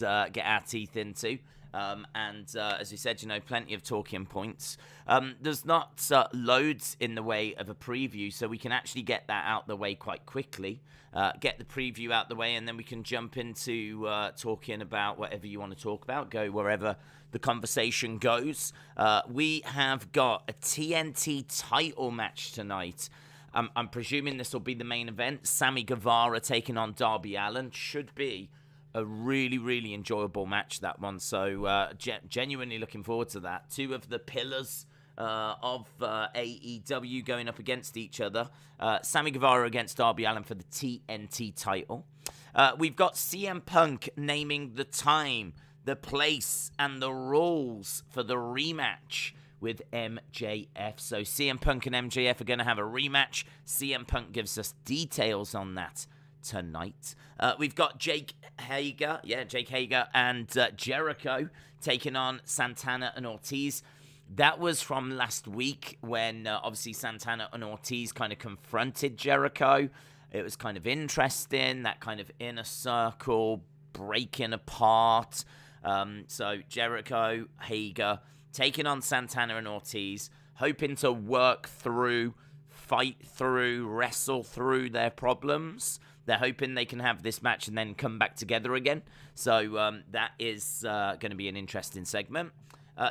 get our teeth into. As we said, plenty of talking points. There's not loads in the way of a preview, so we can actually get that out the way quite quickly. Get the preview out the way, and then we can jump into talking about whatever you want to talk about. Go wherever the conversation goes. We have got a TNT title match tonight. I'm presuming this will be the main event. Sammy Guevara taking on Darby Allin. Should be a really, really enjoyable match, that one. So genuinely looking forward to that. Two of the pillars of AEW going up against each other. Sammy Guevara against Darby Allin for the TNT title. We've got CM Punk naming the time, the place, and the rules for the rematch with MJF. So CM Punk and MJF are going to have a rematch. CM Punk gives us details on that tonight. We've got Jake Hager and Jericho taking on Santana and Ortiz. That was from last week when obviously Santana and Ortiz kind of confronted Jericho. It was kind of interesting, that kind of inner circle breaking apart. So Jericho, Hager taking on Santana and Ortiz, hoping to work through, fight through, wrestle through their problems. They're hoping they can have this match and then come back together again. So that is going to be an interesting segment.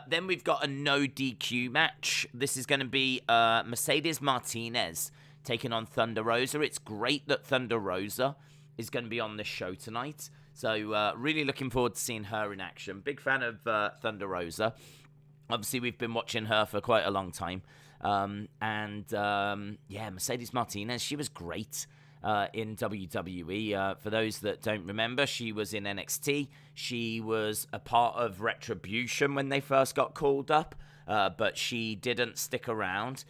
Then we've got a no DQ match. This is going to be Mercedes Martinez taking on Thunder Rosa. It's great that Thunder Rosa is going to be on this show tonight. So really looking forward to seeing her in action. Big fan of Thunder Rosa. Obviously, we've been watching her for quite a long time. Mercedes Martinez, she was great in WWE. For those that don't remember, she was in NXT. She was a part of Retribution when they first got called up, but she didn't stick around.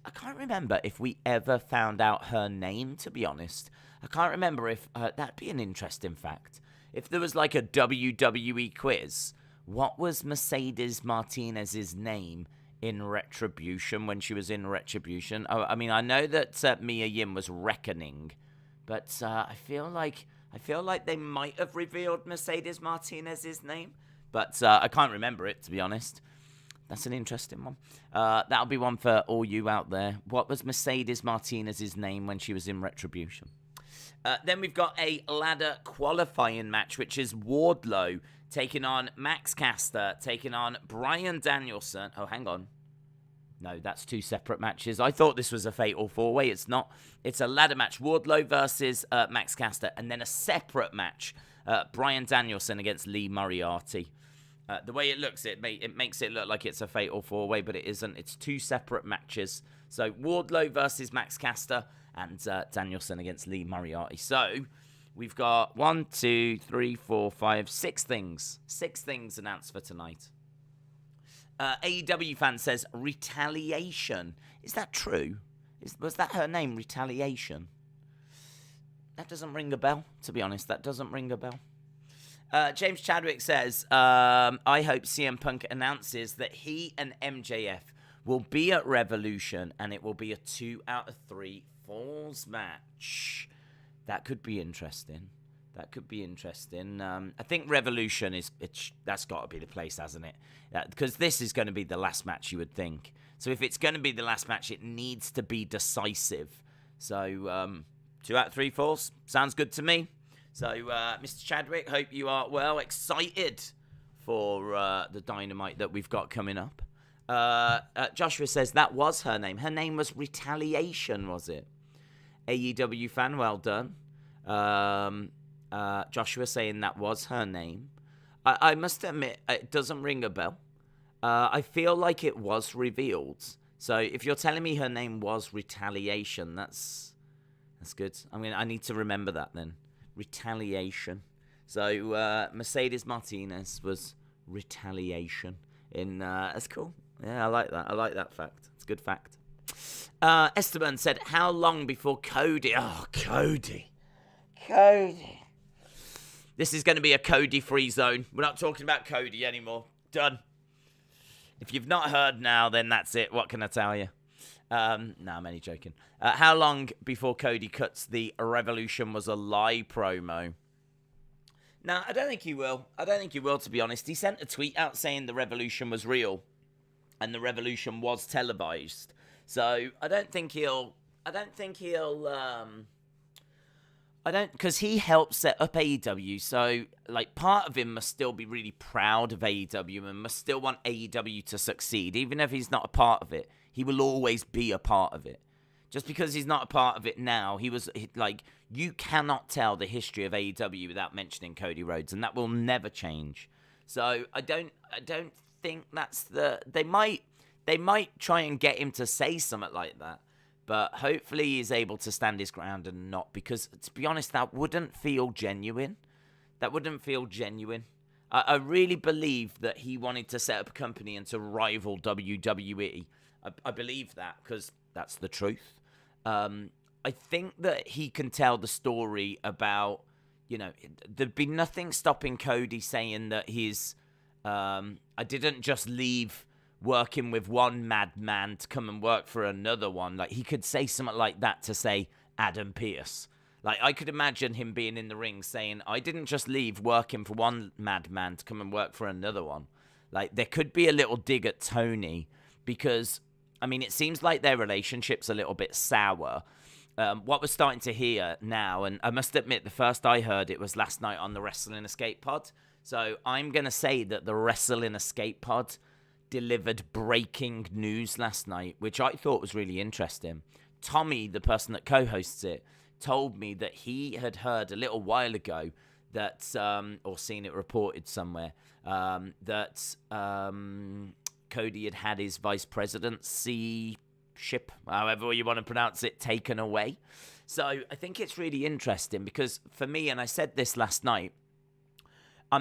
I can't remember if we ever found out her name, to be honest. I can't remember if... that'd be an interesting fact. If there was like a WWE quiz, what was Mercedes Martinez's name in Retribution when she was in Retribution? I mean, I know that Mia Yim was Reckoning, but I feel like they might have revealed Mercedes Martinez's name, but I can't remember it, to be honest. That's an interesting one. That'll be one for all you out there. What was Mercedes Martinez's name when she was in Retribution? Then we've got a ladder qualifying match, which is Wardlow taking on Max Caster, taking on Bryan Danielson. Oh, hang on. No, that's two separate matches. I thought this was a fatal four-way. It's not. It's a ladder match. Wardlow versus Max Caster, and then a separate match. Bryan Danielson against Lee Moriarty. The way it looks, it makes it look like it's a fatal four-way, but it isn't. It's two separate matches. So Wardlow versus Max Caster and Danielson against Lee Moriarty. So we've got 1, 2, 3, 4, 5, 6 things. 6 things announced for tonight. AEW fan says Retaliation. Is that true? Was that her name, Retaliation? That doesn't ring a bell, to be honest. That doesn't ring a bell. James Chadwick says, I hope CM Punk announces that he and MJF will be at Revolution, and it will be a 2 out of 3 falls match. That could be interesting. I think Revolution that's got to be the place, hasn't it? Because this is going to be the last match, you would think. So if it's going to be the last match, it needs to be decisive. So 2 out of 3 falls sounds good to me. So Mr. Chadwick, hope you are excited for the Dynamite that we've got coming up. Joshua says that was her name. Her name was Retaliation, was it? AEW fan, well done. Joshua saying that was her name. I must admit, it doesn't ring a bell. I feel like it was revealed. So if you're telling me her name was Retaliation, that's good. I need to remember that then. Retaliation. So Mercedes Martinez was Retaliation. That's cool. Yeah, I like that. I like that fact. It's a good fact. Esteban said, how long before Cody... Oh, Cody. This is going to be a Cody-free zone. We're not talking about Cody anymore. Done. If you've not heard now, then that's it. What can I tell you? No, I'm only joking. How long before Cody cuts the Revolution was a lie promo? No, I don't think he will. I don't think he will, to be honest. He sent a tweet out saying the Revolution was real and the Revolution was televised. So I don't think he'll. Because he helped set up AEW. So, like, part of him must still be really proud of AEW and must still want AEW to succeed. Even if he's not a part of it, he will always be a part of it. Just because he's not a part of it now, you cannot tell the history of AEW without mentioning Cody Rhodes, and that will never change. So I don't think that's they might try and get him to say something like that, but hopefully he's able to stand his ground and not, because to be honest, that wouldn't feel genuine. I really believe that he wanted to set up a company and to rival WWE. I believe that because that's the truth. I think that he can tell the story about, there'd be nothing stopping Cody saying that I didn't just leave working with one madman to come and work for another one. Like, he could say something like that to, say, Adam Pearce. Like, I could imagine him being in the ring saying, I didn't just leave working for one madman to come and work for another one. Like, there could be a little dig at Tony because, I mean, it seems like their relationship's a little bit sour. What we're starting to hear now, and I must admit, the first I heard it was last night on the Wrestling Escape Pod. So I'm going to say that the Wrestling Escape Pod delivered breaking news last night, which I thought was really interesting. Tommy, the person that co-hosts it, told me that he had heard a little while ago that, or seen it reported somewhere, that Cody had his vice presidency ship, however you want to pronounce it, taken away. So I think it's really interesting because for me, and I said this last night, I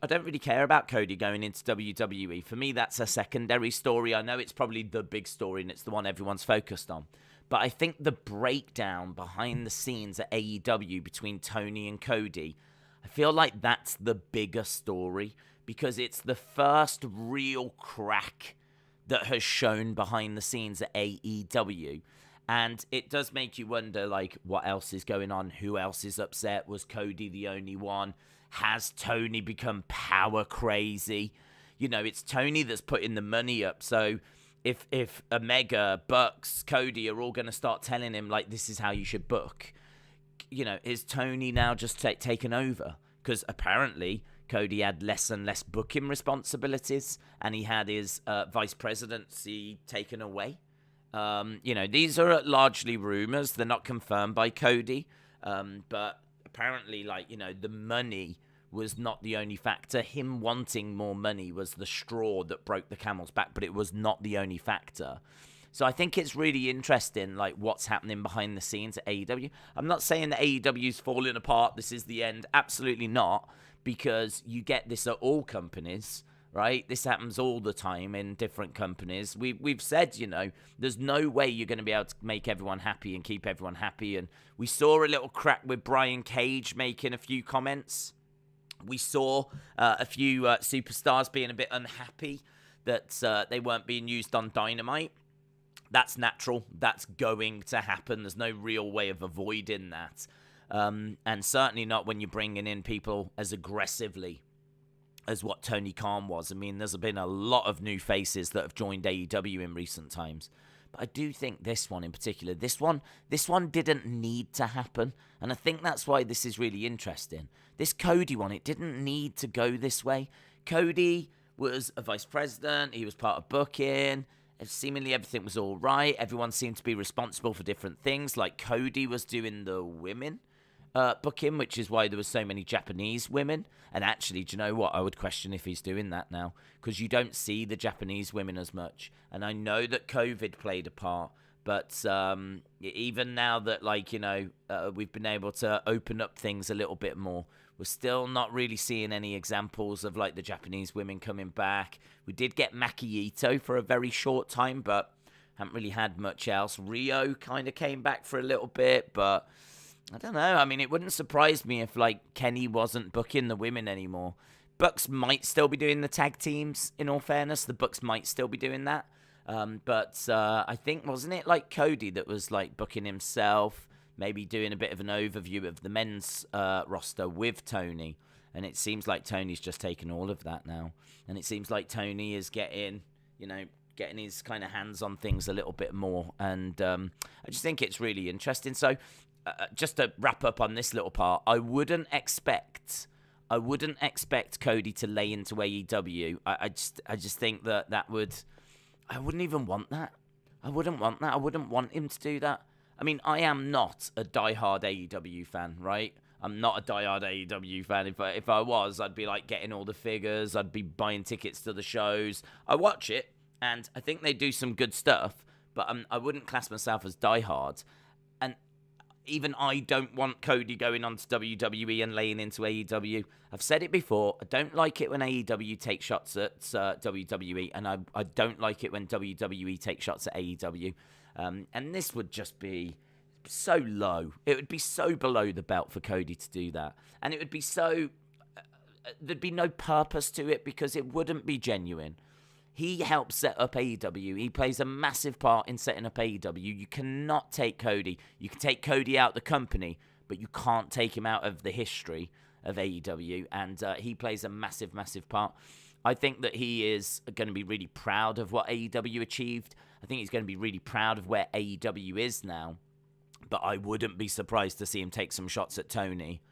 don't really care about Cody going into WWE. For me, that's a secondary story. I know it's probably the big story and it's the one everyone's focused on. But I think the breakdown behind the scenes at AEW between Tony and Cody, I feel like that's the bigger story because it's the first real crack that has shown behind the scenes at AEW. And it does make you wonder, like, what else is going on? Who else is upset? Was Cody the only one? Has Tony become power crazy? It's Tony that's putting the money up. So if Omega, Bucks, Cody are all going to start telling him, like, this is how you should book, is Tony now just taken over? Because apparently Cody had less and less booking responsibilities, and he had his vice presidency taken away. These are largely rumors. They're not confirmed by Cody. But apparently, the money was not the only factor. Him wanting more money was the straw that broke the camel's back, but it was not the only factor. So I think it's really interesting, like, what's happening behind the scenes at AEW. I'm not saying that AEW's falling apart. This is the end. Absolutely not, because you get this at all companies, right? This happens all the time in different companies. We've said, there's no way you're going to be able to make everyone happy and keep everyone happy. And we saw a little crack with Brian Cage making a few comments. We saw a few superstars being a bit unhappy that they weren't being used on Dynamite. That's natural. That's going to happen. There's no real way of avoiding that. And certainly not when you're bringing in people as aggressively as what Tony Khan was. I mean, there's been a lot of new faces that have joined AEW in recent times. But I do think this one in particular, this one didn't need to happen. And I think that's why this is really interesting. This Cody one, it didn't need to go this way. Cody was a vice president. He was part of booking. Seemingly everything was all right. Everyone seemed to be responsible for different things. Like Cody was doing the women booking, which is why there was so many Japanese women. And actually, do you know what? I would question if he's doing that now, because you don't see the Japanese women as much. And I know that COVID played a part, but even now that, we've been able to open up things a little bit more, we're still not really seeing any examples of, the Japanese women coming back. We did get Maki Ito for a very short time, but haven't really had much else. Rio kind of came back for a little bit, but I don't know. I mean, it wouldn't surprise me if, Kenny wasn't booking the women anymore. Bucks might still be doing the tag teams, in all fairness. The Bucks might still be doing that. But I think, wasn't it, Cody that was, booking himself, maybe doing a bit of an overview of the men's roster with Tony. And it seems like Tony's just taken all of that now. And it seems like Tony is getting his kind of hands on things a little bit more. And I just think it's really interesting. So just to wrap up on this little part, I wouldn't expect Cody to lay into AEW. I just think that would... I wouldn't even want that. I wouldn't want that. I wouldn't want him to do that. I mean, I am not a diehard AEW fan, right? I'm not a diehard AEW fan. If I was, I'd be like getting all the figures. I'd be buying tickets to the shows. I watch it, and I think they do some good stuff, but I wouldn't class myself as diehard. And even I don't want Cody going on to WWE and laying into AEW. I've said it before. I don't like it when AEW takes shots at WWE, and I don't like it when WWE takes shots at AEW. And this would just be so low. It would be so below the belt for Cody to do that. And it would be so... there'd be no purpose to it because it wouldn't be genuine. He helped set up AEW. He plays a massive part in setting up AEW. You cannot take Cody. You can take Cody out of the company, but you can't take him out of the history of AEW. And he plays a massive, massive part. I think that he is going to be really proud of what AEW achieved. I think he's going to be really proud of where AEW is now. But I wouldn't be surprised to see him take some shots at Tony.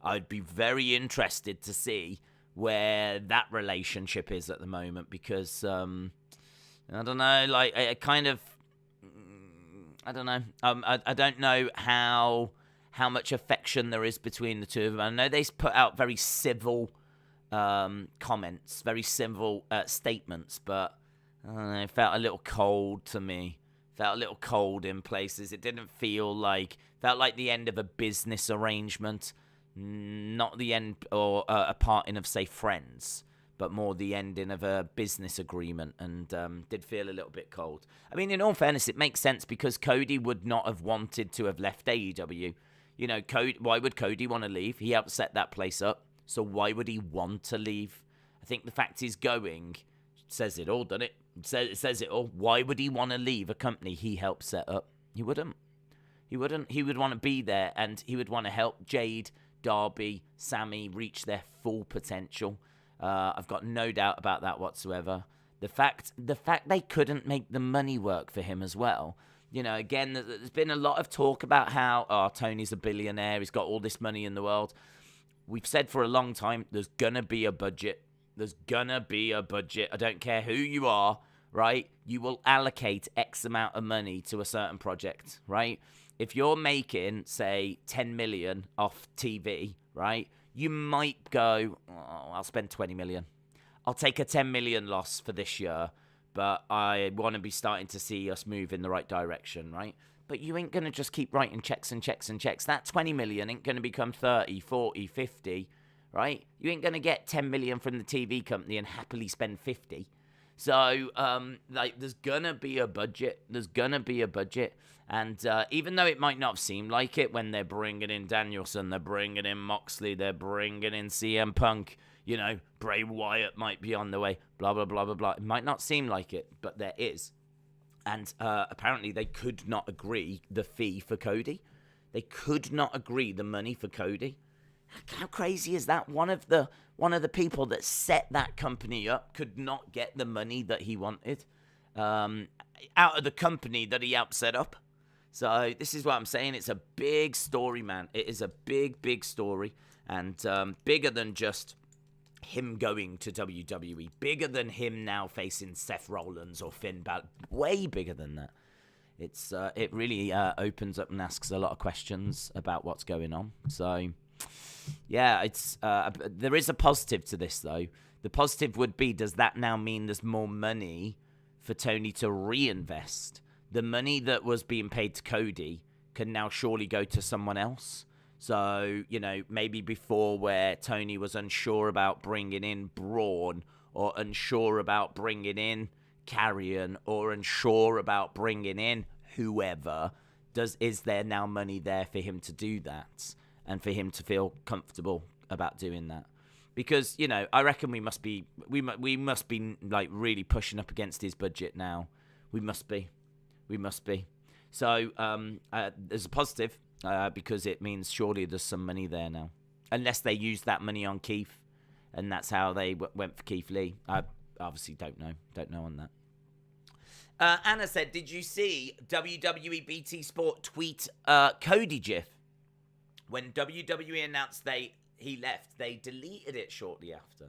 I'd be very interested to see where that relationship is at the moment, because I don't know, like I kind of, I don't know, I don't know how much affection there is between the two of them. I know they put out very civil comments, very civil statements, but I don't know, it felt a little cold to me. Felt a little cold in places. It didn't feel like, felt like the end of a business arrangement. Not the end or a parting of, say, friends, but more the ending of a business agreement, and did feel a little bit cold. I mean, in all fairness, it makes sense because Cody would not have wanted to have left AEW. You know, why would Cody want to leave? He helped set that place up, so why would he want to leave? I think the fact he's going says it all, doesn't it? It says it all. Why would he want to leave a company he helped set up? He wouldn't. He wouldn't. He would want to be there, and he would want to help Jade, Darby, Sammy reach their full potential. I've got no doubt about that whatsoever. The fact they couldn't make the money work for him as well. You know, again, there's been a lot of talk about how Tony's a billionaire, he's got all this money in the world. We've said for a long time, there's gonna be a budget. There's gonna be a budget. I don't care who you are, right? You will allocate X amount of money to a certain project, right? If you're making, say, 10 million off TV, right, you might go, I'll spend 20 million. I'll take a 10 million loss for this year, but I want to be starting to see us move in the right direction, right? But you ain't going to just keep writing checks and checks and checks. That 20 million ain't going to become 30, 40, 50, right? You ain't going to get 10 million from the TV company and happily spend 50. So, there's going to be a budget. There's going to be a budget. And even though it might not seem like it when they're bringing in Danielson, they're bringing in Moxley, they're bringing in CM Punk, you know, Bray Wyatt might be on the way, blah, blah, blah, blah, blah. It might not seem like it, but there is. And apparently they could not agree the fee for Cody. They could not agree the money for Cody. How crazy is that? One of the people that set that company up could not get the money that he wanted out of the company that he helped set up. So this is what I'm saying. It's a big story, man. It is a big, big story, and bigger than just him going to WWE. Bigger than him now facing Seth Rollins or Finn Balor. Way bigger than that. It really opens up and asks a lot of questions about what's going on. So, yeah, there is a positive to this, though. The positive would be, does that now mean there's more money for Tony to reinvest? The money that was being paid to Cody can now surely go to someone else. So, you know, maybe before where Tony was unsure about bringing in Braun, or unsure about bringing in Carrion, or unsure about bringing in whoever, is there now money there for him to do that and for him to feel comfortable about doing that? Because, you know, I reckon we must be like really pushing up against his budget now. We must be. So there's a positive because it means surely there's some money there now. Unless they used that money on Keith, and that's how they went for Keith Lee. I obviously don't know on that. Anna said, did you see WWE BT Sport tweet Cody GIF? When WWE announced he left, they deleted it shortly after.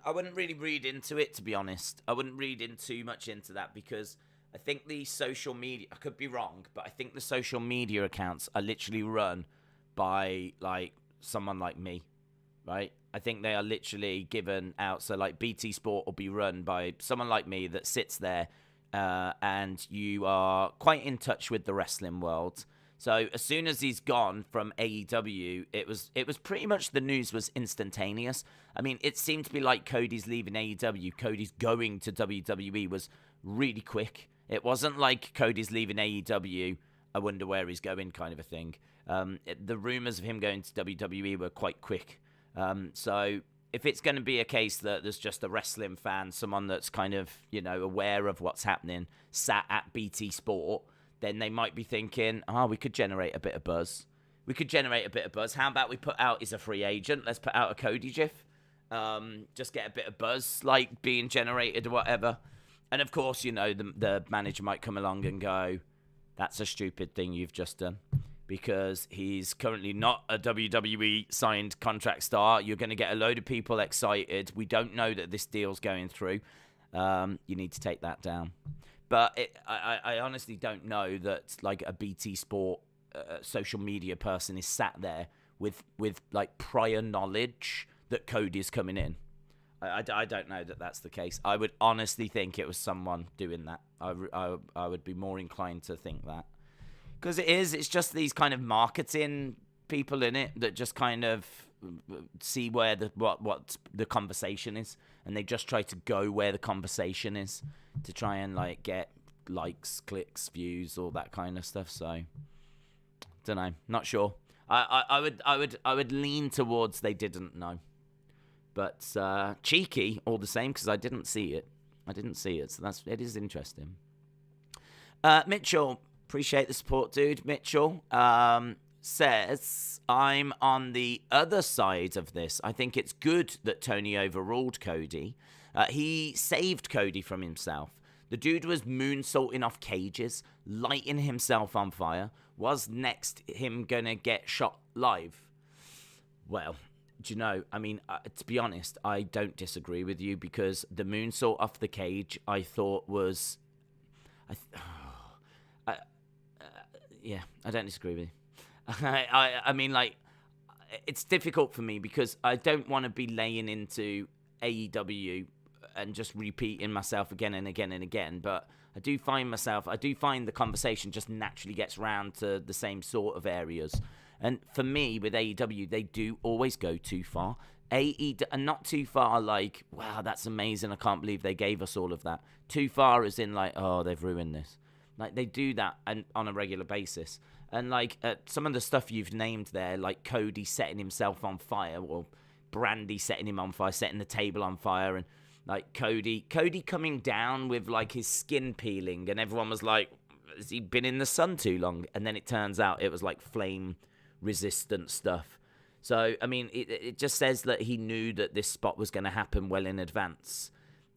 I wouldn't really read into it, to be honest. I wouldn't read in too much into that, because I think the social media, I could be wrong, but I think the social media accounts are literally run by, like, someone like me, right? I think they are literally given out. So, like, BT Sport will be run by someone like me that sits there, and you are quite in touch with the wrestling world. So as soon as he's gone from AEW, it was pretty much, the news was instantaneous. I mean, it seemed to be like Cody's leaving AEW, Cody's going to WWE was really quick. It wasn't like Cody's leaving AEW, I wonder where he's going kind of a thing. The rumors of him going to WWE were quite quick. So if it's going to be a case that there's just a wrestling fan, someone that's kind of, aware of what's happening, sat at BT Sport, then they might be thinking, we could generate a bit of buzz. How about we put out, he's a free agent, let's put out a Cody GIF. Just get a bit of buzz, like, being generated or whatever. And of course, the manager might come along and go, that's a stupid thing you've just done, because he's currently not a WWE signed contract star. You're going to get a load of people excited. We don't know that this deal's going through. You need to take that down. But I honestly don't know that, like, a BT Sport social media person is sat there with like, prior knowledge that Cody's coming in. I don't know that that's the case. I would honestly think it was someone doing that. I would be more inclined to think that. Because it's just these kind of marketing people in it that just kind of see where what the conversation is, and they just try to go where the conversation is to try and, like, get likes, clicks, views, all that kind of stuff. So don't know, not sure. I would lean towards they didn't know, but cheeky all the same, because I didn't see it. So it is interesting. Mitchell, appreciate the support, dude. Mitchell says, I'm on the other side of this. I think it's good that Tony overruled Cody. He saved Cody from himself. The dude was moonsaulting off cages, lighting himself on fire. Was next him gonna get shot live? Well, do you know, I mean, to be honest, I don't disagree with you, because the moonsault off the cage, I thought was... yeah, I don't disagree with you. I mean, like, it's difficult for me, because I don't want to be laying into AEW and just repeating myself again and again and again, but I do find the conversation just naturally gets round to the same sort of areas. And for me, with AEW, they do always go too far. And not too far like, wow, that's amazing, I can't believe they gave us all of that. Too far as in, like, oh, they've ruined this. Like, they do that on a regular basis. And, like, some of the stuff you've named there, like Cody setting himself on fire, or Brandy setting him on fire, setting the table on fire, and, like, Cody coming down with, like, his skin peeling, and everyone was like, has he been in the sun too long? And then it turns out it was, like, flame-resistant stuff. So, I mean, it just says that he knew that this spot was going to happen well in advance.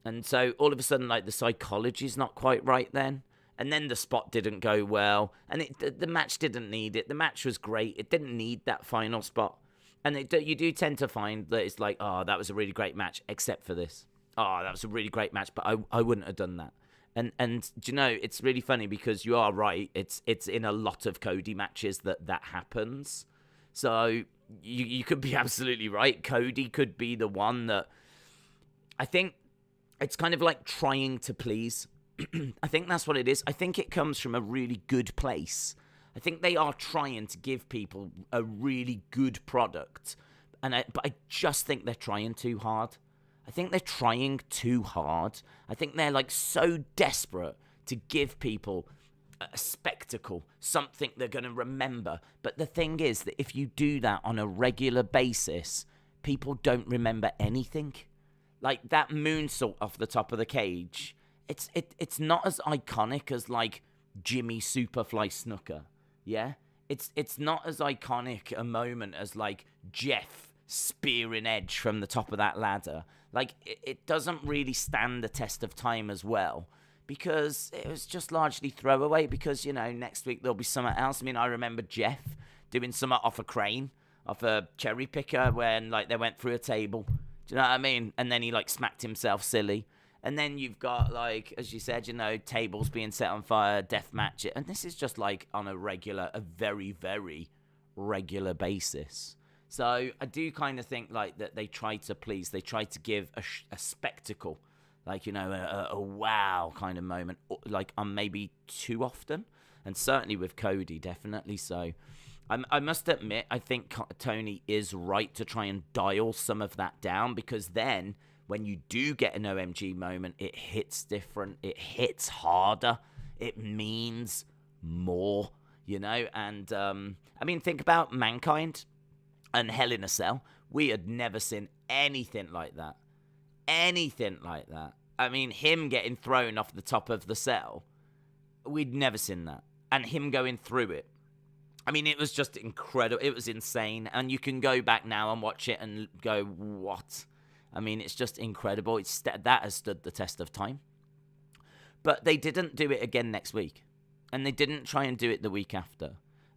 And so, all of a sudden, like, the psychology's not quite right then. And then the spot didn't go well. And the match didn't need it. The match was great. It didn't need that final spot. And you do tend to find that it's like, oh, that was a really great match, except for this. Oh, that was a really great match, but I wouldn't have done that. And do you know, it's really funny, because you are right. It's in a lot of Cody matches that happens. So you could be absolutely right. Cody could be the one that... I think it's kind of like trying to please. I think that's what it is. I think it comes from a really good place. I think they are trying to give people a really good product. But I just think they're trying too hard. I think they're trying too hard. I think they're, like, so desperate to give people a spectacle, something they're going to remember. But the thing is that if you do that on a regular basis, people don't remember anything. Like, that moonsault off the top of the cage, it's not as iconic as, like, Jimmy Superfly Snuka, yeah? it's not as iconic a moment as like Jeff spearing Edge from the top of that ladder. Like it doesn't really stand the test of time as well, because it was just largely throwaway, because, you know, next week there'll be something else. I mean, I remember Jeff doing something off a crane, off a cherry picker, when like they went through a table. Do you know what I mean? And then he like smacked himself silly. And then you've got, like, as you said, you know, tables being set on fire, death match. And this is just like on a very, very regular basis. So I do kind of think like that they try to please. They try to give a spectacle, like, you know, a wow kind of moment, like on maybe too often. And certainly with Cody, definitely so. I must admit, I think Tony is right to try and dial some of that down, because then when you do get an OMG moment, it hits different, it hits harder, it means more, you know? And, I mean, think about Mankind and Hell in a Cell. We had never seen anything like that. Anything like that. I mean, him getting thrown off the top of the cell, we'd never seen that. And him going through it. I mean, it was just incredible. It was insane. And you can go back now and watch it and go, what? I mean, it's just incredible. That has stood the test of time. But they didn't do it again next week. And they didn't try and do it the week after.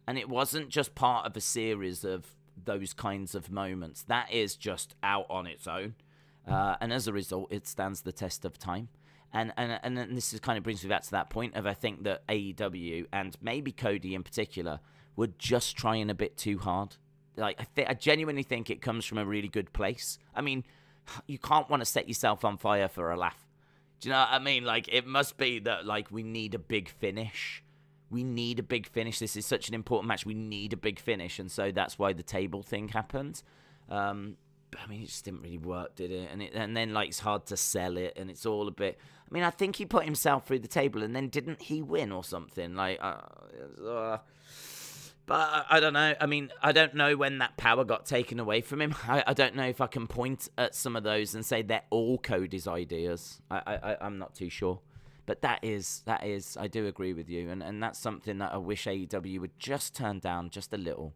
And it wasn't just part of a series of those kinds of moments. That is just out on its own. And as a result, it stands the test of time. And this is kind of brings me back to that point of, I think that AEW, and maybe Cody in particular, were just trying a bit too hard. Like, I genuinely think it comes from a really good place. I mean, you can't want to set yourself on fire for a laugh. Do you know what I mean? Like, it must be that, like, we need a big finish. We need a big finish. This is such an important match. We need a big finish. And so that's why the table thing happened. But, I mean, it just didn't really work, did it? And then, like, it's hard to sell it. And it's all a bit... I mean, I think he put himself through the table. And then didn't he win or something? Like, but I don't know. I mean, I don't know when that power got taken away from him. I don't know if I can point at some of those and say they're all Cody's ideas. I'm not too sure. But that is, I do agree with you. And that's something that I wish AEW would just turn down just a little.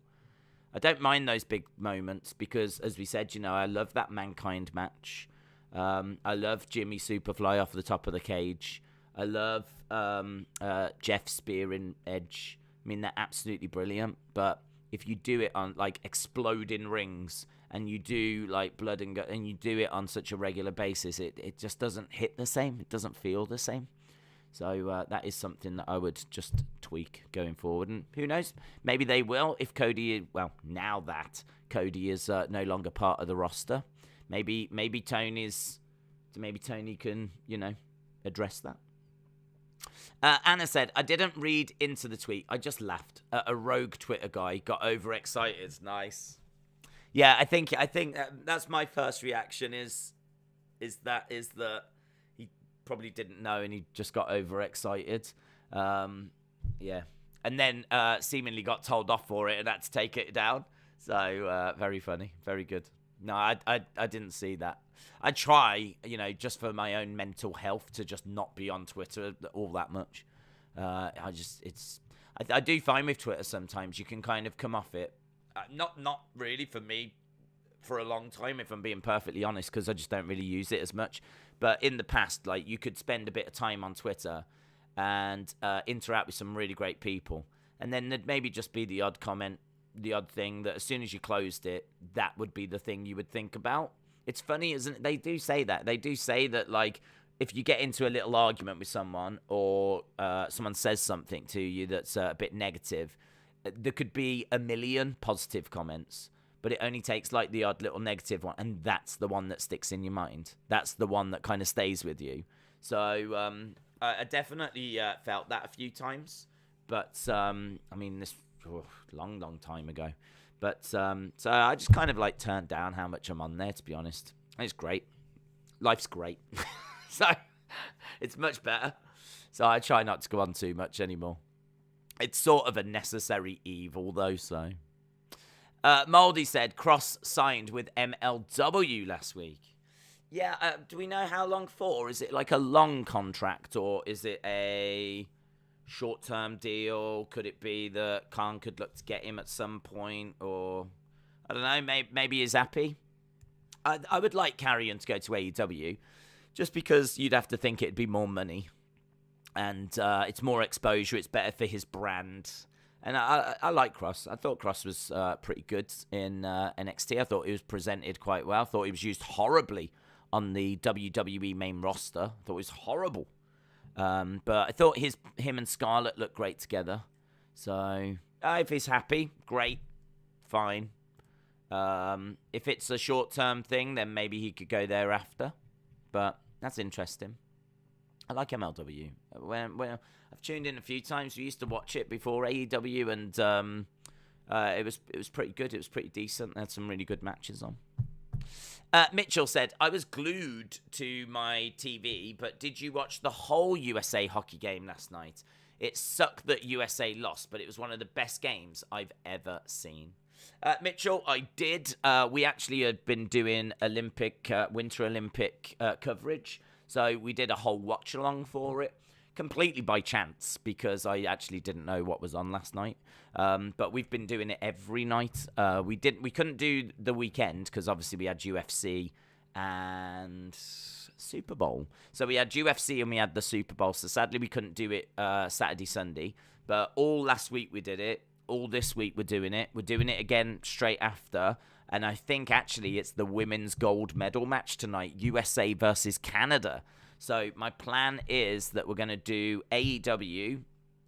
I don't mind those big moments because, as we said, you know, I love that Mankind match. I love Jimmy Superfly off the top of the cage. I love Jeff spearing Edge. I mean, they're absolutely brilliant, but if you do it on, like, exploding rings, and you do, like, blood and gut, and you do it on such a regular basis, it just doesn't hit the same. It doesn't feel the same. So that is something that I would just tweak going forward. And who knows? Maybe they will if Cody, well, now that Cody is no longer part of the roster. Maybe Tony can, you know, address that. Anna said, I didn't read into the tweet. I just laughed. A rogue Twitter guy got overexcited. Nice. Yeah, I think that's my first reaction is that he probably didn't know and he just got overexcited. Yeah. And then seemingly got told off for it and had to take it down. So very funny. Very good. No, I didn't see that. I try, you know, just for my own mental health to just not be on Twitter all that much. I do find with Twitter sometimes you can kind of come off it. Not really for me for a long time, if I'm being perfectly honest, because I just don't really use it as much. But in the past, like, you could spend a bit of time on Twitter and interact with some really great people. And then there'd maybe just be the odd comment, the odd thing that as soon as you closed it, that would be the thing you would think about. It's funny, isn't it? They do say that. They do say that, like, if you get into a little argument with someone or someone says something to you that's a bit negative, there could be a million positive comments, but it only takes, like, the odd little negative one, and that's the one that sticks in your mind. That's the one that kind of stays with you. So I definitely felt that a few times, but, I mean, this long time ago. But, so I just kind of, like, turned down how much I'm on there, to be honest. It's great. Life's great. So, it's much better. So I try not to go on too much anymore. It's sort of a necessary evil, though, so. Moldy said, Cross signed with MLW last week. Yeah, do we know how long for? Is it like a long contract, or is it a short-term deal? Could it be that Khan could look to get him at some point? Or, I don't know, maybe he's happy. I would like Carrion to go to AEW, just because you'd have to think it'd be more money. And it's more exposure. It's better for his brand. And I like Cross. I thought Cross was pretty good in NXT. I thought he was presented quite well. I thought he was used horribly on the WWE main roster. I thought it was horrible. But I thought him and Scarlett looked great together. So if he's happy, great, fine. If it's a short-term thing, then maybe he could go there after. But that's interesting. I like MLW. When I've tuned in a few times. We used to watch it before AEW, and it was pretty good. It was pretty decent. They had some really good matches on. Mitchell said, I was glued to my TV, but did you watch the whole USA hockey game last night? It sucked that USA lost, but it was one of the best games I've ever seen. Mitchell, I did. We actually had been doing Winter Olympic coverage, so we did a whole watch-along for it, completely by chance, because I actually didn't know what was on last night. But we've been doing it every night. We couldn't do the weekend because obviously we had UFC and Super Bowl. So we had UFC and we had the Super Bowl. So sadly we couldn't do it Saturday, Sunday. But all last week we did it. All this week we're doing it. We're doing it again straight after. And I think actually it's the women's gold medal match tonight, USA versus Canada. So my plan is that we're going to do AEW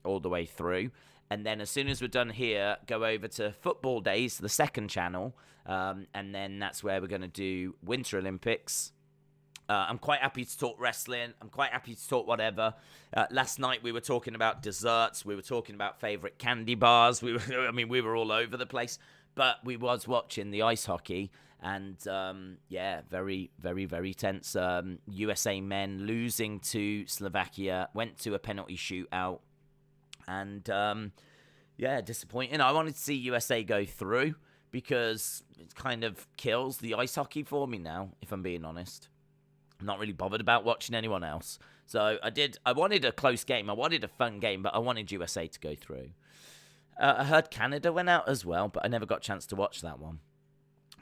all the way through. And then as soon as we're done here, go over to Football Days, the second channel. And then that's where we're going to do Winter Olympics. I'm quite happy to talk wrestling. I'm quite happy to talk whatever. Last night we were talking about desserts. We were talking about favorite candy bars. We were all over the place. But we was watching the ice hockey. And, very, very, very tense. USA men losing to Slovakia. Went to a penalty shootout. And, disappointing. I wanted to see USA go through because it kind of kills the ice hockey for me now, if I'm being honest. I'm not really bothered about watching anyone else. So I wanted a close game. I wanted a fun game, but I wanted USA to go through. I heard Canada went out as well, but I never got a chance to watch that one.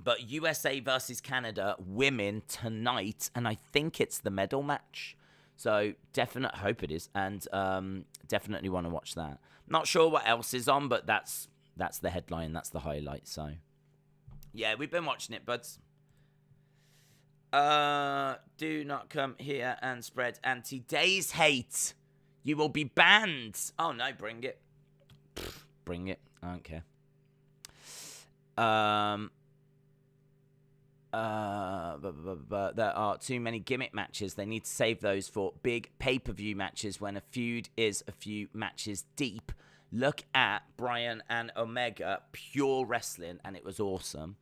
But USA versus Canada, women tonight, and I think it's the medal match. So hope it is, and definitely want to watch that. Not sure what else is on, but that's the headline, that's the highlight. So, yeah, we've been watching it, buds. Do not come here and spread anti-Days hate. You will be banned. Oh no, bring it. Bring it. I don't care. There are too many gimmick matches. They need to save those for big pay-per-view matches when a feud is a few matches deep. Look at Bryan and Omega, pure wrestling, and it was awesome.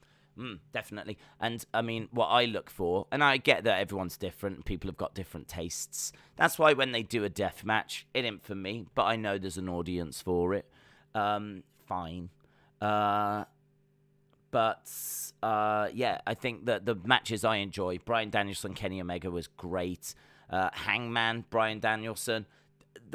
Definitely. And, I mean, what I look for, and I get that everyone's different, people have got different tastes. That's why when they do a death match, it ain't for me, but I know there's an audience for it. Fine. I think that the matches I enjoy, Bryan Danielson, Kenny Omega was great. Hangman, Bryan Danielson.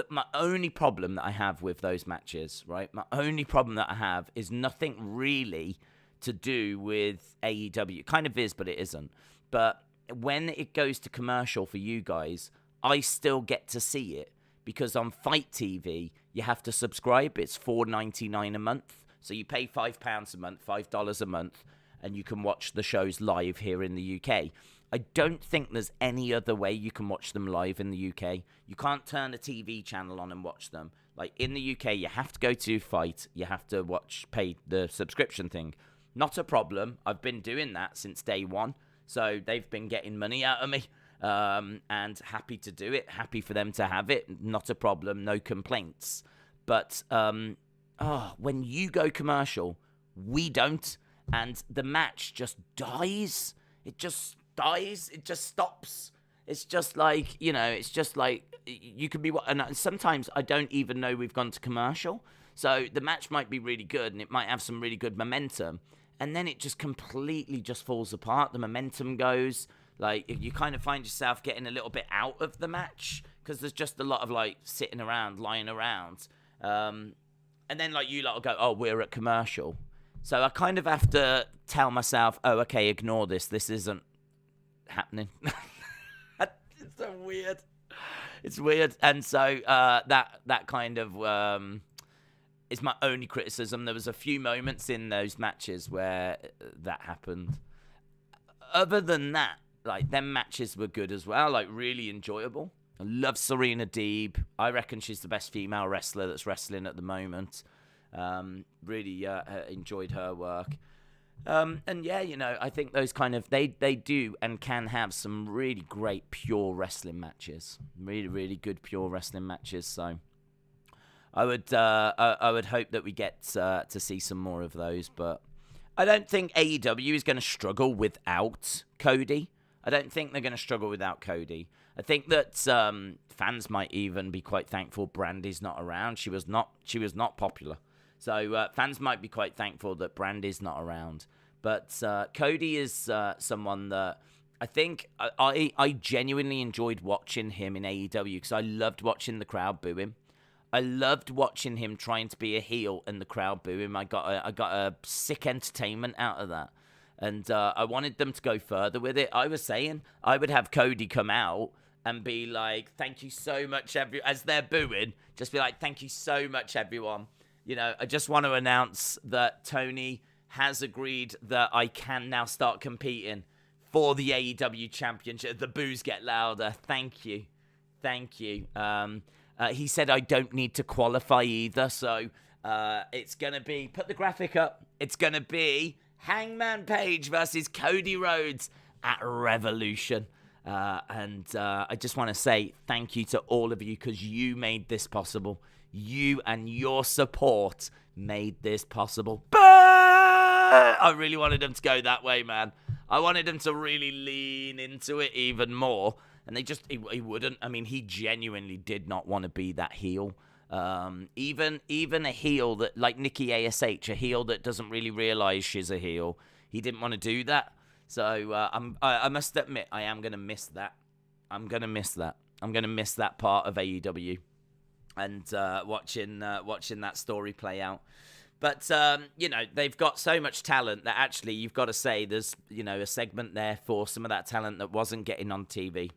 My only problem that I have with those matches, right? My only problem that I have is nothing really to do with AEW. It kind of is, but it isn't. But when it goes to commercial for you guys, I still get to see it because on Fight TV, you have to subscribe. It's $4.99 a month. So you pay £5 a month, $5 a month, and you can watch the shows live here in the UK. I don't think there's any other way you can watch them live in the UK. You can't turn a TV channel on and watch them. Like in the UK, you have to go to Fight. You have to pay the subscription thing. Not a problem. I've been doing that since day one. So they've been getting money out of me. And happy to do it. Happy for them to have it. Not a problem. No complaints. But when you go commercial, we don't. And the match just dies. It just dies. It just stops. It's just like, you could be... And sometimes I don't even know we've gone to commercial. So the match might be really good and it might have some really good momentum. And then it just completely just falls apart. The momentum goes. Like, you kind of find yourself getting a little bit out of the match because there's just a lot of, like, sitting around, lying around. And then, like, you lot will go, oh, we're at commercial. So I kind of have to tell myself, oh, okay, ignore this. This isn't happening. It's so weird. It's weird. And so that kind of is my only criticism. There was a few moments in those matches where that happened. Other than that, like, them matches were good as well, like, really enjoyable. I love Serena Deeb. I reckon she's the best female wrestler that's wrestling at the moment. Really enjoyed her work. And yeah, you know, I think those kind of, they do and can have some really great pure wrestling matches. Really, really good pure wrestling matches. So I would hope that we get to see some more of those. But I don't think AEW is going to struggle without Cody. I don't think they're going to struggle without Cody. I think that fans might even be quite thankful Brandy's not around. She was not popular. So fans might be quite thankful that Brandy's not around. But Cody is someone that I think I genuinely enjoyed watching him in AEW because I loved watching the crowd boo him. I loved watching him trying to be a heel and the crowd boo him. I got a sick entertainment out of that. And I wanted them to go further with it. I was saying I would have Cody come out and be like, thank you so much, as they're booing, just be like, thank you so much, everyone. You know, I just want to announce that Tony has agreed that I can now start competing for the AEW Championship. The boos get louder. Thank you. Thank you. He said I don't need to qualify either, so it's going to be, put the graphic up, it's going to be Hangman Page versus Cody Rhodes at Revolution. And I just want to say thank you to all of you because you made this possible. You and your support made this possible. I really wanted them to go that way, man. I wanted them to really lean into it even more. And he wouldn't. I mean, he genuinely did not want to be that heel. Even a heel that, like Nikki ASH, a heel that doesn't really realize she's a heel. He didn't want to do that. So I must admit, I am going to miss that. I'm going to miss that part of AEW and watching that story play out. But, you know, they've got so much talent that actually you've got to say there's, you know, a segment there for some of that talent that wasn't getting on TV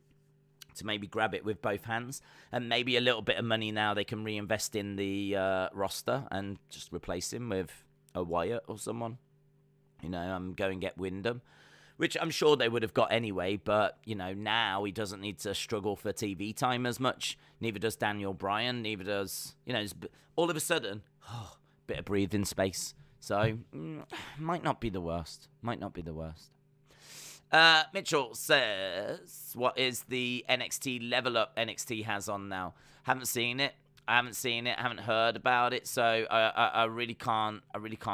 to maybe grab it with both hands. And maybe a little bit of money now they can reinvest in the roster and just replace him with a Wyatt or someone. You know, go and get Wyndham, which I'm sure they would have got anyway. But, you know, now he doesn't need to struggle for TV time as much. Neither does Daniel Bryan. Neither does, you know, all of a sudden, bit of breathing space. So, might not be the worst. Mitchell says, what is the NXT level up NXT has on now? Haven't seen it. Haven't heard about it. So I really can't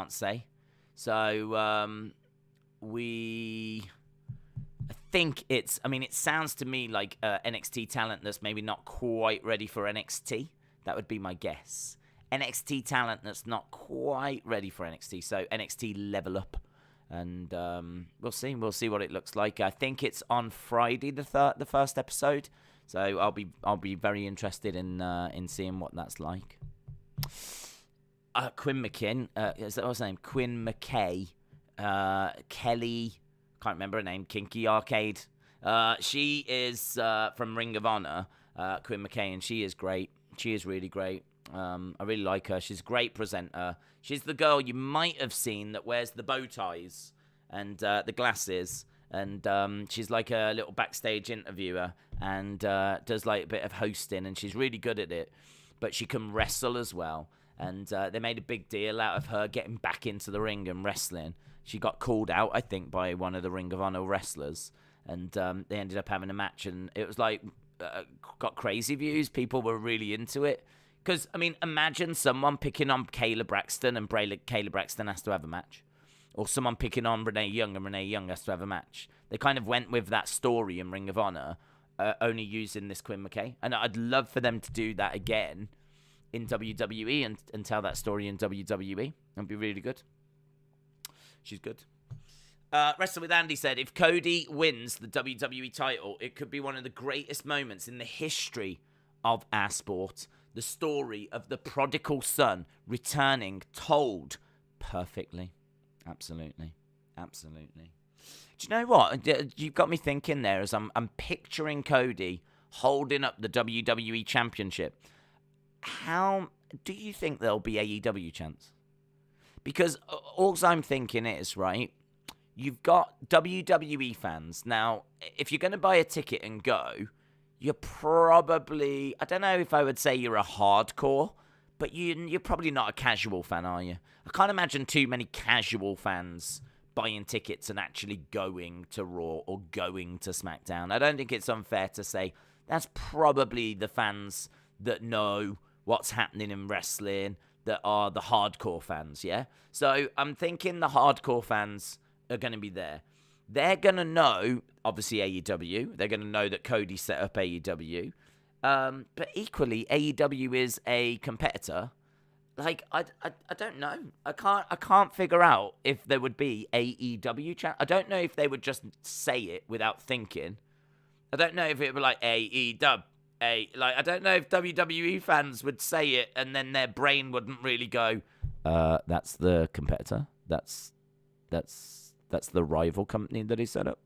say. So I think it sounds to me like NXT talent that's maybe not quite ready for NXT. That would be my guess. NXT talent that's not quite ready for NXT. So NXT level up. And we'll see what it looks like. I think it's on Friday, the first episode. So I'll be very interested in seeing what that's like. Quinn McKay, is that what's her name? Quinn McKay, Kelly, can't remember her name. Kinky Arcade. She is from Ring of Honor. Quinn McKay, and she is great. She is really great. I really like her. She's a great presenter. She's the girl you might have seen that wears the bow ties and the glasses. And she's like a little backstage interviewer and does like a bit of hosting. And she's really good at it. But she can wrestle as well. And they made a big deal out of her getting back into the ring and wrestling. She got called out, I think, by one of the Ring of Honor wrestlers. And they ended up having a match. And it was like, got crazy views. People were really into it. Because, I mean, imagine someone picking on Kayla Braxton and Kayla Braxton has to have a match. Or someone picking on Renee Young and Renee Young has to have a match. They kind of went with that story in Ring of Honor, only using this Quinn McKay. And I'd love for them to do that again in WWE and tell that story in WWE. It'd be really good. She's good. Wrestle with Andy said, if Cody wins the WWE title, it could be one of the greatest moments in the history of our sport. The story of the prodigal son returning, told perfectly. Absolutely. Absolutely. Do you know what? You've got me thinking there as I'm picturing Cody holding up the WWE Championship. How do you think there'll be AEW chants? Because all I'm thinking is, right, you've got WWE fans. Now, if you're going to buy a ticket and go, you're probably, I don't know if I would say you're a hardcore, but you're probably not a casual fan, are you? I can't imagine too many casual fans buying tickets and actually going to Raw or going to SmackDown. I don't think it's unfair to say that's probably the fans that know what's happening in wrestling, that are the hardcore fans, yeah? So I'm thinking the hardcore fans are going to be there. They're going to know, obviously, AEW. They're going to know that Cody set up AEW. But equally, AEW is a competitor. Like, I don't know. I can't figure out if there would be AEW chat. I don't know if they would just say it without thinking. I don't know if it would be like AEW. I don't know if WWE fans would say it and then their brain wouldn't really go, that's the competitor. That's the rival company that he set up.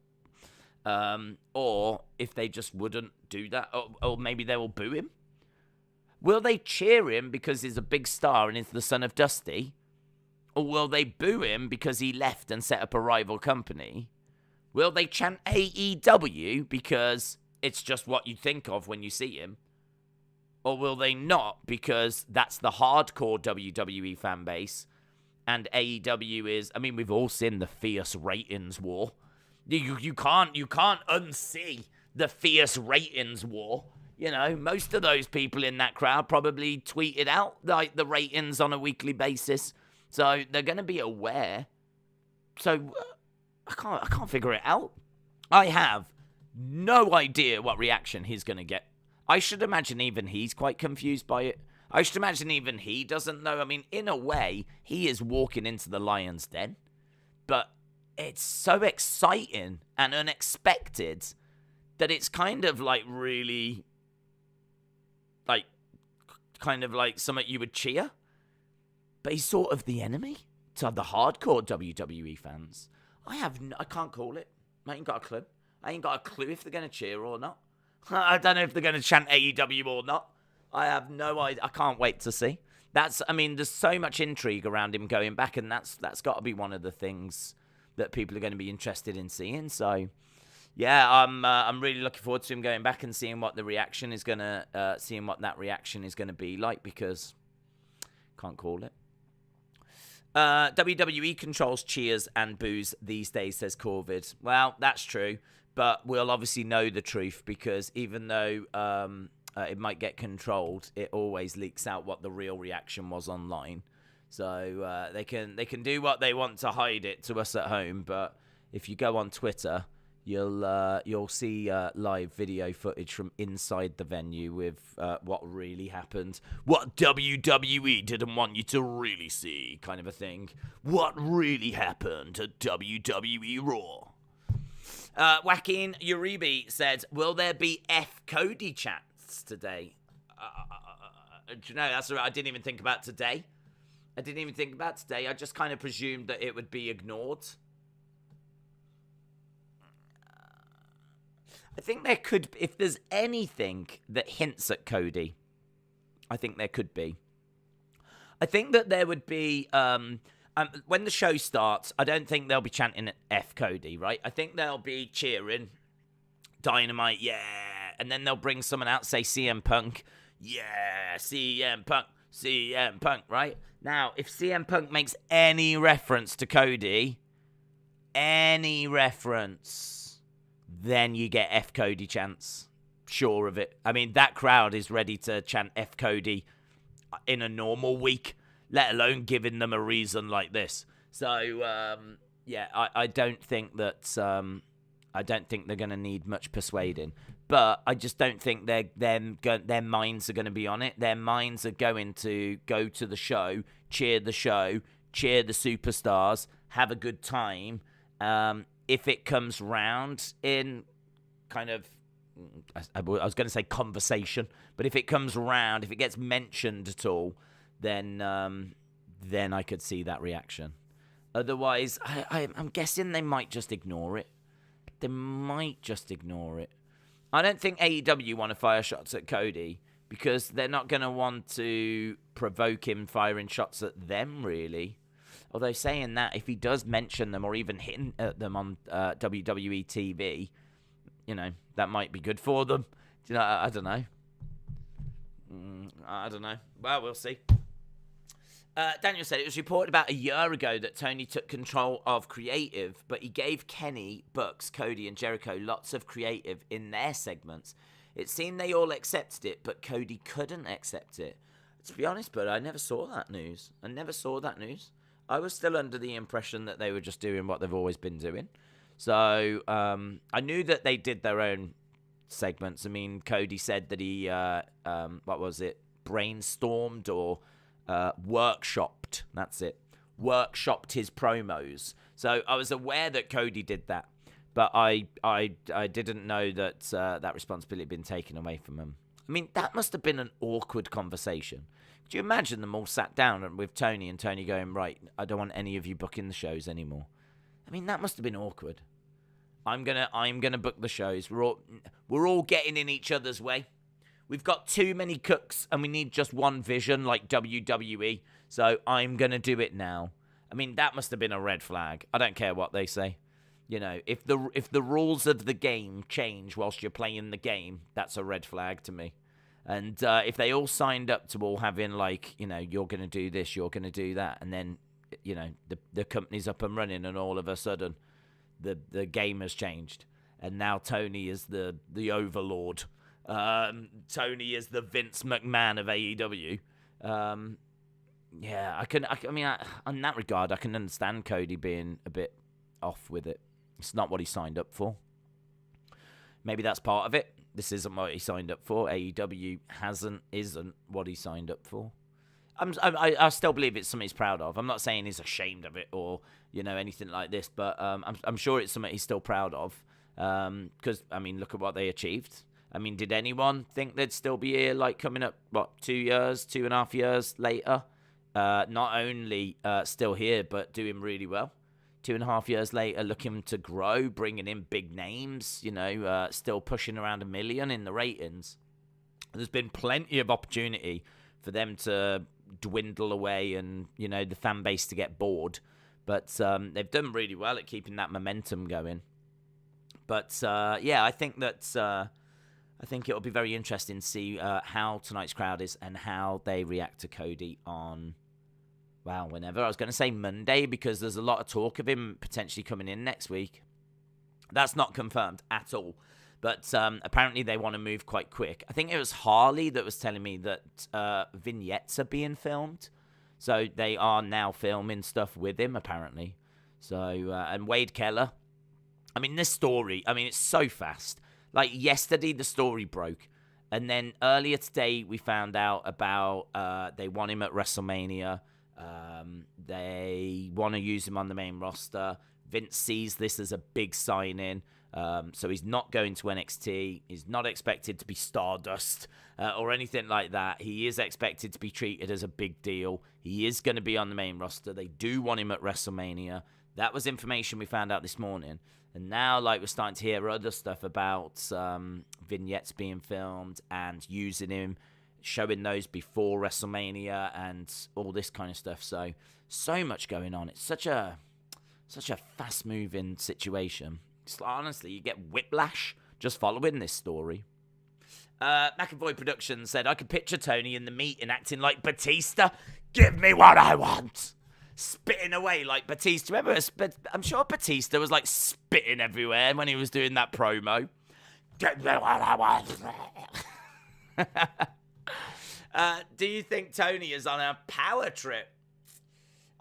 Or if they just wouldn't do that, or maybe they will boo him. Will they cheer him because he's a big star and is the son of Dusty? Or will they boo him because he left and set up a rival company? Will they chant AEW because it's just what you think of when you see him? Or will they not because that's the hardcore WWE fan base and AEW is, I mean, we've all seen the fierce ratings war. You can't unsee the fierce ratings war. You know, most of those people in that crowd probably tweeted out like the ratings on a weekly basis. So they're going to be aware. So I can't figure it out. I have no idea what reaction he's going to get. I should imagine even he's quite confused by it. I should imagine even he doesn't know. I mean, in a way, he is walking into the lion's den. But it's so exciting and unexpected that it's kind of like really, like, kind of like something you would cheer. But he's sort of the enemy to the hardcore WWE fans. I can't call it. I ain't got a clue. I ain't got a clue if they're going to cheer or not. I don't know if they're going to chant AEW or not. I have no idea. I can't wait to see. There's so much intrigue around him going back, and that's got to be one of the things that people are going to be interested in seeing. So, yeah, I'm really looking forward to him going back and seeing what the reaction is seeing what that reaction is gonna be like, because can't call it. WWE controls cheers and boos these days, says Corvid. Well, that's true, but we'll obviously know the truth because even though it might get controlled, it always leaks out what the real reaction was online. So they can do what they want to hide it to us at home, but if you go on Twitter, you'll see live video footage from inside the venue with what really happened, what WWE didn't want you to really see, kind of a thing. What really happened at WWE Raw? Joaquin Uribe said, "Will there be F Cody chats today?" Do you know, that's right. I didn't even think about today. I just kind of presumed that it would be ignored. I think there could, if there's anything that hints at Cody, I think there could be. I think that there would be, when the show starts, I don't think they'll be chanting F Cody, right? I think they'll be cheering, Dynamite, yeah, and then they'll bring someone out, say CM Punk, yeah, CM Punk, right? Now, if CM Punk makes any reference to Cody, any reference, then you get F Cody chants. Sure of it. I mean, that crowd is ready to chant F Cody in a normal week, let alone giving them a reason like this. So, yeah, I don't think that I don't think they're going to need much persuading. But I just don't think their minds are going to be on it. Their minds are going to go to the show, cheer the superstars, have a good time. If it comes round in kind of I was going to say conversation, but if it comes around, if it gets mentioned at all, then I could see that reaction. Otherwise, I'm guessing they might just ignore it. They might just ignore it. I don't think AEW want to fire shots at Cody because they're not going to want to provoke him firing shots at them, really. Although saying that, if he does mention them or even hint at them on WWE TV, that might be good for them. I don't know. I don't know. Well, we'll see. Daniel said it was reported about a year ago that Tony took control of creative, but he gave Kenny, Bucks, Cody, and Jericho lots of creative in their segments. It seemed they all accepted it, but Cody couldn't accept it. To be honest, but I never saw that news. I was still under the impression that they were just doing what they've always been doing. So I knew that they did their own segments. I mean, Cody said that he, brainstormed or workshopped. That's it. Workshopped his promos. So I was aware that Cody did that, but I didn't know that that responsibility had been taken away from him. I mean, that must have been an awkward conversation. Could you imagine them all sat down with Tony and Tony going, right, I don't want any of you booking the shows anymore. I mean, that must have been awkward. I'm gonna book the shows. We're all getting in each other's way. We've got too many cooks and we need just one vision like WWE. So I'm gonna do it now. I mean, that must have been a red flag. I don't care what they say. If the rules of the game change whilst you're playing the game, that's a red flag to me. And if they all signed up to all having you're going to do this, you're going to do that, and then, the company's up and running and all of a sudden the game has changed. And now Tony is the overlord. Tony is the Vince McMahon of AEW. On that regard, I can understand Cody being a bit off with it. It's not what he signed up for. Maybe that's part of it. This isn't what he signed up for. AEW isn't what he signed up for. I still believe it's something he's proud of. I'm not saying he's ashamed of it or anything like this, but I'm sure it's something he's still proud of. Because look at what they achieved. Did anyone think they'd still be here coming up 2.5 years later? Not only still here, but doing really well. 2.5 years later, looking to grow, bringing in big names, still pushing around 1 million in the ratings. There's been plenty of opportunity for them to dwindle away and, the fan base to get bored. But they've done really well at keeping that momentum going. But, I think it'll be very interesting to see how tonight's crowd is and how they react to Cody on... whenever. I was going to say Monday because there's a lot of talk of him potentially coming in next week. That's not confirmed at all. But apparently they want to move quite quick. I think it was Harley that was telling me that vignettes are being filmed. So they are now filming stuff with him, apparently. So, and Wade Keller. This story, it's so fast. Yesterday the story broke. And then earlier today we found out about they want him at WrestleMania. They want to use him on the main roster. Vince sees this as a big sign-in, so he's not going to NXT. He's not expected to be Stardust or anything like that. He is expected to be treated as a big deal. He is going to be on the main roster. They do want him at WrestleMania. That was information we found out this morning. And now, we're starting to hear other stuff about vignettes being filmed and using him, showing those before WrestleMania and all this kind of stuff. So much going on. It's such a fast-moving situation. Honestly, you get whiplash just following this story. McAvoy Productions said, I could picture Tony in the meeting acting like Batista. Give me what I want. Spitting away like Batista. Remember, I'm sure Batista was spitting everywhere when he was doing that promo. Give me what I want. Do you think Tony is on a power trip?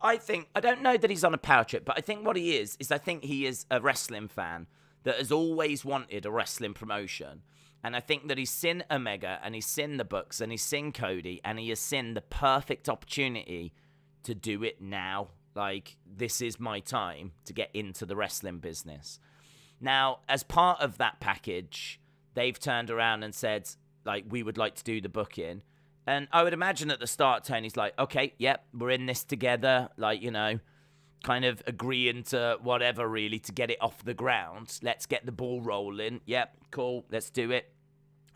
I don't know that he's on a power trip, but I think what he is I think he is a wrestling fan that has always wanted a wrestling promotion. And I think that he's seen Omega and he's seen the Bucks and he's seen Cody and he has seen the perfect opportunity to do it now. This is my time to get into the wrestling business. Now, as part of that package, they've turned around and said, like, we would like to do the booking. And I would imagine at the start, Tony's like, okay, yep, we're in this together. Like, you know, kind of agreeing to whatever, really, to get it off the ground. Let's get the ball rolling. Yep, cool, let's do it.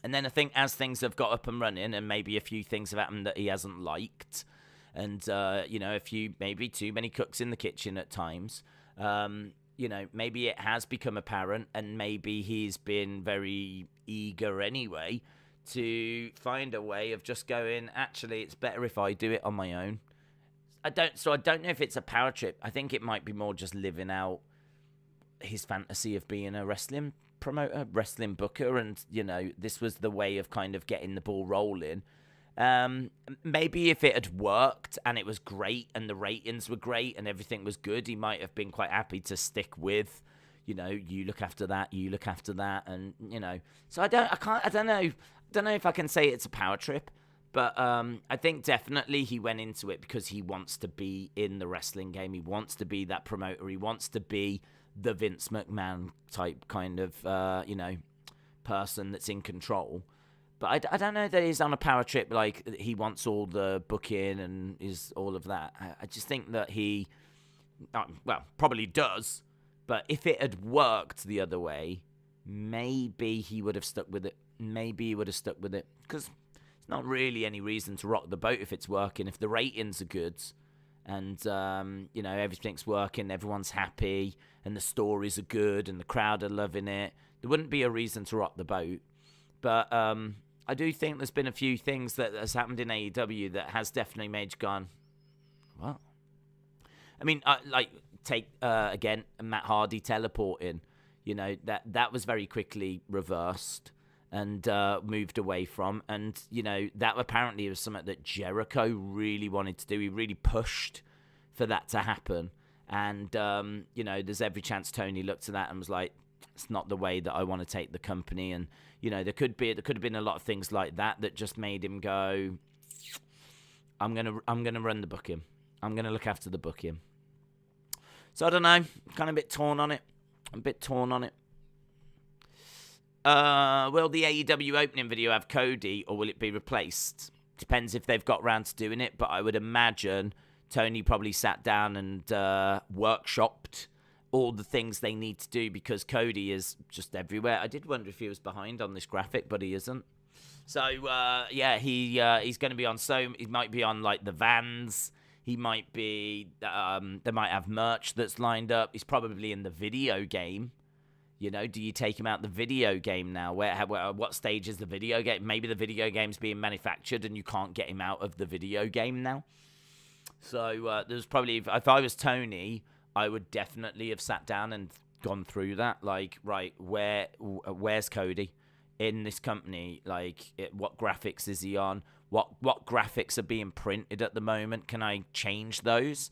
And then I think as things have got up and running, and maybe a few things have happened that he hasn't liked, and, you know, maybe too many cooks in the kitchen at times, you know, maybe it has become apparent, and maybe he's been very eager anyway to find a way of just going, actually, it's better if I do it on my own. I don't know if it's a power trip. I think it might be more just living out his fantasy of being a wrestling promoter, wrestling booker, and, you know, this was the way of kind of getting the ball rolling. Maybe if it had worked and it was great and the ratings were great and everything was good, he might have been quite happy to stick with, you know, you look after that, and, you know. So I don't know if I can say it's a power trip, but I think definitely he went into it because he wants to be in the wrestling game. He wants to be that promoter. He wants to be the Vince McMahon type kind of, you know, person that's in control. But I don't know that he's on a power trip, like he wants all the booking and is all of that. I just think that he, well, probably does. But if it had worked the other way, maybe he would have stuck with it. Because it's not really any reason to rock the boat if it's working. If the ratings are good and, you know, everything's working, everyone's happy, and the stories are good and the crowd are loving it, there wouldn't be a reason to rock the boat. But I do think there's been a few things that has happened in AEW that has definitely made you gone, what? I mean, like, take, again, Matt Hardy teleporting. You know, that was very quickly reversed and moved away from. And, you know, that apparently was something that Jericho really wanted to do. He really pushed for that to happen. And, you know, there's every chance Tony looked at that and was like, it's not the way that I want to take the company. And, you know, there could have been a lot of things like that just made him go, I'm gonna run the booking. I'm gonna look after the booking. So I don't know, kind of a bit torn on it. Will the AEW opening video have Cody, or will it be replaced? Depends if they've got round to doing it, but I would imagine Tony probably sat down and workshopped all the things they need to do, because Cody is just everywhere. I did wonder if he was behind on this graphic, but he isn't. So, yeah, he's going to be on, he might be on, like, the vans. He might be, they might have merch that's lined up. He's probably in the video game. You know, do you take him out the video game now? What stage is the video game? Maybe the video game's being manufactured and you can't get him out of the video game now. So, there's probably, if I was Tony, I would definitely have sat down and gone through that. Like, right, where's Cody in this company? Like, what graphics is he on? What graphics are being printed at the moment? Can I change those?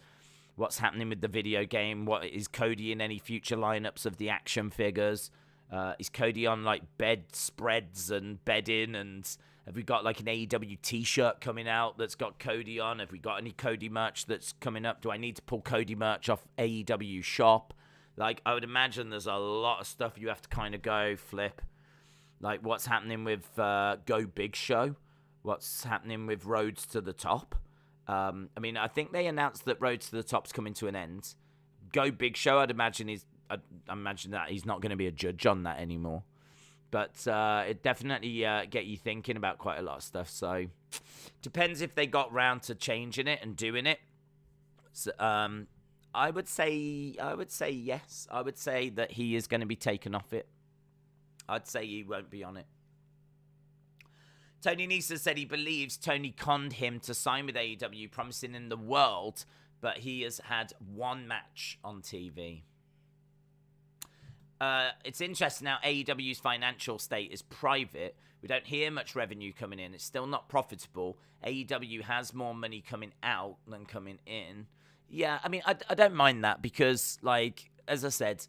What's happening with the video game? What is Cody in any future lineups of the action figures? Is Cody on, like, bedspreads and bedding? And have we got, like, an AEW t-shirt coming out that's got Cody on? Have we got any Cody merch that's coming up? Do I need to pull Cody merch off AEW shop? Like, I would imagine there's a lot of stuff you have to kind of go flip. Like, what's happening with Go Big Show? What's happening with Rhodes to the Top? I mean, I think they announced that Rhodes to the Top's coming to an end. Go Big Show, I'd imagine I imagine that he's not going to be a judge on that anymore. But it definitely get you thinking about quite a lot of stuff. So depends if they got round to changing it and doing it. So, I would say yes. I would say that he is going to be taken off it. I'd say he won't be on it. Tony Nese said he believes Tony conned him to sign with AEW, promising him the world, but he has had one match on TV. It's interesting now, AEW's financial state is private. We don't hear much revenue coming in. It's still not profitable. AEW has more money coming out than coming in. Yeah, I mean, I don't mind that because, like, as I said,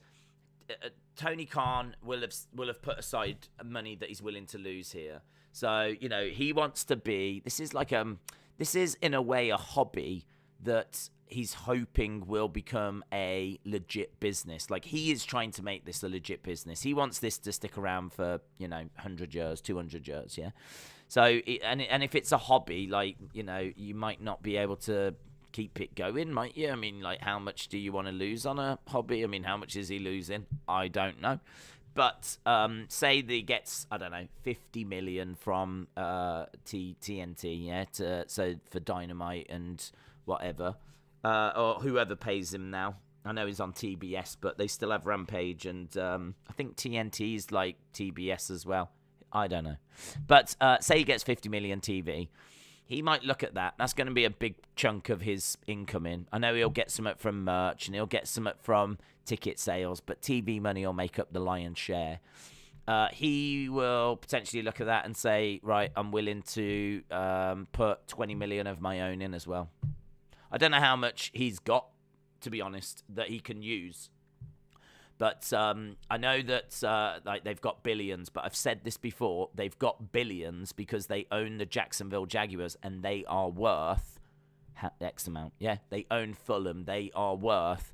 Tony Khan will have put aside money that he's willing to lose here. So, you know, he wants to be, this is in a way a hobby that he's hoping will become a legit business. Like, he is trying to make this a legit business. He wants this to stick around for, 100 years, 200 years, yeah? So, and if it's a hobby, like, you might not be able to keep it going, might you? I mean, like, how much do you want to lose on a hobby? I mean, how much is he losing? I don't know. But say that he gets, I don't know, 50 million from TNT, yeah, so for Dynamite and whatever, or whoever pays him now. I know he's on TBS, but they still have Rampage, and I think TNT's like TBS as well. I don't know. But say he gets 50 million TV. He might look at that. That's going to be a big chunk of his income in. I know he'll get some from merch and he'll get some from ticket sales, but TV money will make up the lion's share. He will potentially look at that and say, right, I'm willing to put 20 million of my own in as well. I don't know how much he's got, to be honest, that he can use. But I know that like they've got billions, but I've said this before. They've got billions because they own the Jacksonville Jaguars, and they are worth X amount. Yeah, they own Fulham. They are worth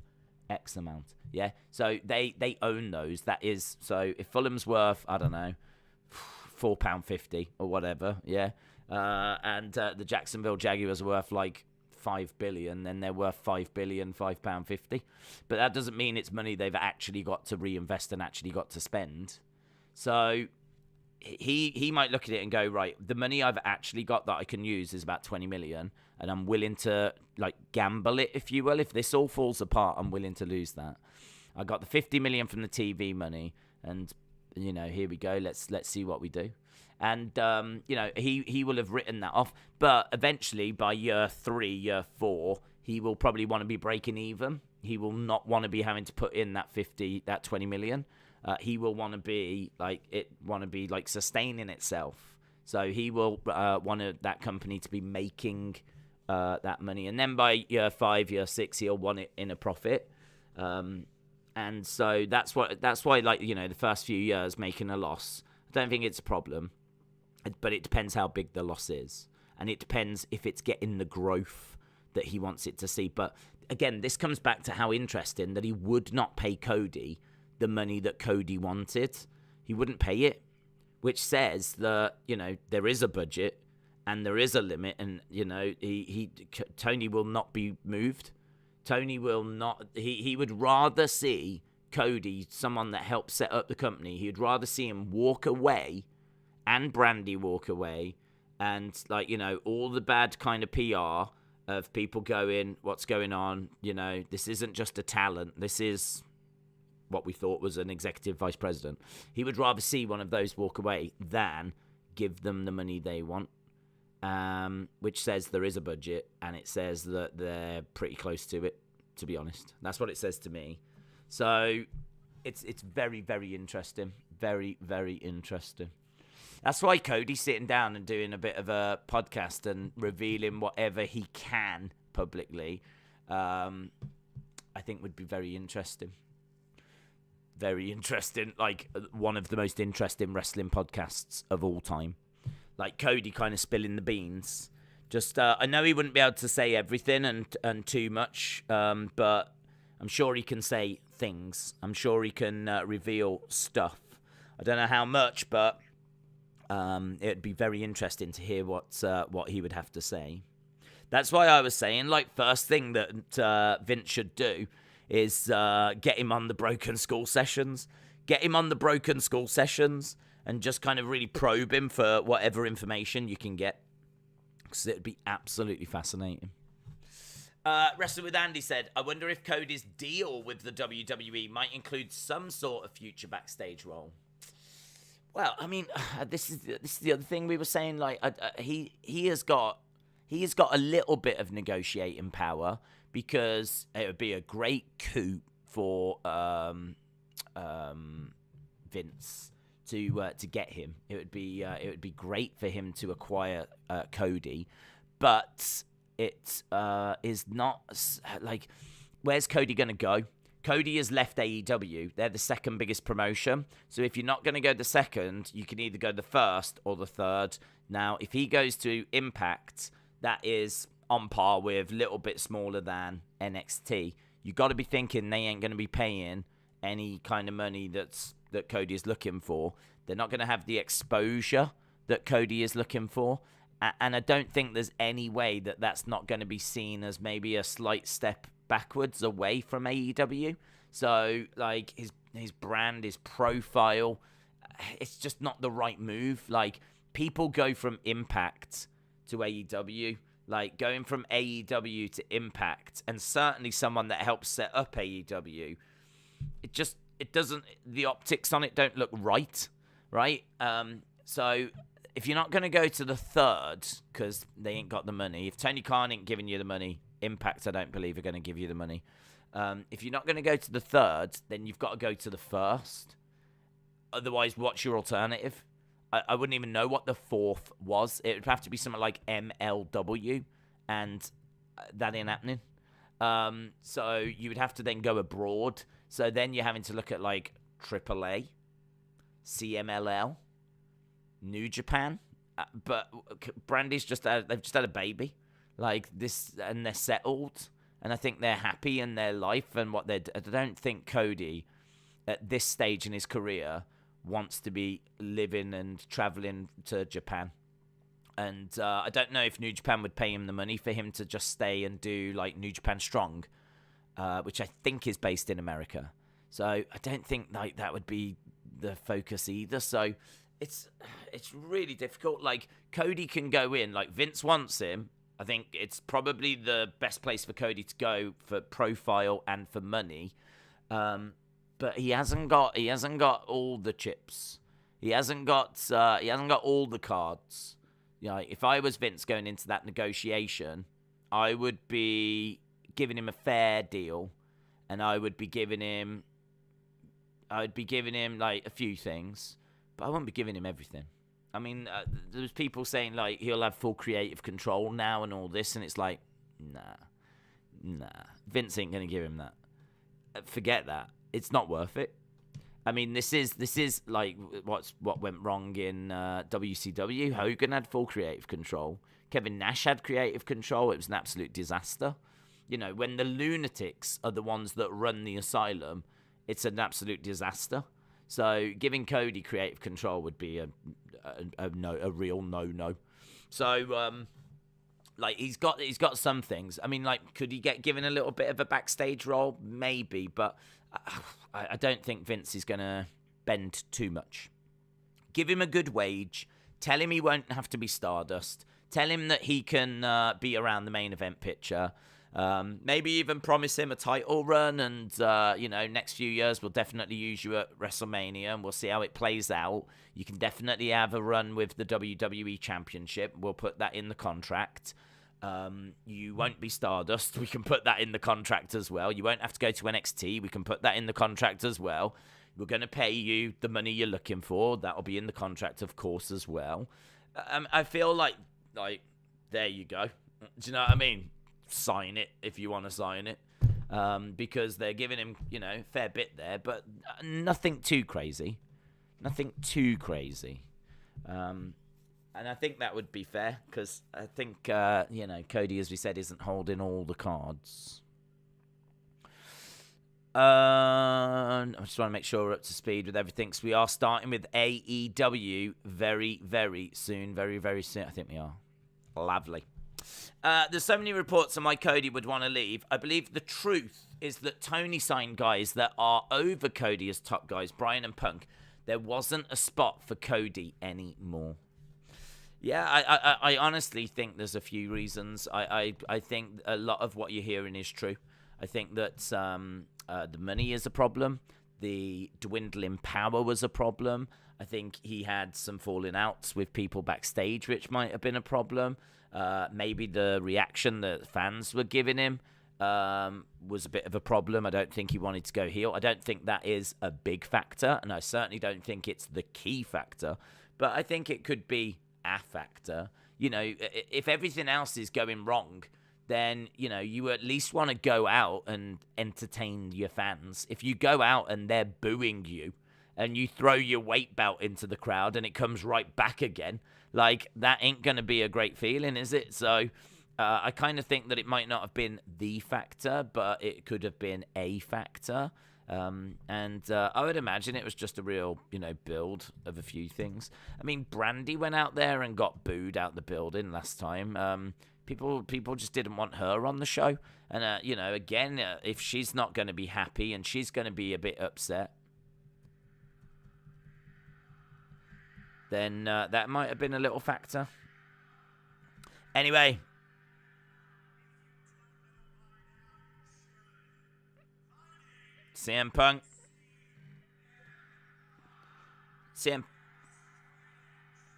X amount. Yeah, so they own those. That is, so if Fulham's worth, I don't know, £4.50 or whatever. Yeah, and the Jacksonville Jaguars are worth like 5 billion, then they're worth 5 billion, £5.50. But that doesn't mean it's money they've actually got to reinvest and actually got to spend. So he might look at it and go, right, the money I've actually got that I can use is about 20 million, and I'm willing to like gamble it, if you will. If this all falls apart, I'm willing to lose that. I got the 50 million from the TV money, and here we go. Let's see what we do. And, he will have written that off. But eventually, by year 3, year 4, he will probably want to be breaking even. He will not want to be having to put in that 20 million. He will want to be like sustaining itself. So he will want that company to be making that money. And then by year 5, year 6, he'll want it in a profit. And so that's why, the first few years making a loss, I don't think it's a problem. But it depends how big the loss is. And it depends if it's getting the growth that he wants it to see. But again, this comes back to how interesting that he would not pay Cody the money that Cody wanted. He wouldn't pay it, which says that, there is a budget and there is a limit. And, Tony will not be moved. Tony will not. He would rather see Cody, someone that helped set up the company, he would rather see him walk away and Brandy walk away, and all the bad kind of PR of people going, what's going on? This isn't just a talent. This is what we thought was an executive vice president. He would rather see one of those walk away than give them the money they want, which says there is a budget, and it says that they're pretty close to it, to be honest. That's what it says to me. So it's very, very interesting. Very, very interesting. That's why Cody's sitting down and doing a bit of a podcast and revealing whatever he can publicly, I think would be very interesting. Very interesting. Like, one of the most interesting wrestling podcasts of all time. Like, Cody kind of spilling the beans. Just, I know he wouldn't be able to say everything and too much, but I'm sure he can say things. I'm sure he can reveal stuff. I don't know how much, but it'd be very interesting to hear what he would have to say. That's why I was saying, like, first thing that Vince should do is get him on the Broken Skull sessions. Get him on the Broken Skull sessions and just kind of really probe him for whatever information you can get. Because it'd be absolutely fascinating. Wrestler with Andy said, I wonder if Cody's deal with the WWE might include some sort of future backstage role. Well, I mean, this is the other thing we were saying. Like, he has got a little bit of negotiating power, because it would be a great coup for Vince to get him. It would be great for him to acquire Cody, but it is not like, where's Cody going to go? Cody has left AEW. They're the second biggest promotion. So if you're not going to go the second, you can either go the first or the third. Now, if he goes to Impact, that is on par with, a little bit smaller than NXT. You got to be thinking they ain't going to be paying any kind of money that Cody is looking for. They're not going to have the exposure that Cody is looking for. And I don't think there's any way that that's not going to be seen as maybe a slight step backwards away from AEW. So, like, his brand, his profile, it's just not the right move. Like, people go from Impact to AEW. Like, going from AEW to Impact, and certainly someone that helps set up AEW, it doesn't, the optics on it don't look right? So if you're not going to go to the third, because they ain't got the money, if Tony Khan ain't giving you the money, Impact, I don't believe, are going to give you the money. If you're not going to go to the third, then you've got to go to the first. Otherwise, what's your alternative? I wouldn't even know what the fourth was. It would have to be something like MLW, and that ain't happening. So you would have to then go abroad. So then you're having to look at, like, AAA, CMLL, New Japan. But Brandy's they've just had a baby. Like, this, and they're settled. And I think they're happy in their life and what I don't think Cody, at this stage in his career, wants to be living and traveling to Japan. And I don't know if New Japan would pay him the money for him to just stay and do, like, New Japan Strong, which I think is based in America. So I don't think, like, that would be the focus either. So it's really difficult. Like, Cody can go in, like, Vince wants him. I think it's probably the best place for Cody to go for profile and for money. But he hasn't got all the chips. He hasn't got all the cards. You know, if I was Vince going into that negotiation, I would be giving him a fair deal, and I would be giving him like a few things, but I wouldn't be giving him everything. I mean, there's people saying, like, he'll have full creative control now and all this, and it's like, nah. Vince ain't gonna give him that. Forget that. It's not worth it. I mean, this is like what went wrong in WCW. Hogan had full creative control. Kevin Nash had creative control. It was an absolute disaster. You know, when the lunatics are the ones that run the asylum, it's an absolute disaster. So giving Cody creative control would be a real no. So like, he's got some things. I mean, like, could he get given a little bit of a backstage role? Maybe, but I don't think Vince is going to bend too much. Give him a good wage. Tell him he won't have to be Stardust. Tell him that he can be around the main event picture. Maybe even promise him a title run, and next few years we'll definitely use you at WrestleMania, and we'll see how it plays out. You can definitely have a run with the WWE Championship. We'll put that in the contract. You won't be Stardust. We can put that in the contract as well. You won't have to go to NXT. We can put that in the contract as well. We're going to pay you the money you're looking for. That'll be in the contract, of course, as well. I feel like there you go. Do you know what I mean? Sign it if you want to sign it, because they're giving him, a fair bit there, but nothing too crazy. And I think that would be fair, because I think, Cody, as we said, isn't holding all the cards. I just want to make sure we're up to speed with everything. So we are starting with AEW very, very soon. Very, very soon. I think we are. Lovely. There's so many reports on why Cody would want to leave. I believe the truth is that Tony signed guys that are over Cody as top guys, Bryan and Punk. There wasn't a spot for Cody anymore. Yeah, I honestly think there's a few reasons. I think a lot of what you're hearing is true. I think that the money is a problem. The dwindling power was a problem. I think he had some falling outs with people backstage, which might have been a problem. Maybe the reaction that fans were giving him was a bit of a problem. I don't think he wanted to go heel. I don't think that is a big factor, and I certainly don't think it's the key factor. But I think it could be a factor. If everything else is going wrong, then, you at least want to go out and entertain your fans. If you go out and they're booing you, and you throw your weight belt into the crowd and it comes right back again, like, that ain't going to be a great feeling, is it? So I kind of think that it might not have been the factor, but it could have been a factor. And I would imagine it was just a real, build of a few things. I mean, Brandy went out there and got booed out the building last time. People just didn't want her on the show. And, again, if she's not going to be happy and she's going to be a bit upset, then that might have been a little factor. Anyway. CM Punk.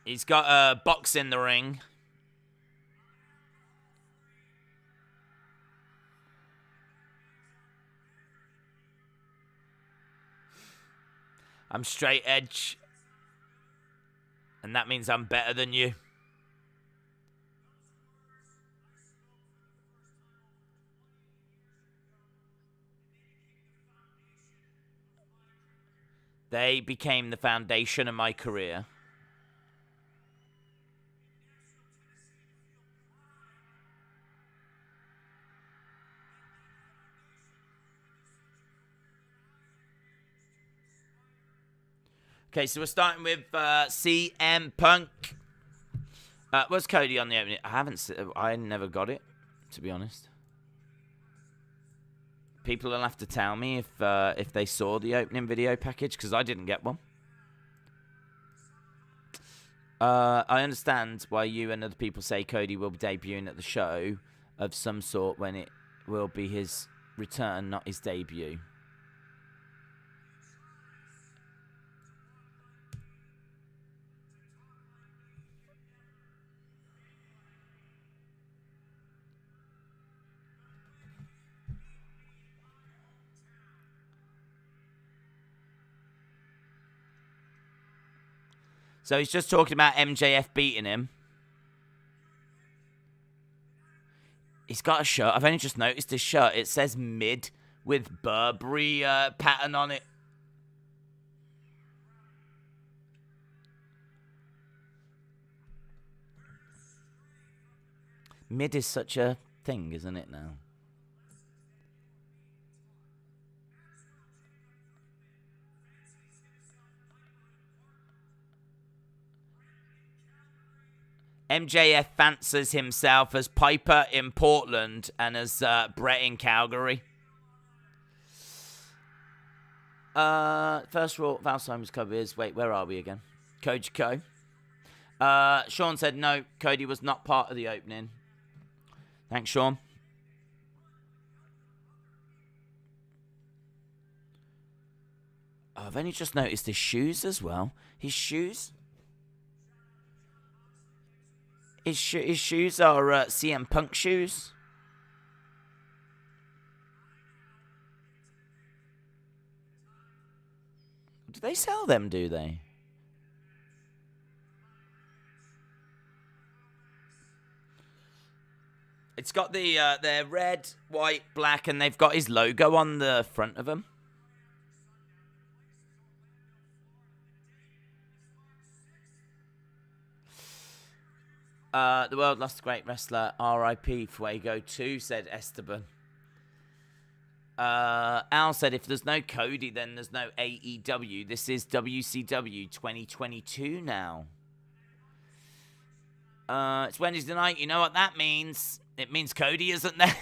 He's got a box in the ring. I'm straight edge. And that means I'm better than you. They became the foundation of my career. Okay, so we're starting with CM Punk. Was Cody on the opening? I never got it, to be honest. People will have to tell me if they saw the opening video package, because I didn't get one. I understand why you and other people say Cody will be debuting at the show of some sort when it will be his return, not his debut. So he's just talking about MJF beating him. He's got a shirt. I've only just noticed his shirt. It says mid with Burberry pattern on it. Mid is such a thing, isn't it now? MJF fancies himself as Piper in Portland and as Brett in Calgary. First Raw, Alzheimer's cover is... Wait, where are we again? Kojiko. Sean said no, Cody was not part of the opening. Thanks, Sean. I've only just noticed his shoes as well. His shoes? His shoes are CM Punk shoes. Do they sell them, do they? It's got they're red, white, black, and they've got his logo on the front of them. The world lost a great wrestler. R.I.P. Fuego 2, said Esteban. Al said, if there's no Cody, then there's no AEW. This is WCW 2022 now. It's Wednesday night. You know what that means. It means Cody isn't there.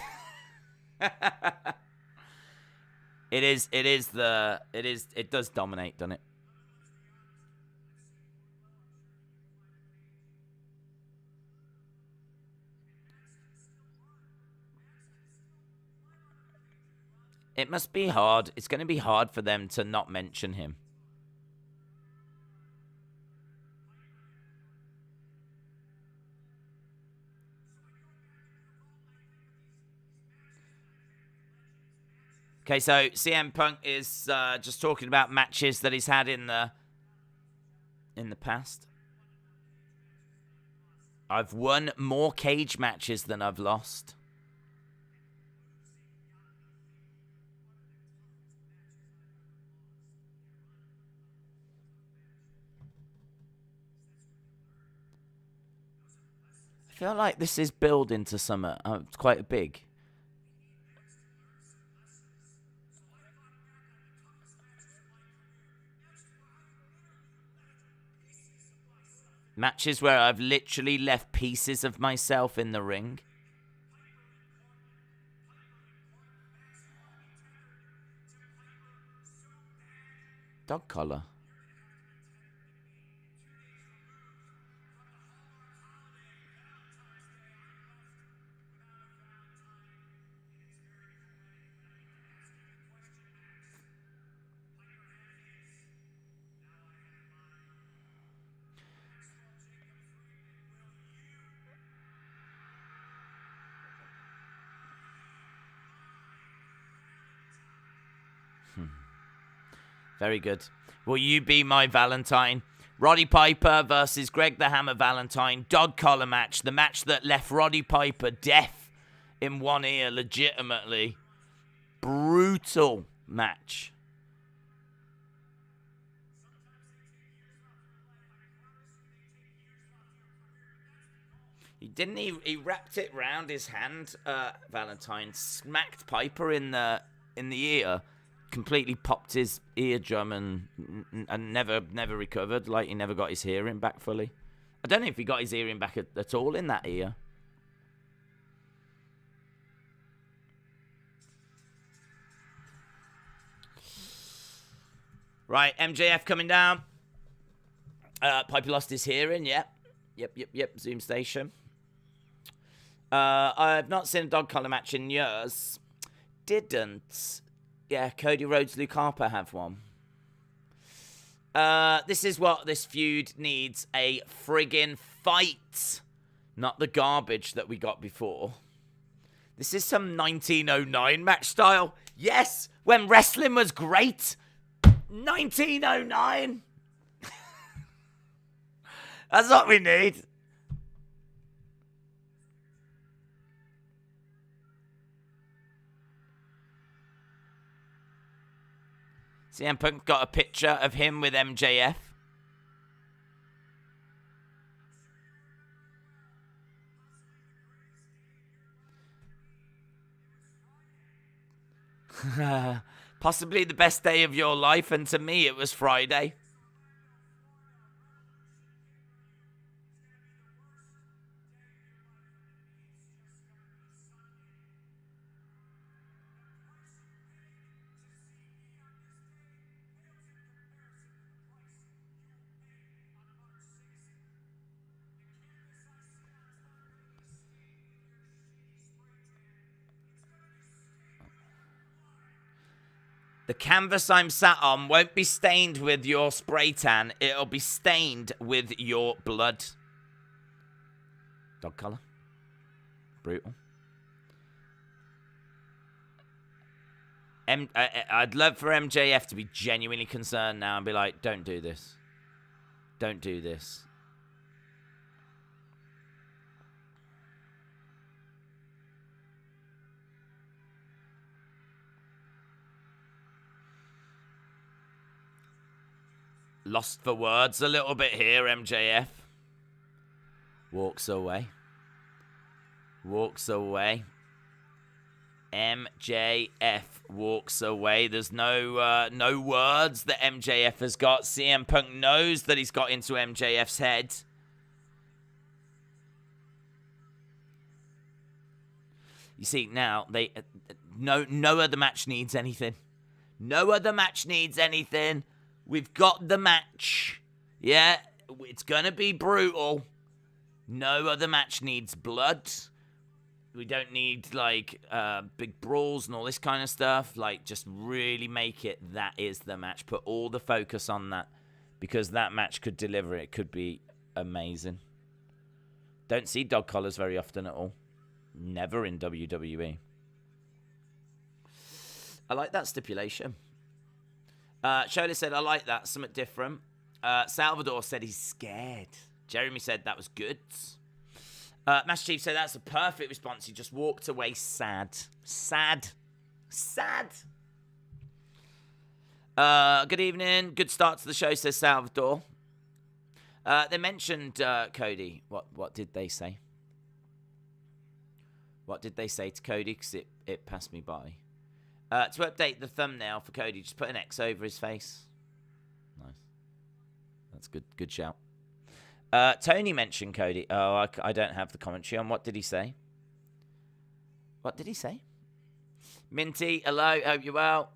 It does dominate, doesn't it? It must be hard. It's going to be hard for them to not mention him. Okay, so CM Punk is just talking about matches that he's had in the past. I've won more cage matches than I've lost. I feel like this is building to something. It's quite big. Matches where I've literally left pieces of myself in the ring. Dog collar. Very good. Will you be my Valentine? Roddy Piper versus Greg the Hammer Valentine. Dog collar match. The match that left Roddy Piper deaf in one ear, legitimately. Brutal match. He wrapped it round his hand, Valentine, smacked Piper in the ear. Completely popped his eardrum and never recovered. Like he never got his hearing back fully. I don't know if he got his hearing back at all in that ear. Right, MJF coming down. Piper lost his hearing. Yep. Zoom station. I've not seen a dog collar match in years. Yeah, Cody Rhodes, Luke Harper have one. This is what this feud needs. A friggin' fight. Not the garbage that we got before. This is some 1909 match style. Yes, when wrestling was great. 1909. That's what we need. CM Punk got a picture of him with MJF. Possibly the best day of your life, and to me it was Friday. The canvas I'm sat on won't be stained with your spray tan. It'll be stained with your blood. Dog collar. Brutal. I'd love for MJF to be genuinely concerned now and be like, don't do this. Don't do this. Lost for words a little bit here, MJF. Walks away. Walks away. MJF walks away. There's no words that MJF has got. CM Punk knows that he's got into MJF's head. You see, now, no other match needs anything. No other match needs anything. We've got the match. Yeah, it's going to be brutal. No other match needs blood. We don't need, like, big brawls and all this kind of stuff. Like, just really make it that is the match. Put all the focus on that. Because that match could deliver. It could be amazing. Don't see dog collars very often at all. Never in WWE. I like that stipulation. Shola said, I like that. Something different. Salvador said he's scared. Jeremy said that was good. Master Chief said that's a perfect response. He just walked away sad. Sad. Sad. Good evening. Good start to the show, says Salvador. They mentioned Cody. What did they say? What did they say to Cody? Because it passed me by. To update the thumbnail for Cody, just put an X over his face. Nice. That's good. Good shout. Tony mentioned Cody. Oh, I don't have the commentary on. What did he say? What did he say? Minty, hello. Hope you're well.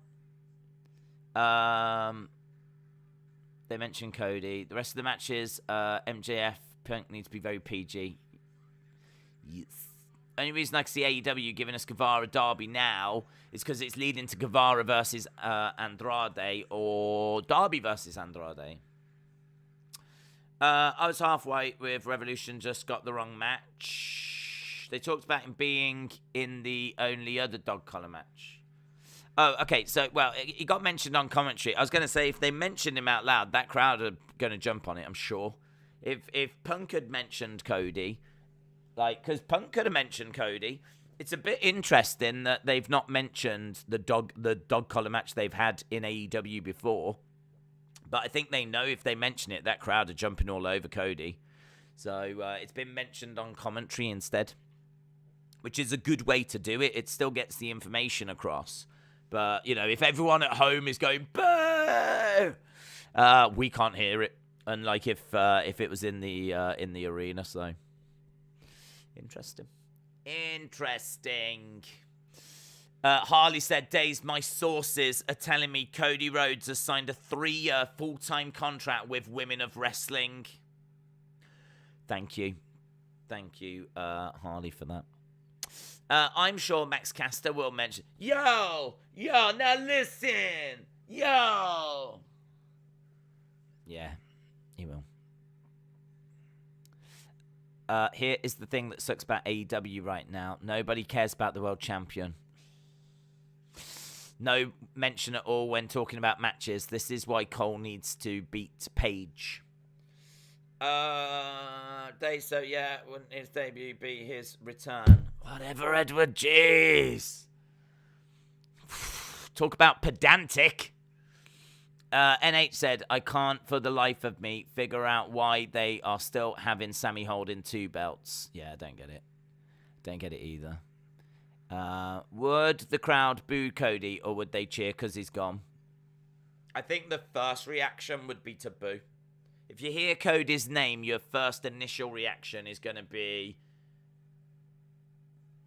They mentioned Cody. The rest of the matches, MJF, Punk need to be very PG. Yes. Only reason I can see AEW giving us Guevara Darby now is because it's leading to Guevara versus Andrade or Darby versus Andrade. I was halfway with Revolution, just got the wrong match. They talked about him being in the only other dog collar match. Oh, okay. So, well, he got mentioned on commentary. I was going to say, if they mentioned him out loud, that crowd are going to jump on it, I'm sure. If Punk had mentioned Cody... because Punk could have mentioned Cody. It's a bit interesting that they've not mentioned the dog collar match they've had in AEW before. But I think they know if they mention it, that crowd are jumping all over Cody. So it's been mentioned on commentary instead, which is a good way to do it. It still gets the information across. But, if everyone at home is going, boo, we can't hear it. Unlike if it was in the arena, so... Interesting. Harley said, Days, my sources are telling me Cody Rhodes has signed a 3-year full-time contract with Women of Wrestling. Thank you. Thank you, Harley, for that. I'm sure Max Caster will mention, Yo, now listen. Yo. Yeah, he will. Here is the thing that sucks about AEW right now. Nobody cares about the world champion. No mention at all when talking about matches. This is why Cole needs to beat Paige. So yeah, wouldn't his debut be his return? Whatever, Edward, jeez. Talk about pedantic. NH said, I can't for the life of me figure out why they are still having Sammy holding 2 belts. Yeah, I don't get it. Don't get it either. Would the crowd boo Cody or would they cheer because he's gone? I think the first reaction would be to boo. If you hear Cody's name, your first initial reaction is going to be...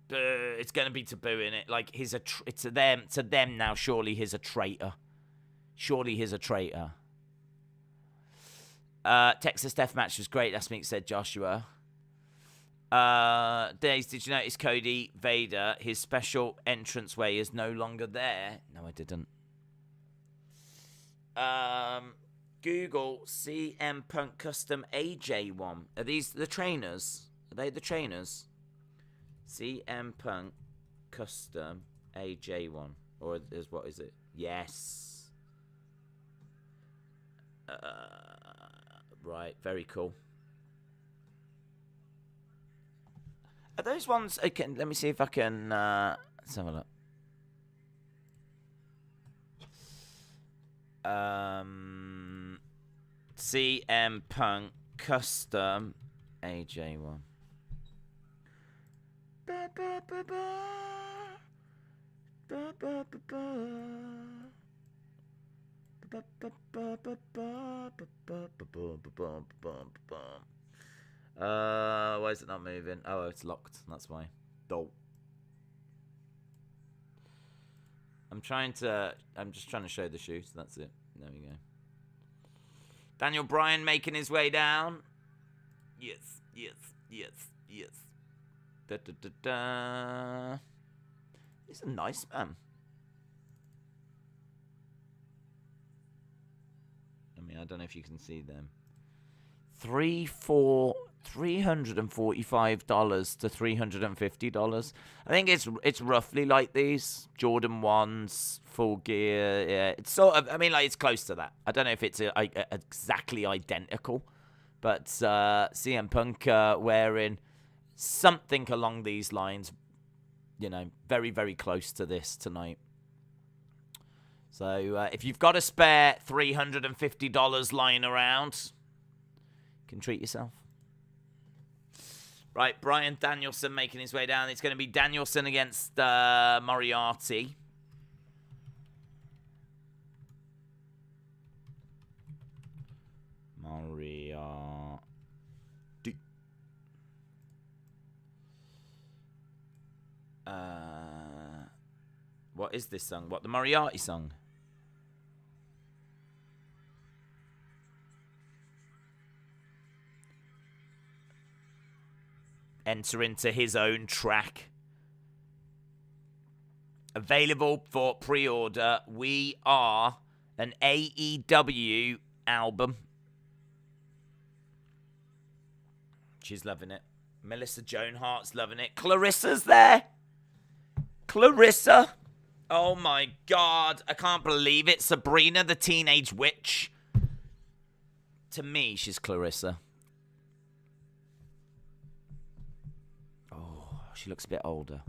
It's going to be to boo, innit? Like, it's to them now, surely he's a traitor. Surely he's a traitor. Texas Deathmatch was great last week, said Joshua. Days, did you notice Cody Vader, his special entranceway is no longer there? No, I didn't. Google CM Punk Custom AJ1. Are these the trainers? Are they the trainers? CM Punk Custom AJ1. Or what is it? Yes. Right, very cool. Are those ones? Let me see if I can. Let's have a look. CM Punk Custom AJ1. Why is it not moving? Oh, it's locked. That's why. Dope. I'm just trying to show the shoes. That's it. There we go. Daniel Bryan making his way down. Yes. Da da da da. He's a nice man. I don't know if you can see them. $345 to $350. I think it's roughly like these Jordan 1s, full gear. Yeah, it's sort of. It's close to that. I don't know if it's exactly identical, but CM Punk wearing something along these lines. Very very close to this tonight. So if you've got a spare $350 lying around, you can treat yourself. Right, Bryan Danielson making his way down. It's going to be Danielson against Moriarty. What is this song? What, the Moriarty song? Enter into his own track. Available for pre-order. We Are an AEW album. She's loving it. Melissa Joan Hart's loving it. Clarissa's there. Clarissa. Oh my God. I can't believe it. Sabrina the Teenage Witch. To me, she's Clarissa. Oh, she looks a bit older.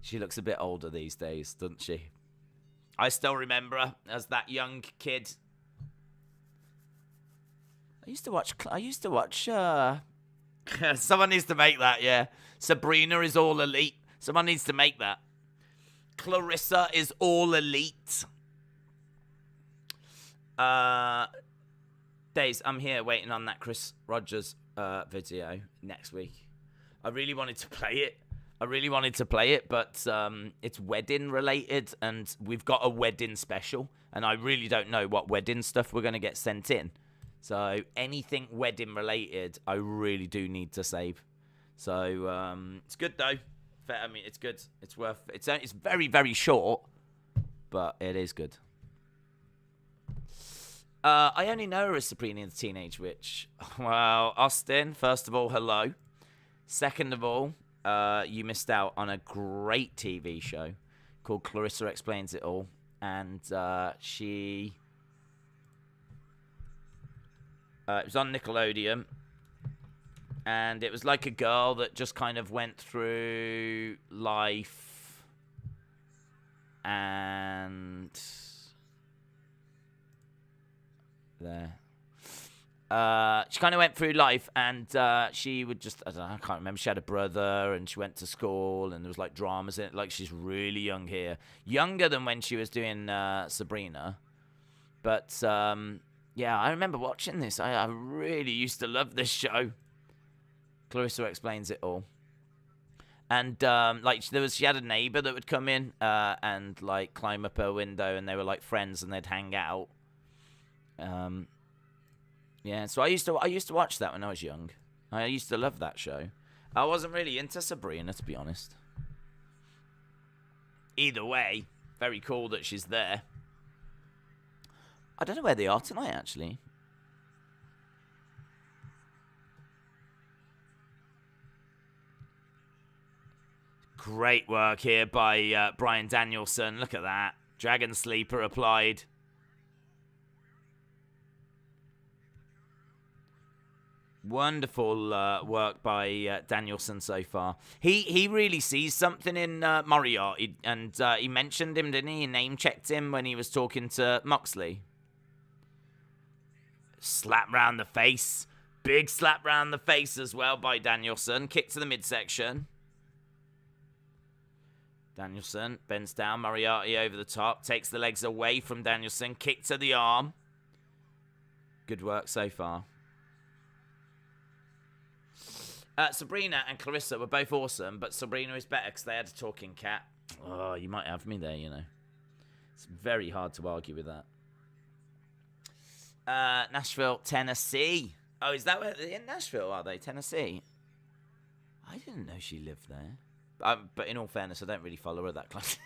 She looks a bit older these days, doesn't she? I still remember her as that young kid. I used to watch, someone needs to make that, yeah. Sabrina is all elite. Someone needs to make that. Clarissa is all elite. Days, I'm here waiting on that Chris Rogers video next week. I really wanted to play it. But it's wedding related, and we've got a wedding special, and I really don't know what wedding stuff we're going to get sent in. So anything wedding related, I really do need to save. So it's good though. I mean, it's good. It's worth. It's very, very short, but it is good. I only know her as Sabrina the Teenage Witch. Well, Austin, first of all, hello. Second of all, you missed out on a great TV show called Clarissa Explains It All. And she... it was on Nickelodeon. And it was like a girl that just kind of went through life. And... there. She kind of went through life, and she would just, I don't know, I can't remember. She had a brother, and she went to school, and there was like dramas in it. Like, she's really young here. Younger than when she was doing Sabrina. But, yeah, I remember watching this. I really used to love this show. Clarissa Explains It All. And, like, she had a neighbor that would come in and, like, climb up her window, and they were, like, friends, and they'd hang out. Yeah, so I used to watch that when I was young. I used to love that show. I wasn't really into Sabrina, to be honest. Either way, very cool that she's there. I don't know where they are tonight, actually. Great work here by Bryan Danielson. Look at that. Dragon Sleeper applied. Wonderful work by Danielson so far. He really sees something in Moriarty, and he mentioned him, didn't he? He name-checked him when he was talking to Moxley. Slap round the face. Big slap round the face as well by Danielson. Kick to the midsection. Danielson bends down. Moriarty over the top. Takes the legs away from Danielson. Kick to the arm. Good work so far. Sabrina and Clarissa were both awesome, but Sabrina is better because they had a talking cat. Oh, you might have me there, you know. It's very hard to argue with that. Nashville, Tennessee. Oh, is that where in Nashville, are they? Tennessee? I didn't know she lived there. But in all fairness, I don't really follow her that close.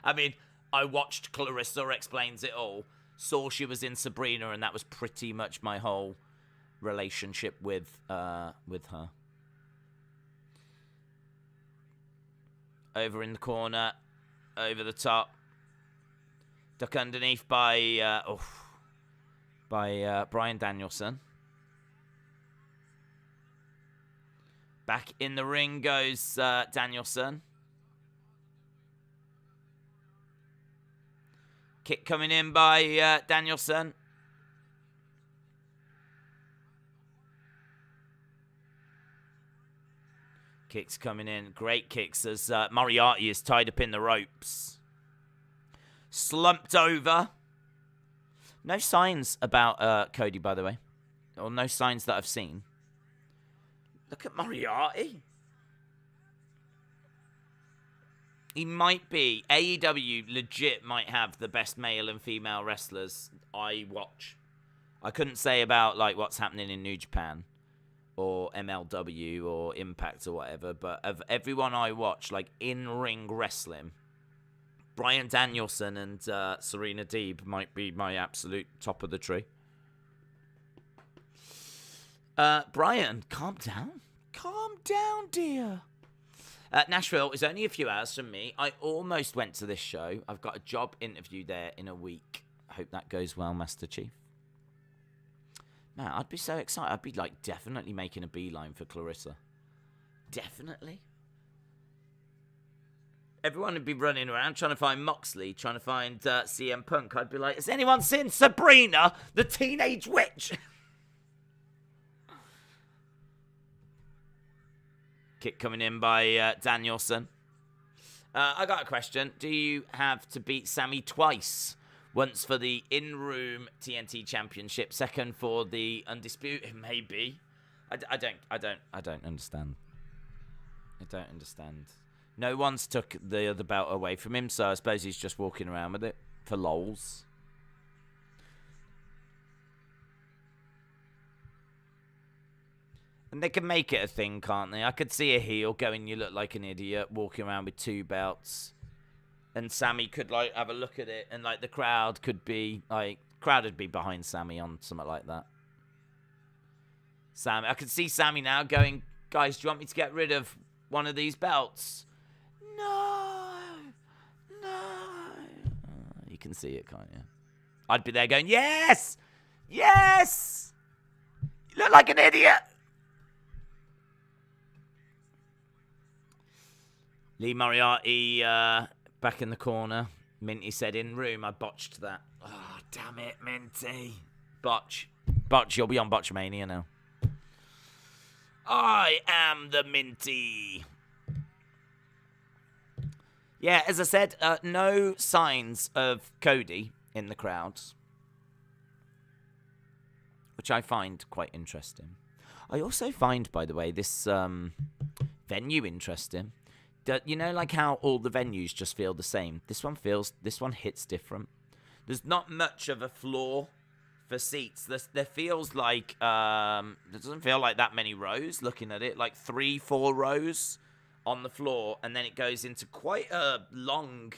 I mean, I watched Clarissa Explains It All, saw she was in Sabrina, and that was pretty much my whole relationship with her. Over in the corner, over the top, duck underneath by Bryan Danielson. Back in the ring goes Danielson. Kick coming in by Danielson. Kicks coming in. Great kicks as Moriarty is tied up in the ropes. Slumped over. No signs about Cody, by the way. Or no signs that I've seen. Look at Moriarty. He might be. AEW legit might have the best male and female wrestlers I watch. I couldn't say about like what's happening in New Japan or MLW or Impact or whatever, but of everyone I watch, like in-ring wrestling, Bryan Danielson and Serena Deeb might be my absolute top of the tree. Brian, calm down. Calm down, dear. Nashville is only a few hours from me. I almost went to this show. I've got a job interview there in a week. I hope that goes well, Master Chief. Man, I'd be so excited. I'd be like definitely making a beeline for Clarissa. Definitely. Everyone would be running around trying to find Moxley, trying to find CM Punk. I'd be like, has anyone seen Sabrina, the Teenage Witch? Kick coming in by Danielson. I got a question. Do you have to beat Sammy twice? Once for the in-room TNT Championship, second for the Undisputed, maybe. I don't understand. I don't understand. No one's took the other belt away from him, so I suppose he's just walking around with it for lols. And they can make it a thing, can't they? I could see a heel going, you look like an idiot, walking around with two belts. And Sammy could, like, have a look at it, and, like, the crowd could be, like, crowd would be behind Sammy on something like that. Sammy, I could see Sammy now going, guys, do you want me to get rid of one of these belts? No. You can see it, can't you? I'd be there going, yes! Yes! You look like an idiot! Lee Moriarty, back in the corner. Minty said in room. I botched that. Oh, damn it, Minty. Botch, you'll be on Botchmania now. I am the Minty. Yeah, as I said, no signs of Cody in the crowds, which I find quite interesting. I also find, by the way, this venue interesting. You know, like how all the venues just feel the same. This one hits different. There's not much of a floor for seats. There feels like there doesn't feel like that many rows. Looking at it, like 3-4 rows on the floor, and then it goes into quite a long,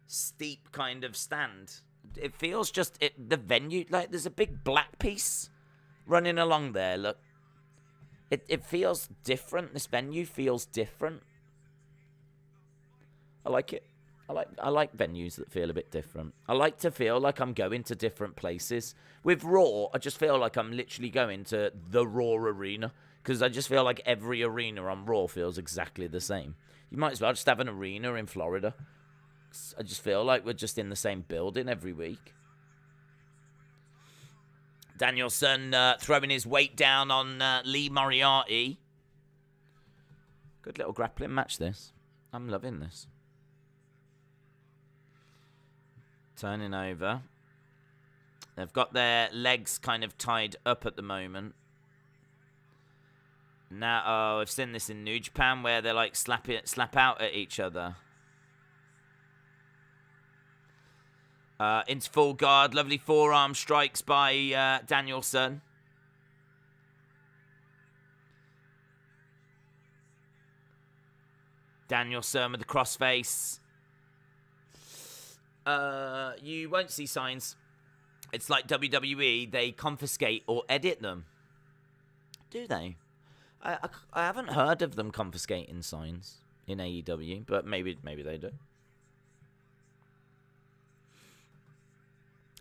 steep kind of stand. It feels just the venue, like there's a big black piece running along there. Look, it feels different. This venue feels different. I like it. I like venues that feel a bit different. I like to feel like I'm going to different places. With Raw, I just feel like I'm literally going to the Raw arena, because I just feel like every arena on Raw feels exactly the same. You might as well just have an arena in Florida. I just feel like we're just in the same building every week. Danielson throwing his weight down on Lee Moriarty. Good little grappling match, this. I'm loving this. Turning over. They've got their legs kind of tied up at the moment. Now, oh, I've seen this in New Japan where they like slap out at each other. Into full guard. Lovely forearm strikes by Danielson. Danielson with the crossface. You won't see signs. It's like WWE. They confiscate or edit them. Do they? I haven't heard of them confiscating signs in AEW, but maybe they do.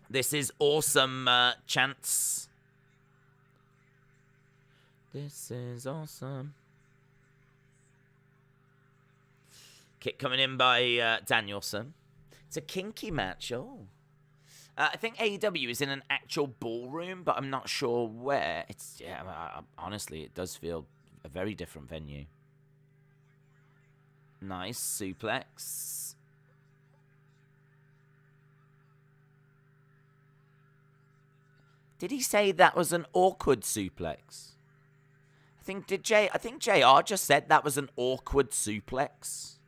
This is awesome, chants. This is awesome. Kick coming in by Danielson. It's a kinky match. Oh. I think AEW is in an actual ballroom, but I'm not sure where. Honestly, it does feel a very different venue. Nice suplex. Did he say that was an awkward suplex? I think JR just said that was an awkward suplex.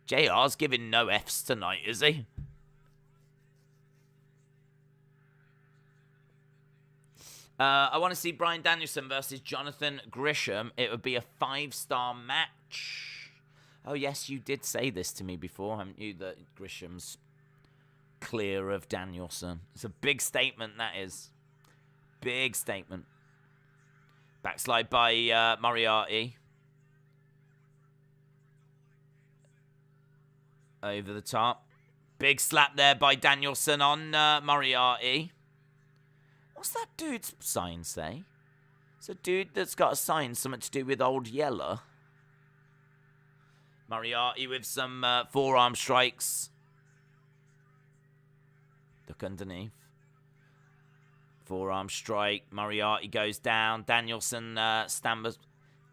JR's giving no F's tonight, is he? I want to see Bryan Danielson versus Jonathan Gresham. It would be a 5-star match. Oh, yes, you did say this to me before, haven't you? That Gresham's clear of Danielson. It's a big statement, that is. Big statement. Backslide by Moriarty. Over the top. Big slap there by Danielson on Moriarty. What's that dude's sign say? It's a dude that's got a sign, something to do with Old Yeller. Moriarty with some forearm strikes. Look underneath. Forearm strike. Moriarty goes down. Danielson stammers.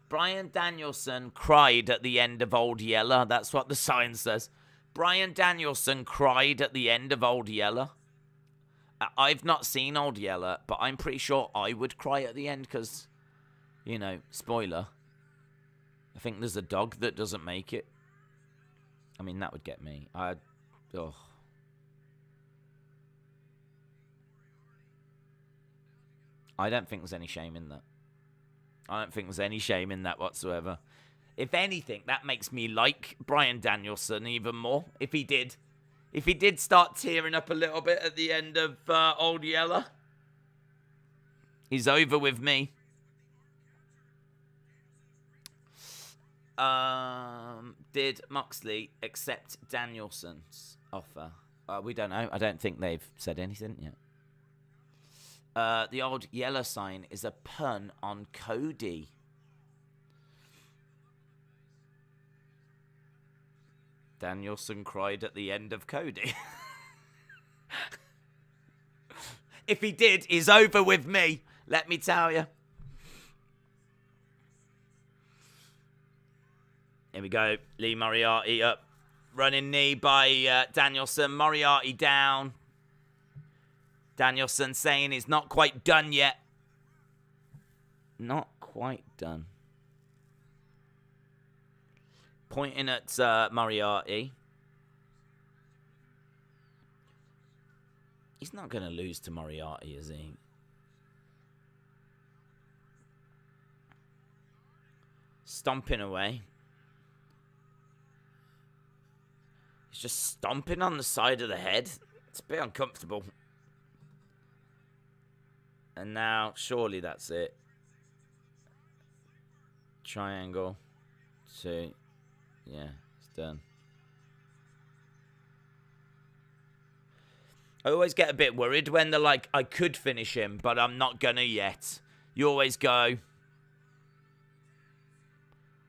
Bryan Danielson cried at the end of Old Yeller. That's what the sign says. Bryan Danielson cried at the end of Old Yeller. I've not seen Old Yeller, but I'm pretty sure I would cry at the end because, you know, spoiler. I think there's a dog that doesn't make it. I mean, that would get me. I don't think there's any shame in that. I don't think there's any shame in that whatsoever. If anything, that makes me like Bryan Danielson even more. If he did start tearing up a little bit at the end of Old Yeller, he's over with me. Did Moxley accept Danielson's offer? We don't know. I don't think they've said anything yet. The Old Yeller sign is a pun on Cody. Danielson cried at the end of Cody. If he did, he's over with me. Let me tell you. Here we go. Lee Moriarty up. Running knee by Danielson. Moriarty down. Danielson saying he's not quite done yet. Not quite done. Pointing at Moriarty. He's not going to lose to Moriarty, is he? Stomping away. He's just stomping on the side of the head. It's a bit uncomfortable. And now, surely that's it. Triangle. 2. Yeah, it's done. I always get a bit worried when they're like, I could finish him, but I'm not gonna yet. You always go,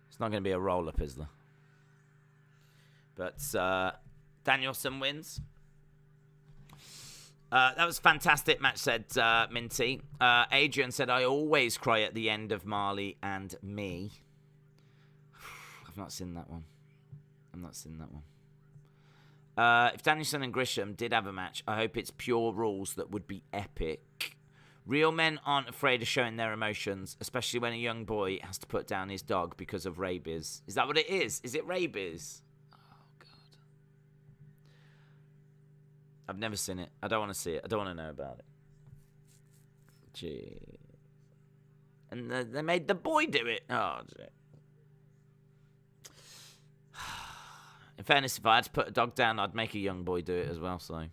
it's not gonna be a roll-up, is there? But Danielson wins. That was a fantastic match, said Minty. Adrian said, I always cry at the end of Marley and Me. I've not seen that one. If Danielson and Gresham did have a match, I hope it's pure rules that would be epic. Real men aren't afraid of showing their emotions, especially when a young boy has to put down his dog because of rabies. Is that what it is? Is it rabies? Oh, God. I've never seen it. I don't want to see it. I don't want to know about it. Gee. And they made the boy do it. Oh, gee. In fairness, if I had to put a dog down, I'd make a young boy do it as well, so.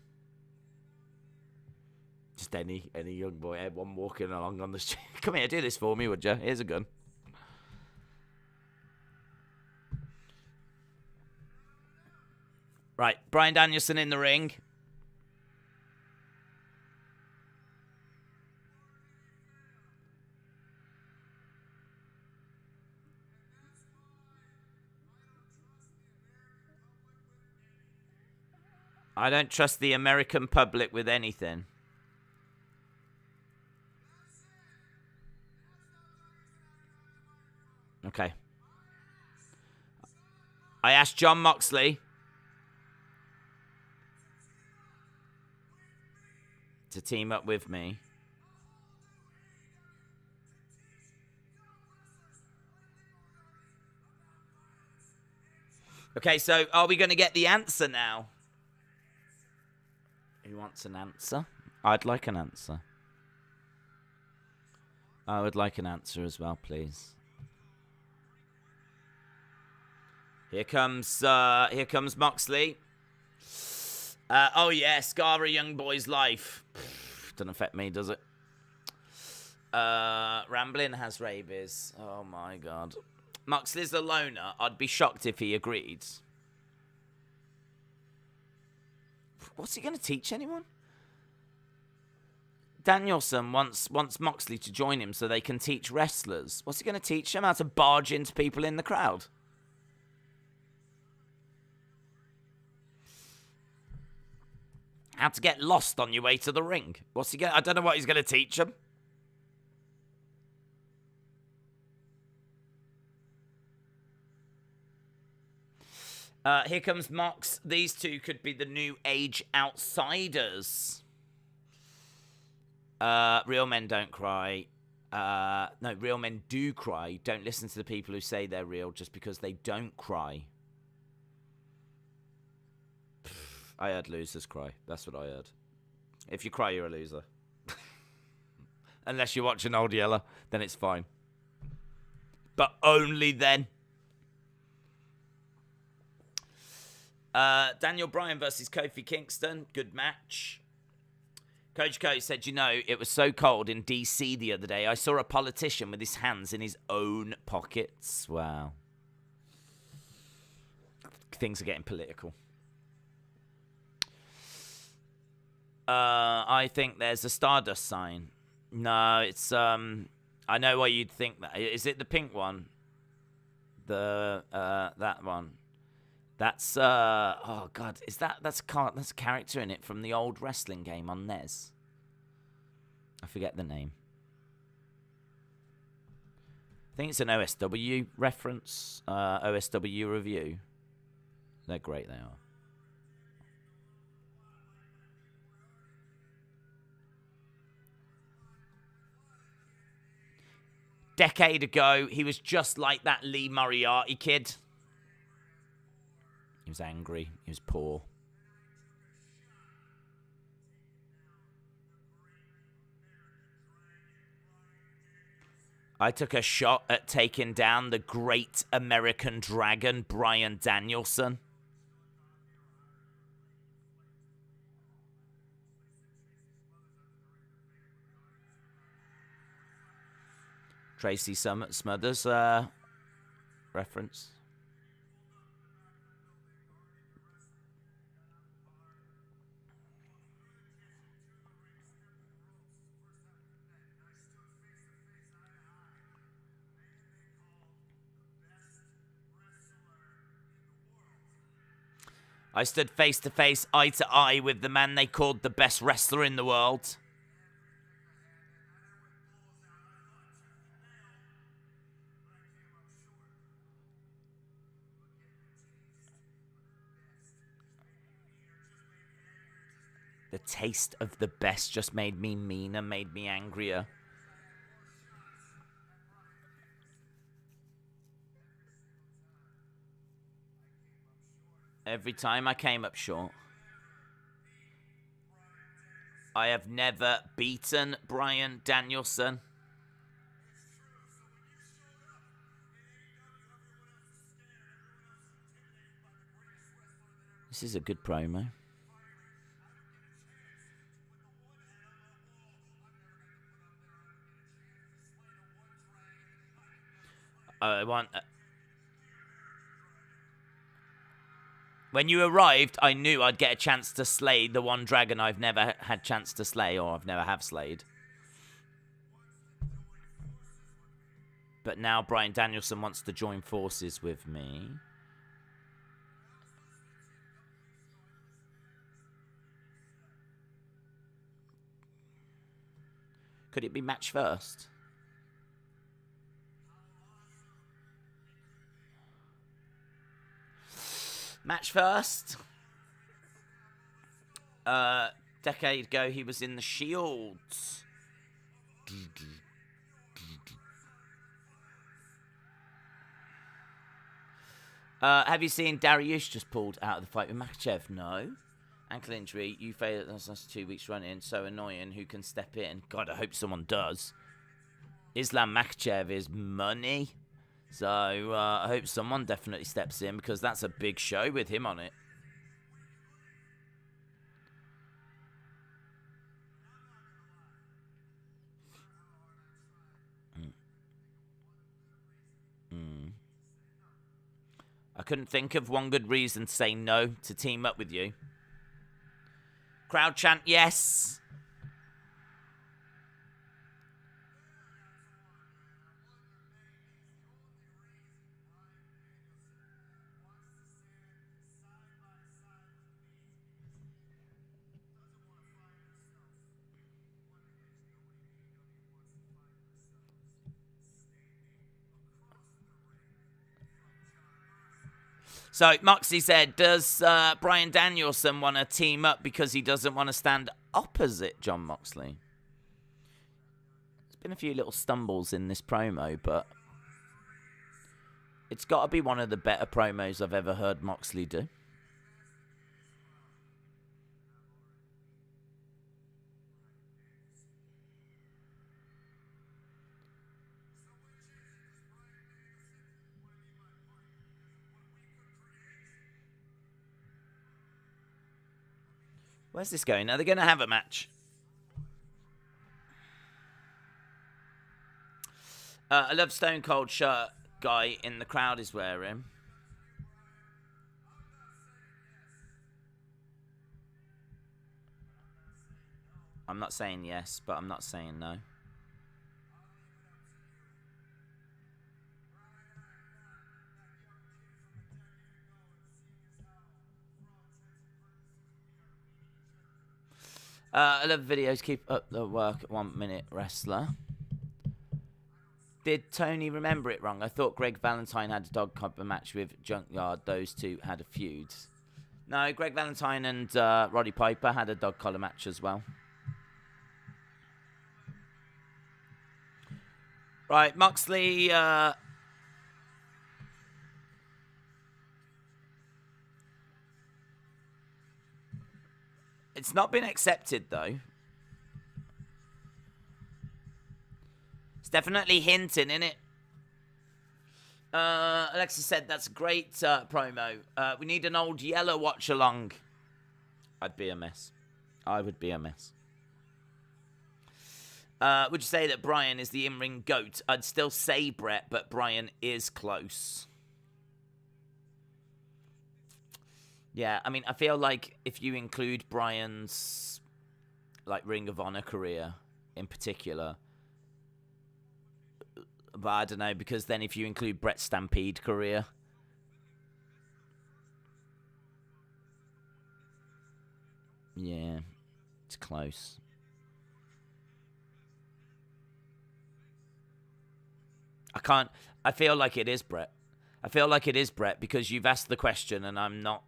Just any young boy, one walking along on the street. Come here, do this for me, would you? Here's a gun. Right, Bryan Danielson in the ring. I don't trust the American public with anything. Okay. I asked Jon Moxley to team up with me. Okay, so are we going to get the answer now? Who wants an answer? I'd like an answer. I would like an answer as well, please. Here comes Moxley. Oh yeah, scar a young boy's life. Doesn't affect me, does it? Ramblin has rabies. Oh my god. Moxley's a loner. I'd be shocked if he agreed. What's he going to teach anyone? Danielson wants Moxley to join him so they can teach wrestlers. What's he going to teach them? How to barge into people in the crowd? How to get lost on your way to the ring? What's he going? I don't know what he's going to teach them. Here comes Mox. These two could be the new age outsiders. Real men don't cry. No, real men do cry. Don't listen to the people who say they're real just because they don't cry. I heard losers cry. That's what I heard. If you cry, you're a loser. Unless you're watching Old Yeller, then it's fine. But only then. Daniel Bryan versus Kofi Kingston. Good match. Coach Cody said, you know, it was so cold in DC the other day. I saw a politician with his hands in his own pockets. Wow. Things are getting political. I think there's a Stardust sign. No, it's, I know why you'd think that. Is it the pink one? That one. That's, oh God, that's a character in it from the old wrestling game on NES. I forget the name. I think it's an OSW reference, OSW review. They're great, they are. Decade ago, he was just like that Lee Moriarty kid. He was angry. He was poor. I took a shot at taking down the great American Dragon, Bryan Danielson. Tracy Smothers reference. I stood face to face, eye to eye with the man they called the best wrestler in the world. The taste of the best just made me meaner, made me angrier. Every time I came up short. I have never beaten Bryan Danielson. This is a good promo. I want... When you arrived, I knew I'd get a chance to slay the one dragon I've never had chance to slay, or I've never have slayed. But now Bryan Danielson wants to join forces with me. Could it be match first? Match first. Decade ago, he was in the Shields. Have you seen Darius just pulled out of the fight with Makachev? No. Ankle injury. You failed. That's 2 weeks running. So annoying. Who can step in? God, I hope someone does. Islam Makachev is money. So I hope someone definitely steps in because that's a big show with him on it. I couldn't think of one good reason to say no to team up with you. Crowd chant yes. So, Moxley said, does Bryan Danielson want to team up because he doesn't want to stand opposite Jon Moxley? There's been a few little stumbles in this promo, but it's got to be one of the better promos I've ever heard Moxley do. Where's this going? Are they going to have a match? I love Stone Cold shirt guy in the crowd is wearing. I'm not saying yes, but I'm not saying no. I love videos. Keep up the work. 1 minute wrestler. Did Tony remember it wrong? I thought Greg Valentine had a dog collar match with Junkyard. Those two had a feud. No, Greg Valentine and Roddy Piper had a dog collar match as well. Right, Moxley. It's not been accepted, though. It's definitely hinting, innit? Alexa said, that's a great promo. We need an old Yellow watch-along. I'd be a mess. I would be a mess. Would you say that Bryan is the in-ring GOAT? I'd still say Brett, but Bryan is close. Yeah, I mean, I feel like if you include Bryan's, like, Ring of Honor career in particular, but I don't know, because then if you include Brett's Stampede career, yeah, it's close. I feel like it is Brett. I feel like it is Brett because you've asked the question and I'm not.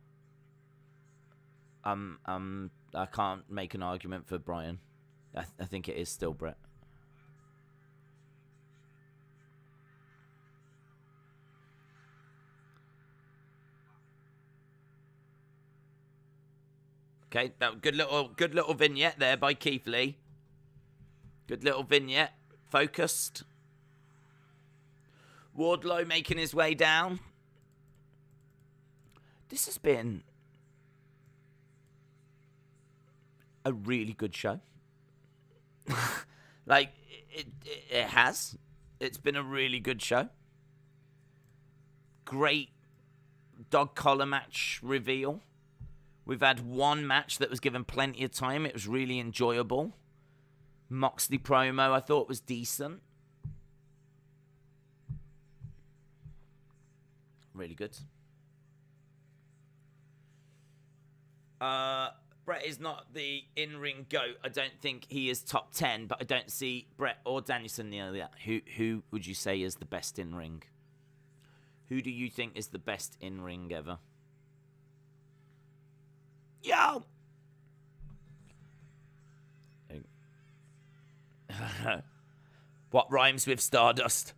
I can't make an argument for Bryan. I think it is still Brett. Okay, that good little vignette there by Keith Lee. Good little vignette, focused. Wardlow making his way down. This has been a really good show. Like, it has. It's been a really good show. Great dog collar match reveal. We've had one match that was given plenty of time. It was really enjoyable. Moxley promo I thought was decent. Really good. Brett is not the in-ring GOAT. I don't think he is top 10, but I don't see Brett or Danielson near that. Who would you say is the best in-ring? Who do you think is the best in-ring ever? Yo! What rhymes with Stardust?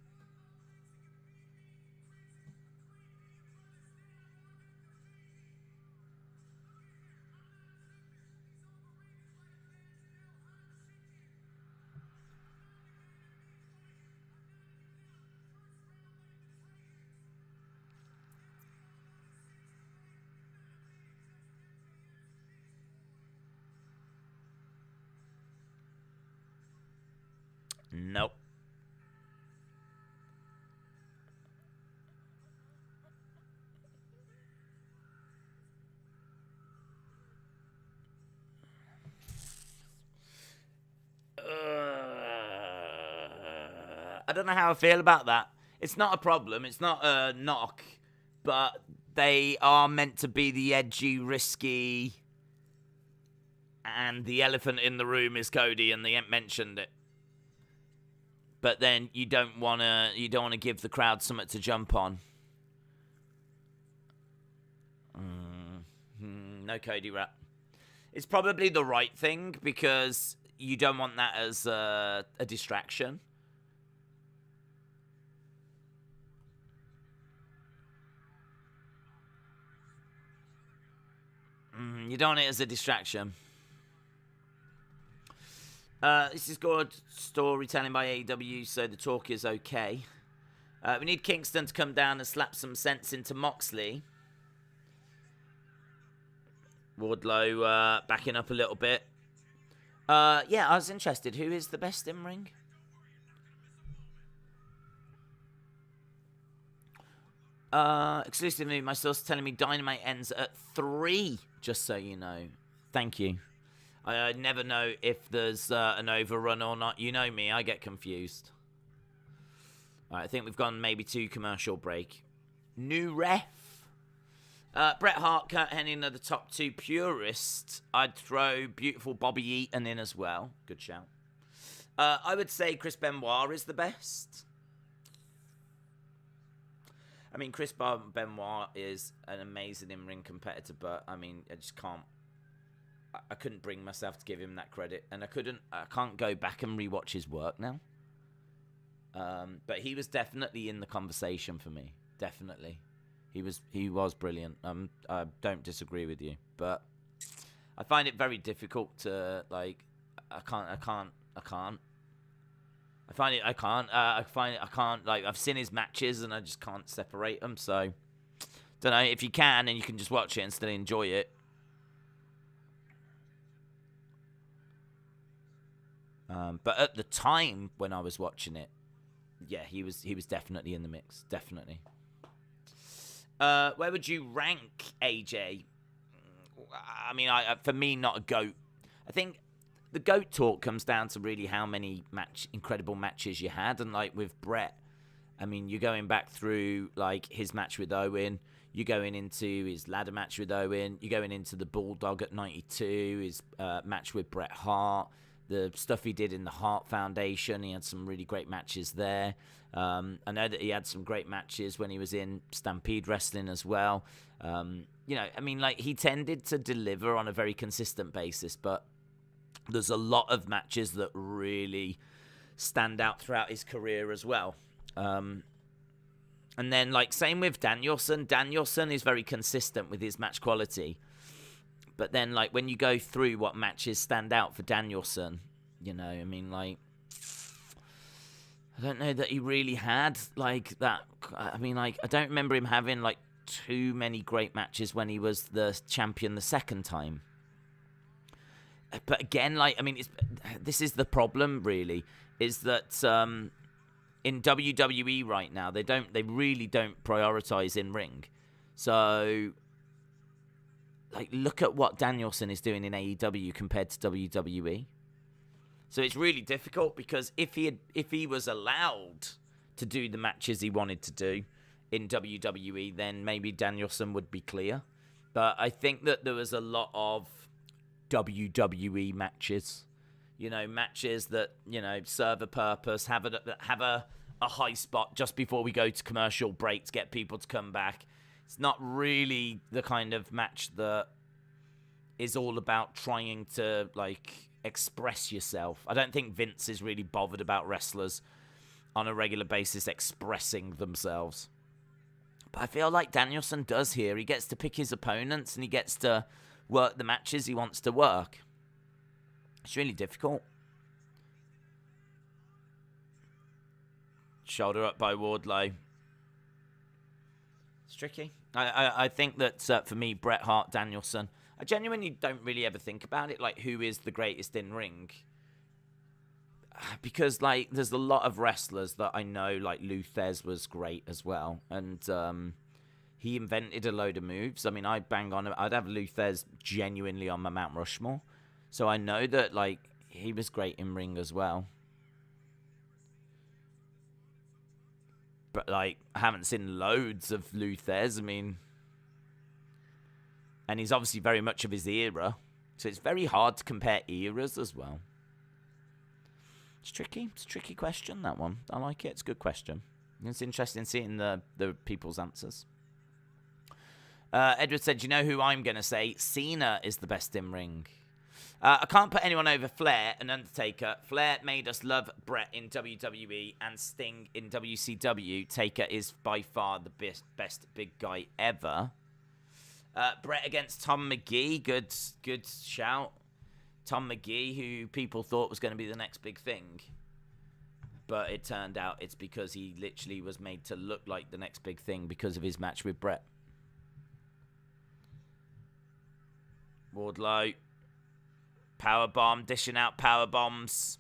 Nope. I don't know how I feel about that. It's not a problem. It's not a knock. But they are meant to be the edgy, risky, and the elephant in the room is Cody, and they ain't mentioned it. But then you don't wanna give the crowd something to jump on. No Cody rap. It's probably the right thing because you don't want that as a distraction. You don't want it as a distraction. This is good storytelling by AEW, so the talk is okay. We need Kingston to come down and slap some sense into Moxley. Wardlow backing up a little bit. Yeah, I was interested. Who is the best in ring? Exclusively, my source is telling me Dynamite ends at 3, just so you know. Thank you. I never know if there's an overrun or not. You know me, I get confused. All right, I think we've gone maybe to commercial break. New ref. Bret Hart, Kurt Hennig are the top 2 purists. I'd throw beautiful Bobby Eaton in as well. Good shout. I would say Chris Benoit is the best. I mean, Chris Benoit is an amazing in-ring competitor, but I mean, I just can't. I couldn't bring myself to give him that credit, and I can't go back and rewatch his work now. But he was definitely in the conversation for me. Definitely, he was brilliant. I don't disagree with you, but I find it very difficult to like. I can't. Like, I've seen his matches and I just can't separate them. So, don't know if you can and you can just watch it and still enjoy it. But at the time when I was watching it, yeah, he was definitely in the mix. Definitely. Where would you rank AJ? I mean, for me, not a GOAT. I think the GOAT talk comes down to really how many incredible matches you had. And like with Bret, I mean, you're going back through like his match with Owen. You're going into his ladder match with Owen. You're going into the Bulldog at 92, his match with Bret Hart. The stuff he did in the Hart Foundation, he had some really great matches there. I know that he had some great matches when he was in Stampede Wrestling as well. You know, I mean, like, he tended to deliver on a very consistent basis, but there's a lot of matches that really stand out throughout his career as well. And then, like, same with Danielson. Danielson is very consistent with his match quality. But then, like, when you go through what matches stand out for Danielson, you know, I mean, like, I don't know that he really had, like, that. I mean, like, I don't remember him having, like, too many great matches when he was the champion the second time. But again, like, I mean, this is the problem, really, is that in WWE right now, they really don't prioritize in ring. So, like, look at what Danielson is doing in AEW compared to WWE. So it's really difficult because if he was allowed to do the matches he wanted to do in WWE, then maybe Danielson would be clear. But I think that there was a lot of WWE matches, you know, matches that, you know, serve a purpose, have a high spot just before we go to commercial break to get people to come back. It's not really the kind of match that is all about trying to, like, express yourself. I don't think Vince is really bothered about wrestlers on a regular basis expressing themselves. But I feel like Danielson does here. He gets to pick his opponents and he gets to work the matches he wants to work. It's really difficult. Shoulder up by Wardlow. It's tricky. I think that for me, Bret Hart, Danielson, I genuinely don't really ever think about it, like, who is the greatest in ring? Because, like, there's a lot of wrestlers that I know, like, Lou Thez was great as well. And he invented a load of moves. I mean, I'd have Lou Thez genuinely on my Mount Rushmore. So I know that, like, he was great in ring as well. But, like, I haven't seen loads of Lou Thez. I mean, and he's obviously very much of his era. So it's very hard to compare eras as well. It's tricky. It's a tricky question, that one. I like it. It's a good question. It's interesting seeing the people's answers. Edward said, you know who I'm going to say? Cena is the best in ring. I can't put anyone over Flair and Undertaker. Flair made us love Bret in WWE and Sting in WCW. Taker is by far the best big guy ever. Bret against Tom McGee. Good shout. Tom McGee, who people thought was going to be the next big thing. But it turned out it's because he literally was made to look like the next big thing because of his match with Bret. Wardlow. Powerbomb, dishing out power bombs.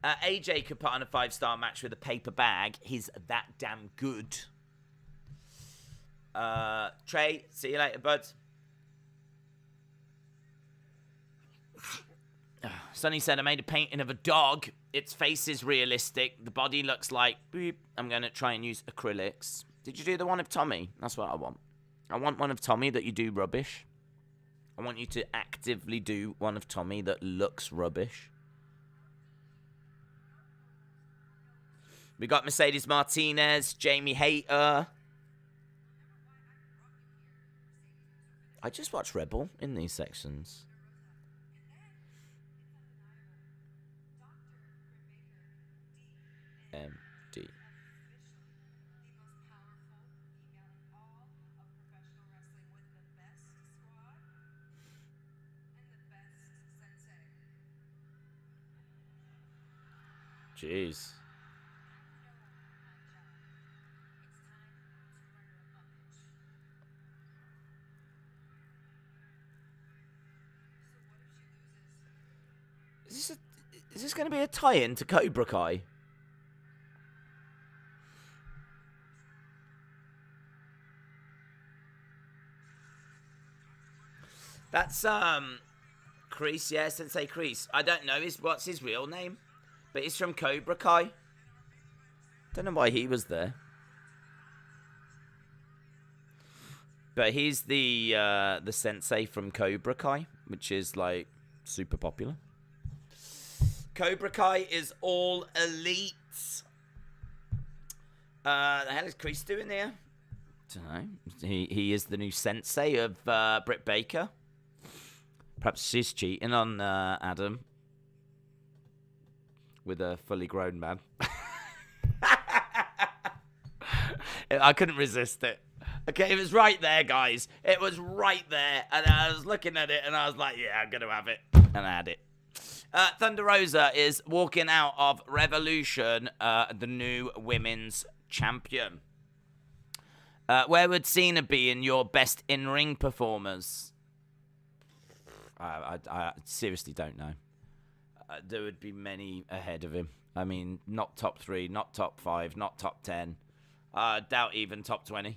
AJ could put on a 5-star match with a paper bag. He's that damn good. Trey, see you later, bud. Sonny said, I made a painting of a dog. Its face is realistic. The body looks like... Beep. I'm going to try and use acrylics. Did you do the one of Tommy? That's what I want. I want one of Tommy that you do rubbish. I want you to actively do one of Tommy that looks rubbish. We got Mercedes Martinez, Jamie Hayter. I just watch Rebel in these sections. MD. Jeez. Is this going to be a tie-in to Cobra Kai? That's Kreese, yeah, Sensei Kreese. I don't know what's his real name. But he's from Cobra Kai. Don't know why he was there. But he's the sensei from Cobra Kai, which is, like, super popular. Cobra Kai is all elite. The hell is Kreese doing there? Don't know. He is the new sensei of Britt Baker. Perhaps she's cheating on Adam. With a fully grown man. I couldn't resist it. Okay, it was right there, guys. It was right there. And I was looking at it and I was like, yeah, I'm going to have it. And I had it. Thunder Rosa is walking out of Revolution, the new women's champion. Where would Cena be in your best in-ring performers? I seriously don't know. There would be many ahead of him. I mean, not top 3, not top 5, not top 10. I doubt even top 20.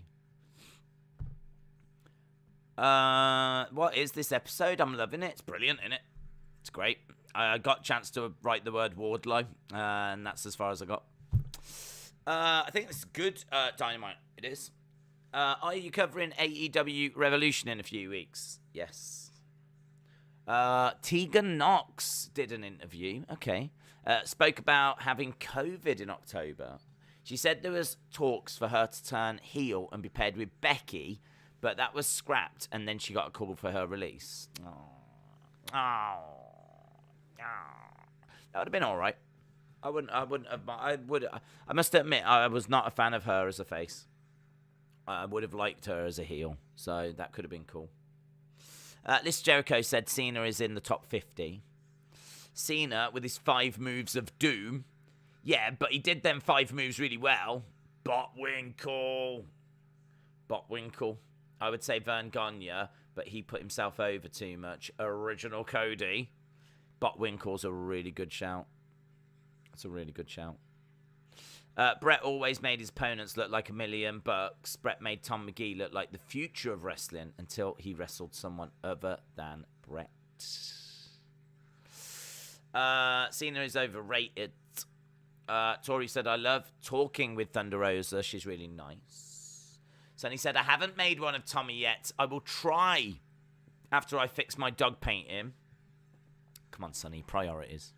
What is this episode? I'm loving it. It's brilliant, isn't it? It's great. I got a chance to write the word Wardlow, and that's as far as I got. I think this is good Dynamite. It is. Are you covering AEW Revolution in a few weeks? Yes. Tegan Knox did an interview. Okay. Spoke about having COVID in October. She said there was talks for her to turn heel and be paired with Becky, But that was scrapped, and then she got a call for her release. That would have been all right. I must admit, I was not a fan of her as a face. I would have liked her as a heel, so that could have been cool. This Jericho said Cena is in the top 50. Cena with his 5 moves of doom. Yeah, but he did them 5 moves really well. Botwinkle. I would say Vern Gagne, but he put himself over too much. Original Cody. Botwinkle's a really good shout. That's a really good shout. Brett always made his opponents look like $1 million. Brett made Tom McGee look like the future of wrestling until he wrestled someone other than Brett. Cena is overrated. Tori said, I love talking with Thunder Rosa. She's really nice. Sonny said, I haven't made one of Tommy yet. I will try after I fix my dog painting. Come on, Sonny. Priorities.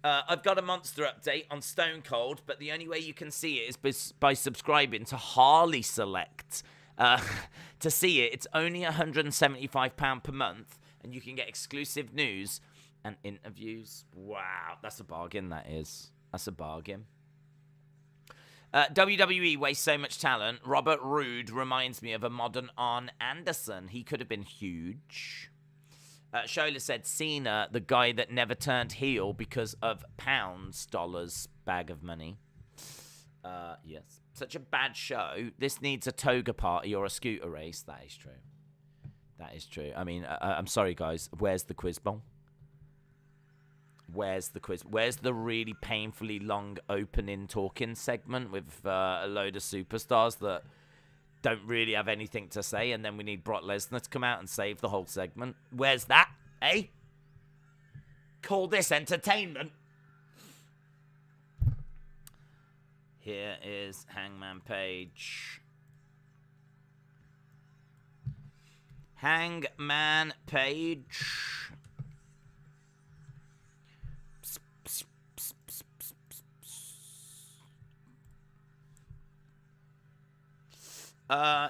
I've got a monster update on Stone Cold, but the only way you can see it is by subscribing to Harley Select. To see it, it's only £175 per month, and you can get exclusive news and interviews. Wow, that's a bargain, that is. That's a bargain. WWE wastes so much talent. Robert Roode reminds me of a modern Arn Anderson. He could have been huge. Shola said Cena, the guy that never turned heel because of pounds, dollars, bag of money. Yes. Such a bad show. This needs a toga party or a scooter race. That is true. That is true. I mean, I'm sorry, guys. Where's the quiz bowl? Where's the quiz? Where's the really painfully long opening talking segment with a load of superstars that don't really have anything to say, and then we need Brock Lesnar to come out and save the whole segment? Where's that, eh? Call this entertainment. Here is Hangman Page. Hangman Page.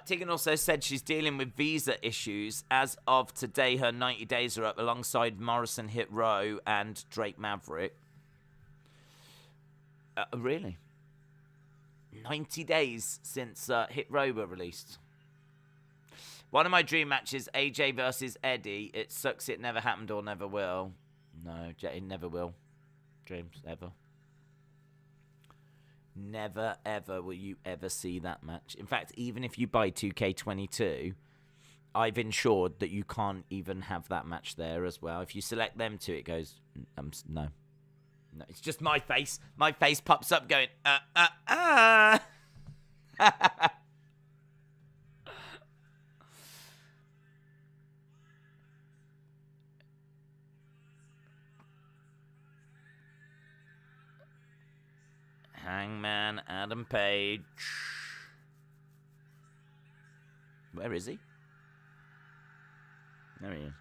Tegan also said she's dealing with visa issues. As of today, her 90 days are up alongside Morrison Hit Row and Drake Maverick. Really? 90 days since Hit Row were released. One of my dream matches, AJ versus Eddie. It sucks it never happened or never will. No, it never will. Dreams, ever. Never, ever will you ever see that match. In fact, even if you buy 2K22, I've ensured that you can't even have that match there as well. If you select them two, it goes, no. No, it's just my face. My face pops up going, Hangman Adam Page. Where is he? There he is.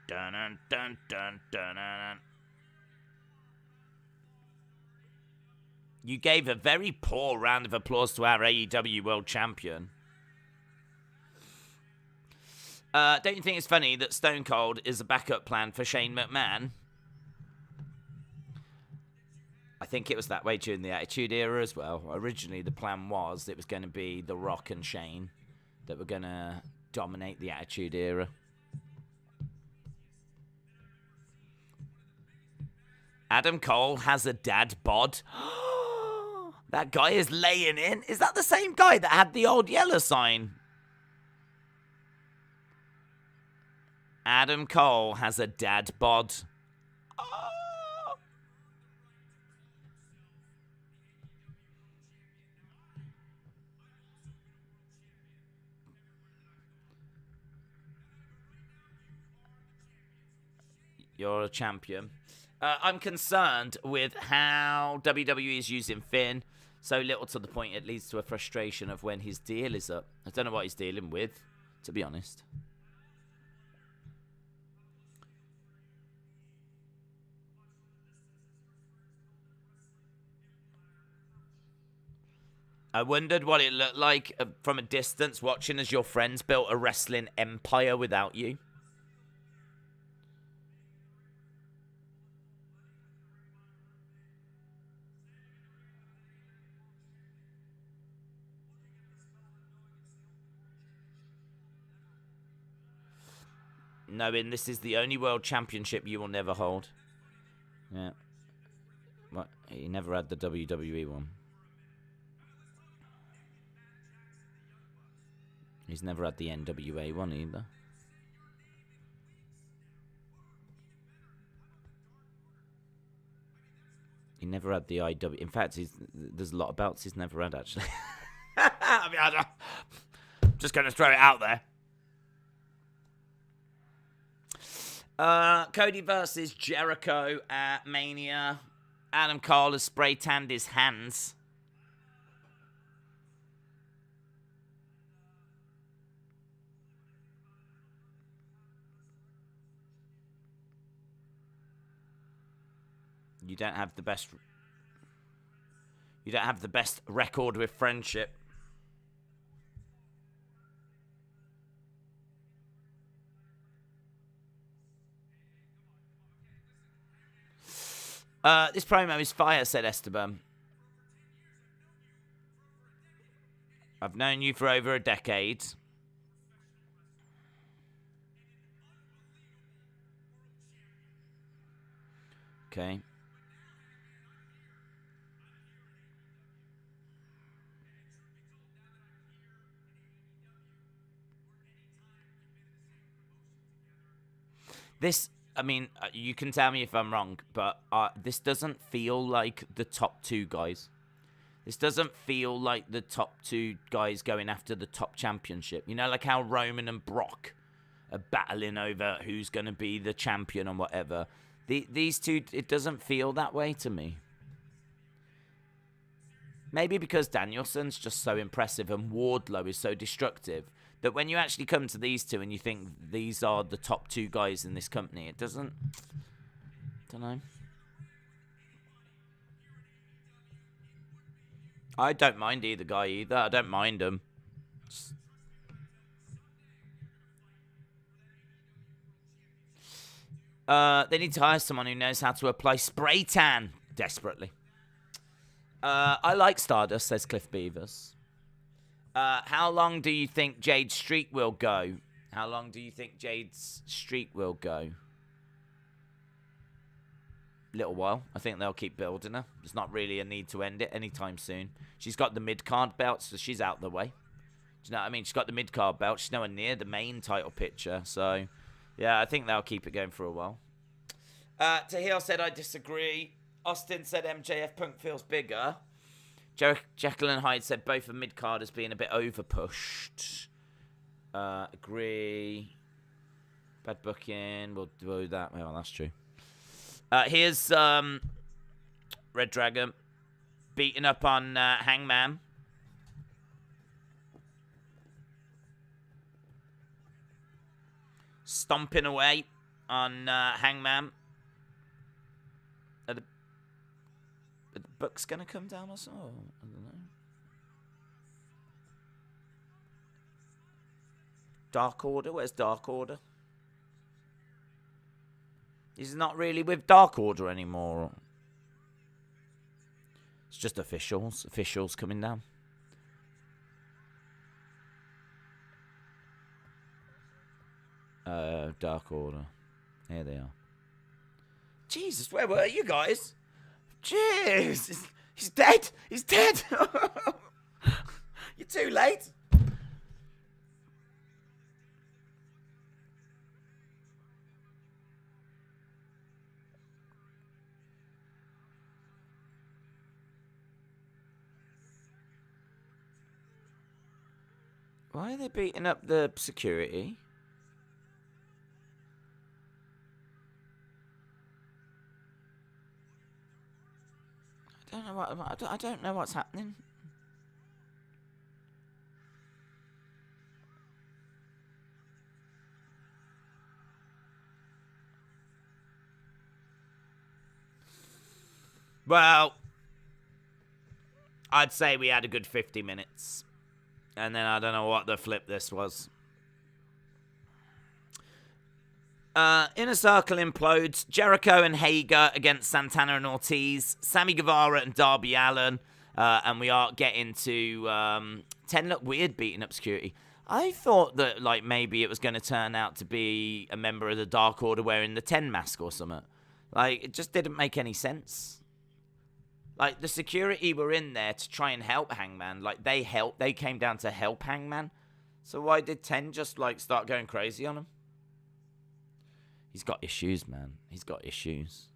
Dun dun dun dun dun dun. You gave a very poor round of applause to our AEW World Champion. Don't you think it's funny that Stone Cold is a backup plan for Shane McMahon? I think it was that way during the Attitude Era as well. Originally, the plan was it was going to be The Rock and Shane that were going to dominate the Attitude Era. Adam Cole has a dad bod. That guy is laying in. Is that the same guy that had the old yellow sign? Adam Cole has a dad bod. You're a champion. I'm concerned with how WWE is using Finn. So little to the point it leads to a frustration of when his deal is up. I don't know what he's dealing with, to be honest. I wondered what it looked like from a distance, watching as your friends built a wrestling empire without you. Knowing this is the only world championship you will never hold. Yeah. What? He never had the WWE one. He's never had the NWA one either. He never had the IW. In fact, there's a lot of belts he's never had, actually. I mean, I'm just going to throw it out there. Cody versus Jericho at Mania. Adam Cole has spray tanned his hands. You don't have the best. You don't have the best record with friendship. This promo is fire, said Esteban. I've known you for over a decade. Okay. This, I mean, you can tell me if I'm wrong, but this doesn't feel like the top two guys. This doesn't feel like the top two guys going after the top championship. You know, like how Roman and Brock are battling over who's going to be the champion and whatever. These two, it doesn't feel that way to me. Maybe because Danielson's just so impressive and Wardlow is so destructive that when you actually come to these two and you think these are the top two guys in this company, it doesn't. Don't know. I don't mind either guy either. I don't mind them. They need to hire someone who knows how to apply spray tan desperately. I like Stardust, says Cliff Beavers. How long do you think Jade's streak will go? How long do you think Jade's streak will go? Little while. I think they'll keep building her. There's not really a need to end it anytime soon. She's got the mid-card belt, so she's out the way. Do you know what I mean? She's got the mid-card belt. She's nowhere near the main title picture. So, yeah, I think they'll keep it going for a while. Tahil said, I disagree. Austin said MJF Punk feels bigger. Jekyll and Hyde said both of mid-carders being a bit overpushed. Agree. Bad booking. We'll do that. Well, that's true. Here's Red Dragon beating up on Hangman. Stomping away on Hangman. Are the Bucks going to come down or so? I don't know. Dark Order? Where's Dark Order? He's not really with Dark Order anymore. It's just officials. Officials coming down. Dark Order. Here they are. Jesus, where were you guys? Jeez. He's dead. He's dead. You're too late. Why are they beating up the security? I don't know what's happening. Well, I'd say we had a good 50 minutes. And then I don't know what the flip this was. Inner Circle implodes. Jericho and Hager against Santana and Ortiz. Sammy Guevara and Darby Allin. And we are getting to 10 look weird beating up security. I thought that like maybe it was going to turn out to be a member of the Dark Order wearing the 10 mask or something. Like, it just didn't make any sense. Like, the security were in there to try and help Hangman. Like, they came down to help Hangman. So why did 10 just, like, start going crazy on him? He's got issues, man. He's got issues.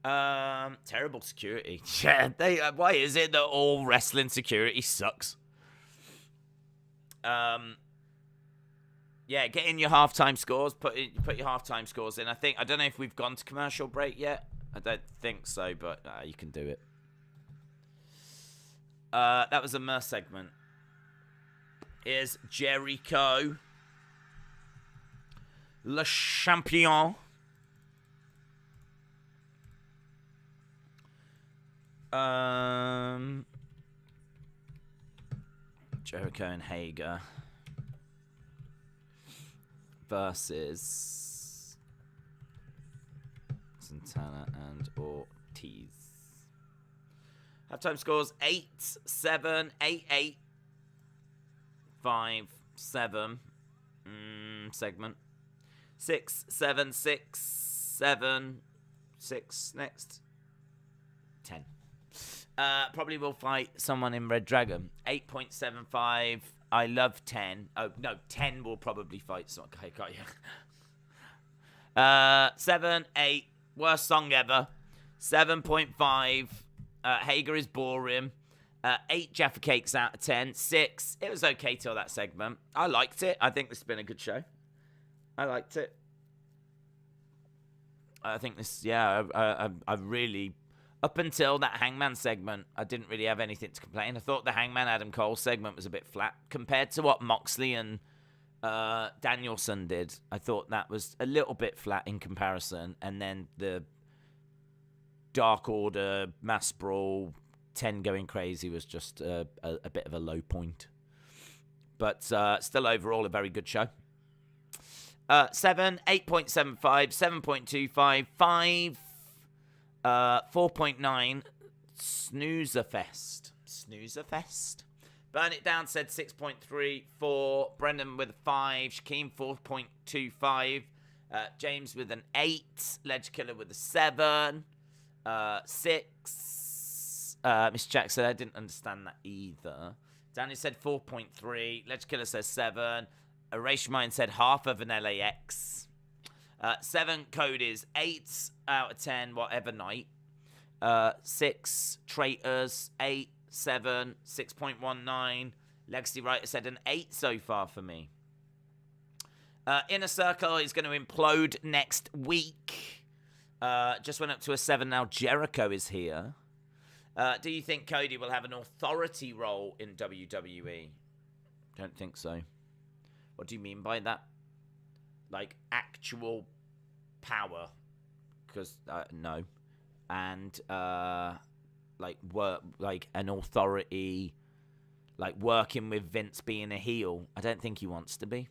Terrible security. Yeah, why is it that all wrestling security sucks? Yeah, get in your halftime scores. Put your halftime scores in. I don't know if we've gone to commercial break yet. I don't think so, but you can do it. That was a Merc segment. Here's Jericho, Le Champion. Jericho and Hager versus Santana and Ortiz. Halftime scores 8-7, 8-8, 5-7. Segment 6-7, 6-7, 6 next 10. Probably will fight someone in Red Dragon. 8.75. I love 10. Oh, no, 10 will probably fight someone. Okay, got you. 7, 8. Worst song ever. 7.5. Hager is boring. 8 Jaffa Cakes out of 10. 6. It was okay till that segment. I liked it. I think this has been a good show. I liked it. I think this, yeah, I really... Up until that Hangman segment, I didn't really have anything to complain. I thought the Hangman Adam Cole segment was a bit flat compared to what Moxley and Danielson did. I thought that was a little bit flat in comparison. And then the Dark Order, Mass Brawl, 10 going crazy was just a bit of a low point. But still overall a very good show. 7, 8.75, 7.25, 5... 4.9, Snoozer Fest. Burn It Down said 6.34. Brendan with a 5. Shaquem 4.25. James with an 8. Ledge Killer with a 7. 6. Miss Jack said, I didn't understand that either. Danny said 4.3. Ledge Killer says 7. Erase Mind said half of an LAX. 7 Cody's, 8 out of 10, whatever night. 6 Traitors, 8, 7, 6.19. Legacy Writer said an 8 so far for me. Inner Circle is going to implode next week. Just went up to a 7 now. Jericho is here. Do you think Cody will have an authority role in WWE? Don't think so. What do you mean by that? Like actual power? Because no. And like work, like an authority, like working with Vince being a heel. I don't think he wants to be.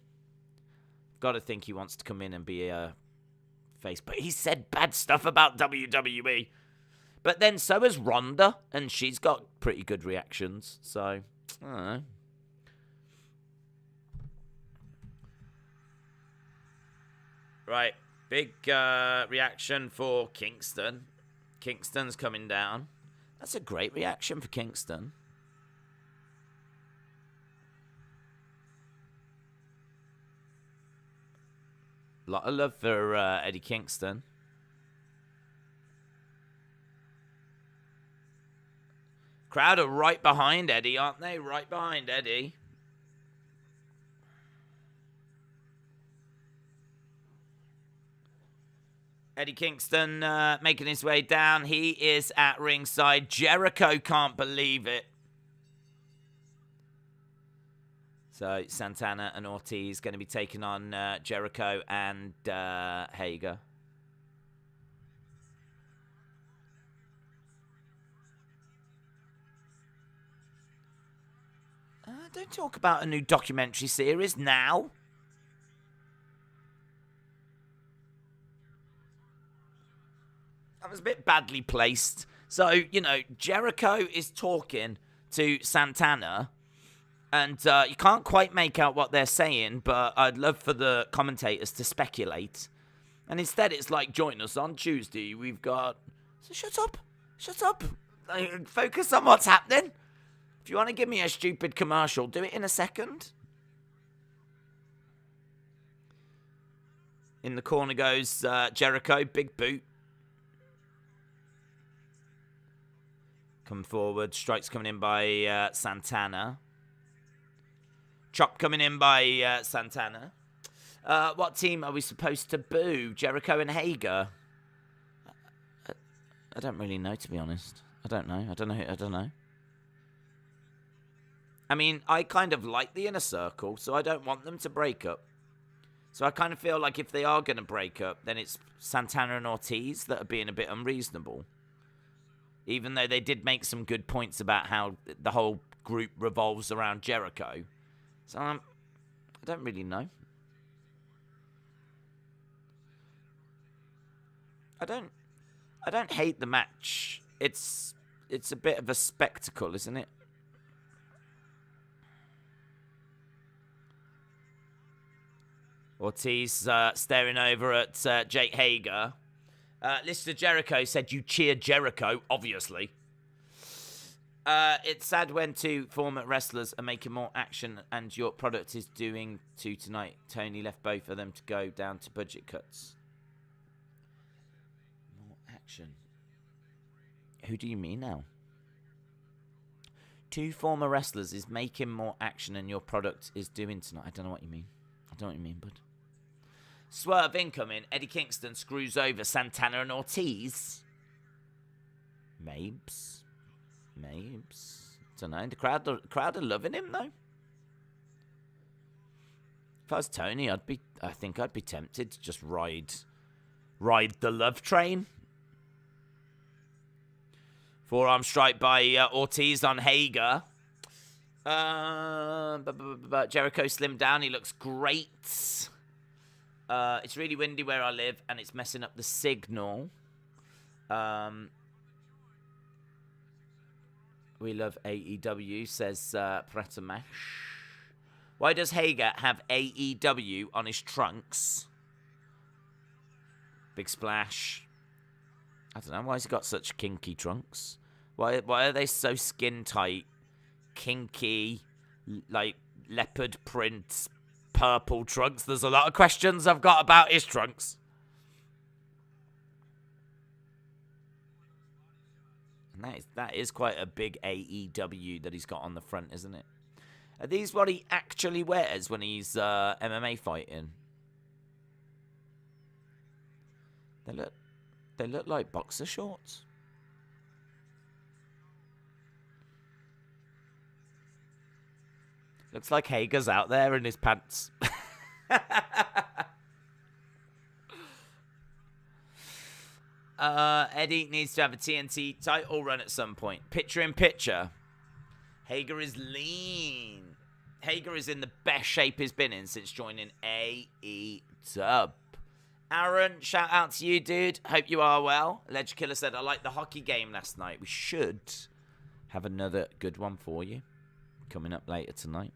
Got to think he wants to come in and be a face. But he said bad stuff about WWE. But then so has Ronda, and she's got pretty good reactions. So I don't know. Right, big reaction for Kingston. Kingston's coming down. That's a great reaction for Kingston. A lot of love for Eddie Kingston. Crowd are right behind Eddie, aren't they? Right behind Eddie. Eddie Kingston making his way down. He is at ringside. Jericho can't believe it. So Santana and Ortiz going to be taking on Jericho and Hager. Don't talk about a new documentary series now. That was a bit badly placed. So, you know, Jericho is talking to Santana, and you can't quite make out what they're saying, but I'd love for the commentators to speculate. And instead, it's like, join us on Tuesday. We've got... So shut up. Shut up. Focus on what's happening. If you want to give me a stupid commercial, do it in a second. In the corner goes Jericho, big boot. Come forward. Strikes coming in by Santana. Chop coming in by Santana. What team are we supposed to boo? Jericho and Hager? I don't really know, to be honest. I don't know. I mean, I kind of like the Inner Circle, so I don't want them to break up. So I kind of feel like if they are going to break up, then it's Santana and Ortiz that are being a bit unreasonable. Even though they did make some good points about how the whole group revolves around Jericho. So I don't really know. I don't hate the match. It's a bit of a spectacle, isn't it? Ortiz staring over at Jake Hager. Lister Jericho said, you cheer Jericho, obviously. It's sad when two former wrestlers are making more action and your product is doing two tonight. Tony left both of them to go down to budget cuts. More action. Who do you mean now? Two former wrestlers is making more action and your product is doing tonight. I don't know what you mean. I don't know what you mean, bud. Swerve incoming. Eddie Kingston screws over Santana and Ortiz. Mabes. Don't know. The crowd are loving him though. If I was Tony, I think I'd be tempted to just ride the love train. Forearm strike by Ortiz on Hager. But Jericho slimmed down. He looks great. It's really windy where I live, and it's messing up the signal. We love AEW, says Pratamash. Why does Hager have AEW on his trunks? Big splash. I don't know. Why has he got such kinky trunks? Why are they so skin tight, kinky, like leopard print, purple trunks? There's a lot of questions I've got about his trunks. And that is quite a big AEW that he's got on the front, isn't it? Are these what he actually wears when he's MMA fighting? They look like boxer shorts. Looks like Hager's out there in his pants. Eddie needs to have a TNT title run at some point. Picture in picture. Hager is lean. Hager is in the best shape he's been in since joining AEW. Aaron, shout out to you, dude. Hope you are well. Ledge Killer said, I liked the hockey game last night. We should have another good one for you coming up later tonight.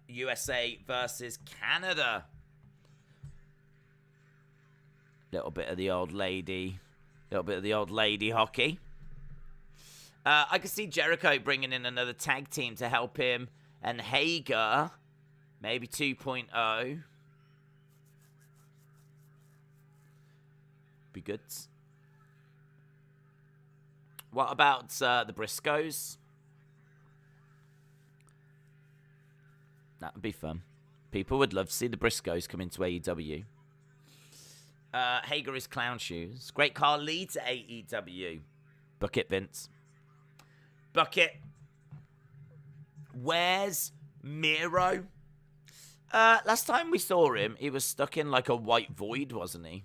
USA versus Canada. Little bit of the old lady hockey. I can see Jericho bringing in another tag team to help him, and Hager, maybe 2.0. Be good. What about the Briscoes? That would be fun. People would love to see the Briscoes come into AEW. Hager is clown shoes. Great Car leads AEW. Bucket, Vince. Bucket. Where's Miro? Last time we saw him, he was stuck in like a white void, wasn't he?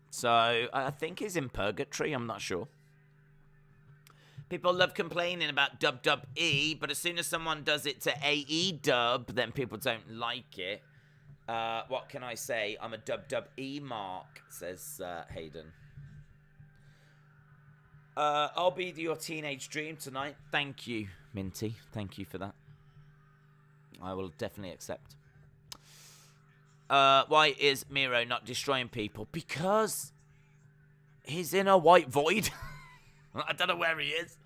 So I think he's in purgatory. I'm not sure. People love complaining about WWE, but as soon as someone does it to AEW, then people don't like it. What can I say? I'm a WWE mark, says Hayden. I'll be your teenage dream tonight. Thank you, Minty. Thank you for that. I will definitely accept. Why is Miro not destroying people? Because he's in a white void. I don't know where he is.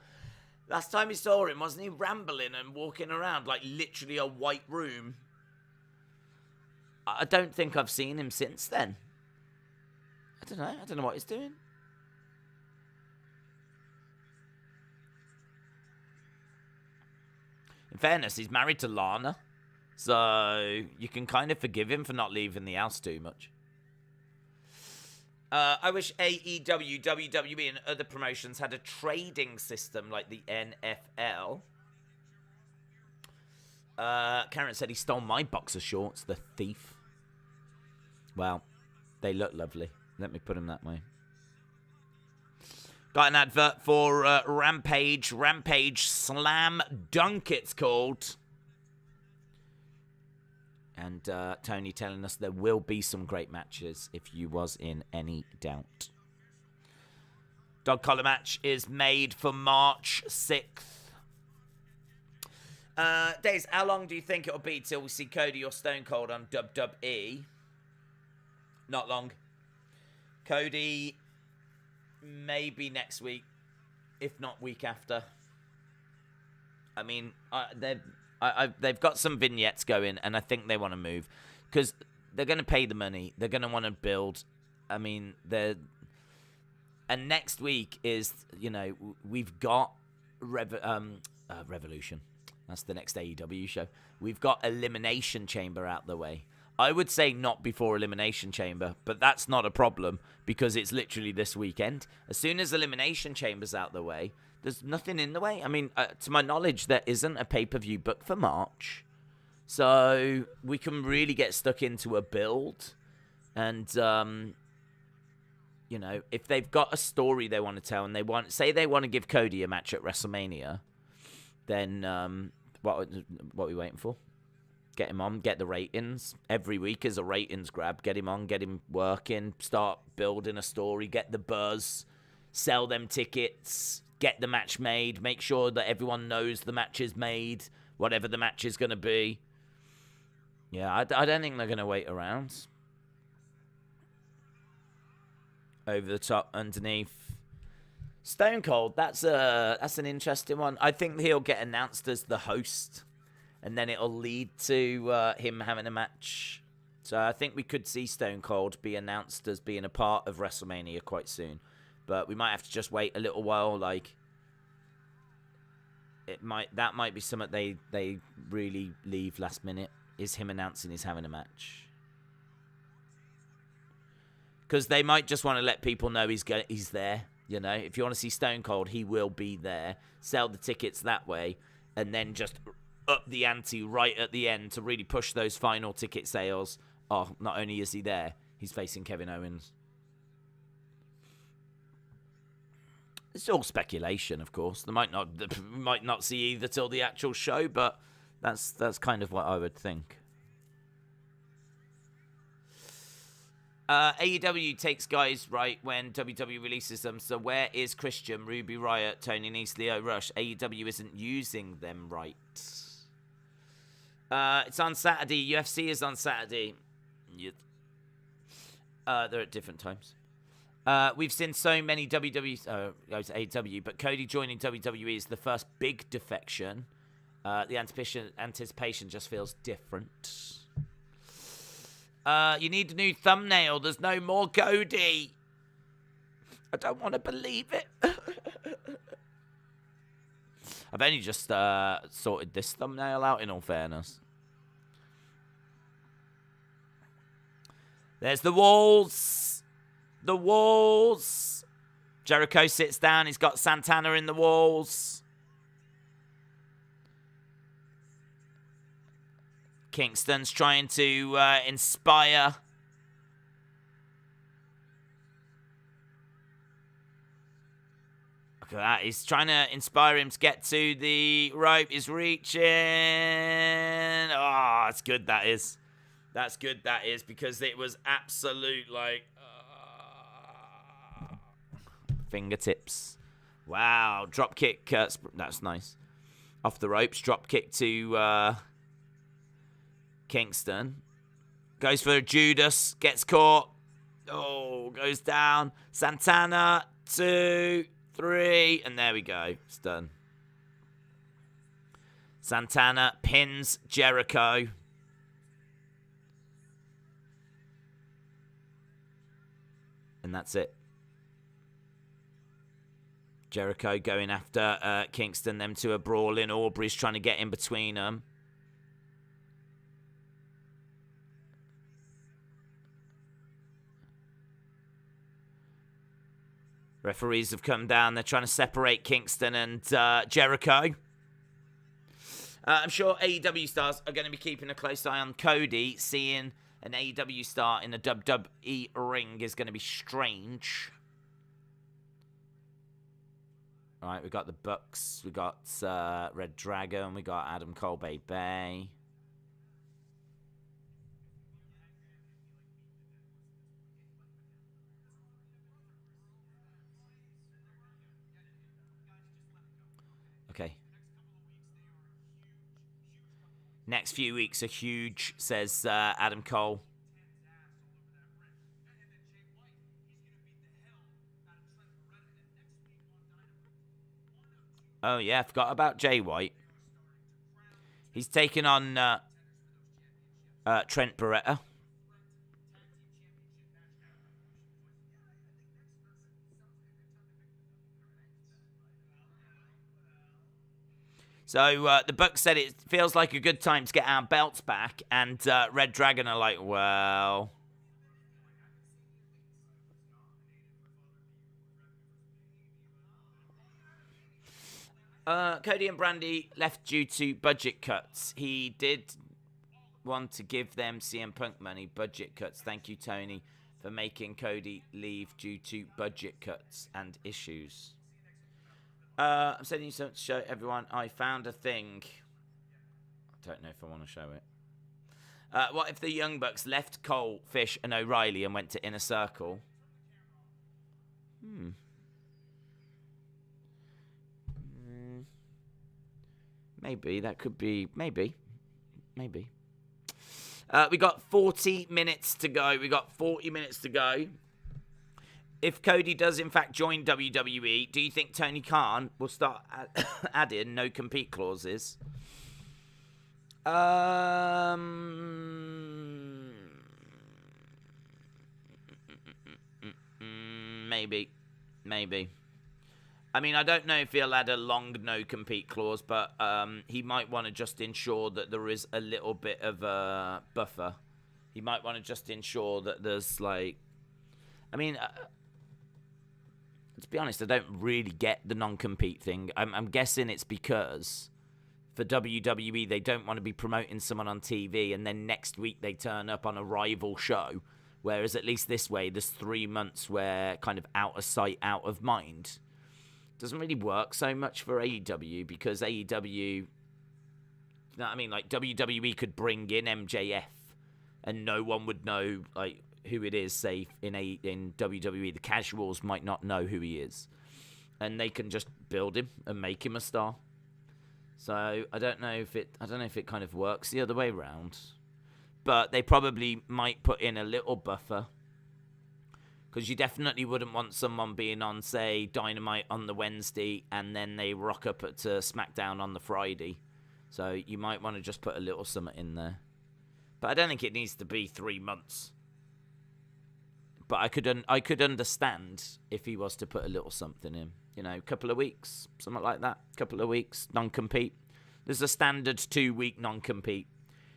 Last time we saw him, wasn't he rambling and walking around like literally a white room? I don't think I've seen him since then. I don't know. I don't know what he's doing. In fairness, he's married to Lana. So you can kind of forgive him for not leaving the house too much. I wish AEW, WWE, and other promotions had a trading system like the NFL. Karen said he stole my boxer shorts, the thief. Well, they look lovely. Let me put them that way. Got an advert for Rampage. Rampage Slam Dunk, it's called. And Tony telling us there will be some great matches if you was in any doubt. Dog collar match is made for March 6th. Days, how long do you think it'll be till we see Cody or Stone Cold on WWE? Not long. Cody, maybe next week, if not week after. I mean, they've got some vignettes going, and I think they want to move because they're going to pay the money. They're going to want to build. I mean, and next week is, you know, we've got Revolution. That's the next AEW show. We've got Elimination Chamber out the way. I would say not before Elimination Chamber, but that's not a problem because it's literally this weekend. As soon as Elimination Chamber's out the way, there's nothing in the way. I mean, to my knowledge, there isn't a pay-per-view booked for March. So we can really get stuck into a build. And, you know, if they've got a story they want to tell and they want to give Cody a match at WrestleMania, then what are we waiting for? Get him on, get the ratings. Every week is a ratings grab. Get him on, get him working, start building a story, get the buzz, sell them tickets, get the match made, make sure that everyone knows the match is made, whatever the match is going to be. Yeah, I don't think they're going to wait around. Over the top, underneath. Stone Cold, that's an interesting one. I think he'll get announced as the host, and then it'll lead to him having a match. So I think we could see Stone Cold be announced as being a part of WrestleMania quite soon. But we might have to just wait a little while. Like, that might be something they really leave last minute, is him announcing he's having a match. Because they might just want to let people know he's there. You know, if you want to see Stone Cold, he will be there. Sell the tickets that way, and then just up the ante right at the end to really push those final ticket sales. Oh, not only is he there, he's facing Kevin Owens. It's all speculation, of course. They might not see either till the actual show, but that's kind of what I would think. AEW takes guys right when WWE releases them. So where is Christian, Ruby Riott, Tony Nese, Lio Rush? AEW isn't using them right. It's on Saturday. UFC is on Saturday. They're at different times. We've seen so many AEW, but Cody joining WWE is the first big defection. The anticipation just feels different. You need a new thumbnail. There's no more Cody. I don't want to believe it. I've only just sorted this thumbnail out, in all fairness. There's the walls. The walls. Jericho sits down. He's got Santana in the walls. Kingston's trying to inspire. Look at that. He's trying to inspire him to get to the rope. He's reaching. Oh, that's good, that is. That's good, that is, because it was absolute, like... fingertips. Wow. Drop kick. That's nice. Off the ropes. Drop kick to Kingston. Goes for a Judas. Gets caught. Oh, goes down. Santana. 2, 3. And there we go. It's done. Santana pins Jericho. And that's it. Jericho going after Kingston. Them two are brawling. Aubrey's trying to get in between them. Referees have come down. They're trying to separate Kingston and Jericho. I'm sure AEW stars are going to be keeping a close eye on Cody. Seeing an AEW star in a WWE ring is going to be strange. All right, we got the Bucks. We got Red Dragon. We got Adam Cole, Bay. Okay. Next few weeks are huge, says Adam Cole. Oh, yeah, I forgot about Jay White. He's taken on Trent Beretta. So the Bucks said it feels like a good time to get our belts back, and Red Dragon are like, well... Cody and Brandy left due to budget cuts. He did want to give them CM Punk money, budget cuts. Thank you, Tony, for making Cody leave due to budget cuts and issues. I'm sending you something to show everyone. I found a thing. I don't know if I want to show it. What if the Young Bucks left Cole, Fish, and O'Reilly and went to Inner Circle? Maybe. That could be... Maybe. We got 40 minutes to go. If Cody does, in fact, join WWE, do you think Tony Khan will start adding no-compete clauses? Maybe. I mean, I don't know if he'll add a long no-compete clause, but he might want to just ensure that there is a little bit of a buffer. He might want to just ensure that there's, like... I mean, to be honest, I don't really get the non-compete thing. I'm guessing it's because for WWE, they don't want to be promoting someone on TV, and then next week they turn up on a rival show. Whereas at least this way, there's 3 months where kind of out of sight, out of mind. Doesn't really work so much for AEW, because AEW, you know what I mean? Like, WWE could bring in MJF and no one would know, like, who it is, say, in WWE. The casuals might not know who he is. And they can just build him and make him a star. So I don't know if it kind of works the other way around. But they probably might put in a little buffer. Because you definitely wouldn't want someone being on, say, Dynamite on the Wednesday, and then they rock up to SmackDown on the Friday. So you might want to just put a little something in there. But I don't think it needs to be 3 months. But I could understand if he was to put a little something in. You know, a couple of weeks, something like that. Couple of weeks, non-compete. There's a standard 2-week non-compete.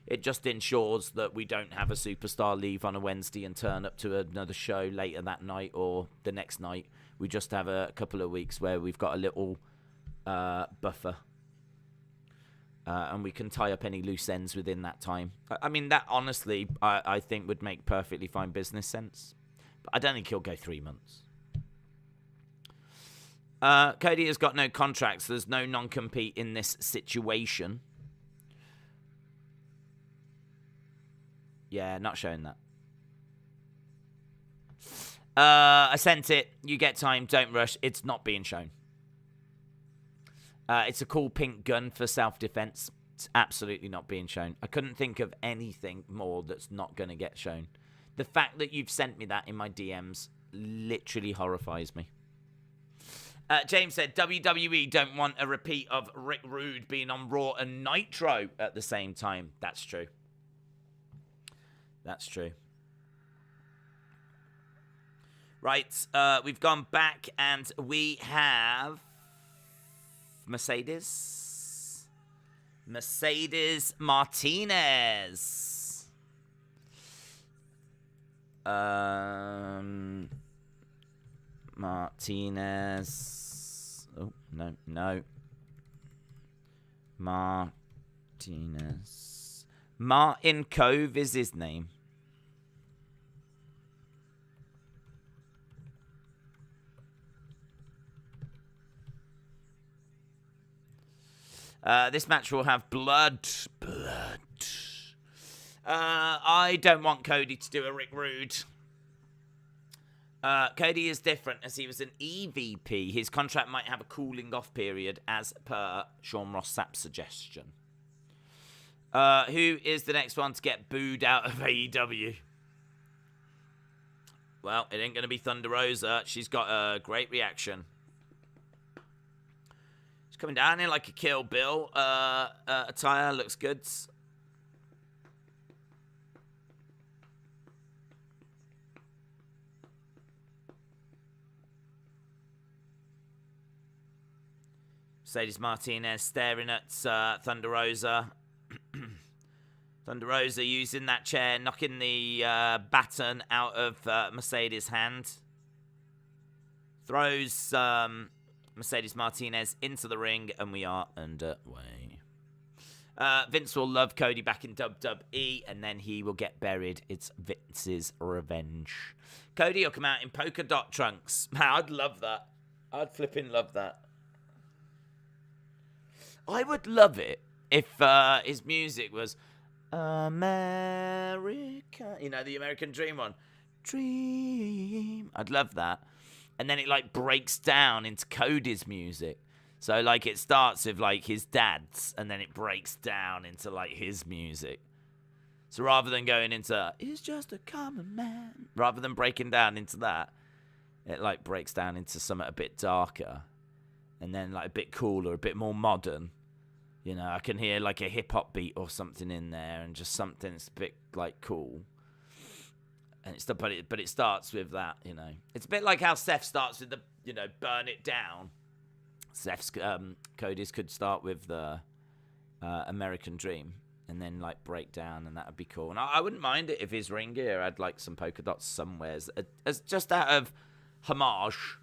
It just ensures that we don't have a superstar leave on a Wednesday and turn up to another show later that night or the next night. We just have a couple of weeks where we've got a little buffer. And we can tie up any loose ends within that time. I mean, that honestly, I think would make perfectly fine business sense. But I don't think he'll go 3 months. Cody has got no contracts. There's no non-compete in this situation. Yeah, not showing that. I sent it. You get time. Don't rush. It's not being shown. It's a cool pink gun for self-defense. It's absolutely not being shown. I couldn't think of anything more that's not going to get shown. The fact that you've sent me that in my DMs literally horrifies me. James said, WWE don't want a repeat of Rick Rude being on Raw and Nitro at the same time. That's true. That's true. Right, we've gone back and we have Mercedes Martinez. Martinez. Oh, no. Martinez. Martin Cove is his name. This match will have blood. I don't want Cody to do a Rick Rude. Cody is different as he was an EVP. His contract might have a cooling off period as per Sean Ross Sapp's suggestion. Who is the next one to get booed out of AEW? Well, it ain't going to be Thunder Rosa. She's got a great reaction. She's coming down here like a Kill Bill attire. Looks good. Mercedes Martinez staring at Thunder Rosa. Thunder Rosa using that chair, knocking the baton out of Mercedes' hand. Throws Mercedes Martinez into the ring, and we are underway. Vince will love Cody back in WWE, and then he will get buried. It's Vince's revenge. Cody will come out in polka dot trunks. Man, I'd love that. I'd flipping love that. I would love it if his music was America. You know, the American Dream one. Dream. I'd love that. And then it, like, breaks down into Cody's music. So, like, it starts with, like, his dad's, and then it breaks down into, like, his music. So rather than going into, he's just a common man, rather than breaking down into that, it, like, breaks down into something a bit darker. And then, like, a bit cooler, a bit more modern. You know, I can hear, like, a hip-hop beat or something in there, and just something that's a bit, like, cool. And it's but it starts with that, you know. It's a bit like how Seth starts with the, you know, burn it down. Seth's Cody's could start with the American Dream, and then, like, break down, and that would be cool. And I wouldn't mind it if his ring gear had, like, some polka dots somewhere, as just out of homage.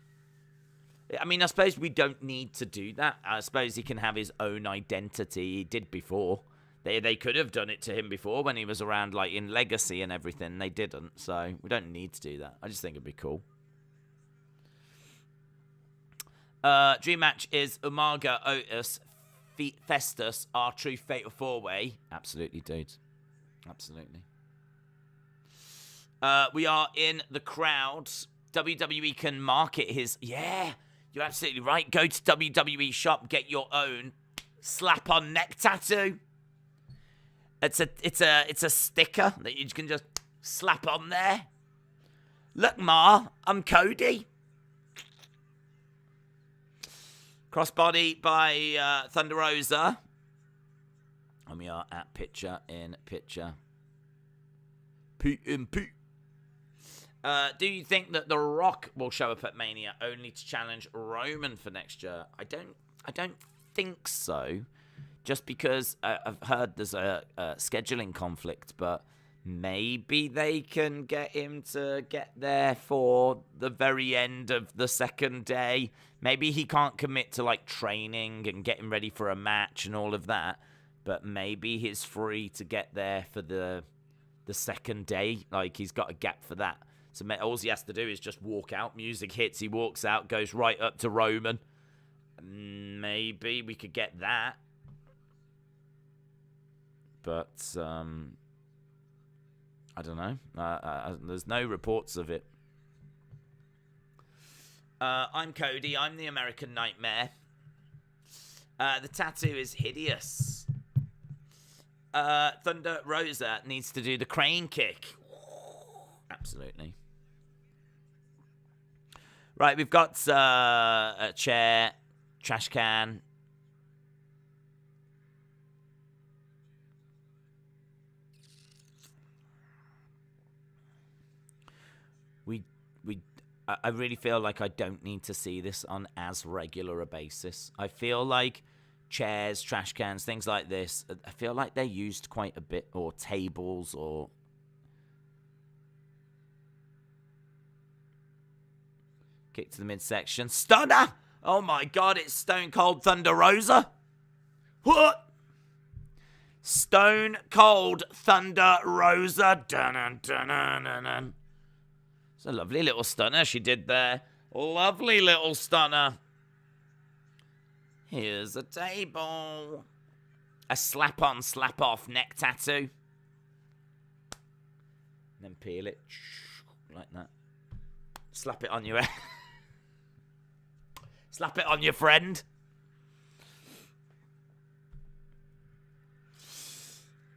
I mean, I suppose we don't need to do that. I suppose he can have his own identity. He did before. They could have done it to him before when he was around, like, in Legacy and everything. They didn't, so we don't need to do that. I just think it'd be cool. Dream match is Umaga, Otis, Festus, our true fatal four-way. Absolutely, dudes. Absolutely. We are in the crowd. WWE can market his... Yeah, you're absolutely right. Go to WWE shop, get your own slap-on neck tattoo. It's a sticker that you can just slap on there. Look, Ma, I'm Cody. Crossbody by Thunder Rosa. And we are at picture in picture. P in P. Do you think that The Rock will show up at Mania only to challenge Roman for next year? I don't think so. Just because I've heard there's a scheduling conflict, but maybe they can get him to get there for the very end of the second day. Maybe he can't commit to, like, training and getting ready for a match and all of that, but maybe he's free to get there for the second day. Like, he's got a gap for that. So all he has to do is just walk out. Music hits. He walks out, goes right up to Roman. Maybe we could get that. But, I don't know. There's no reports of it. I'm Cody. I'm the American Nightmare. The tattoo is hideous. Thunder Rosa needs to do the crane kick. Absolutely. Right, we've got a chair, trash can. I really feel like I don't need to see this on as regular a basis. I feel like chairs, trash cans, things like this, I feel like they're used quite a bit, or tables, or... Kick to the midsection. Stunner! Oh my god, it's Stone Cold Thunder Rosa. What? Stone Cold Thunder Rosa. Dun-dun-dun-dun-dun-dun. It's a lovely little stunner she did there. Lovely little stunner. Here's a table. A slap-on, slap-off neck tattoo. Then peel it. Like that. Slap it on your head. Slap it on your friend.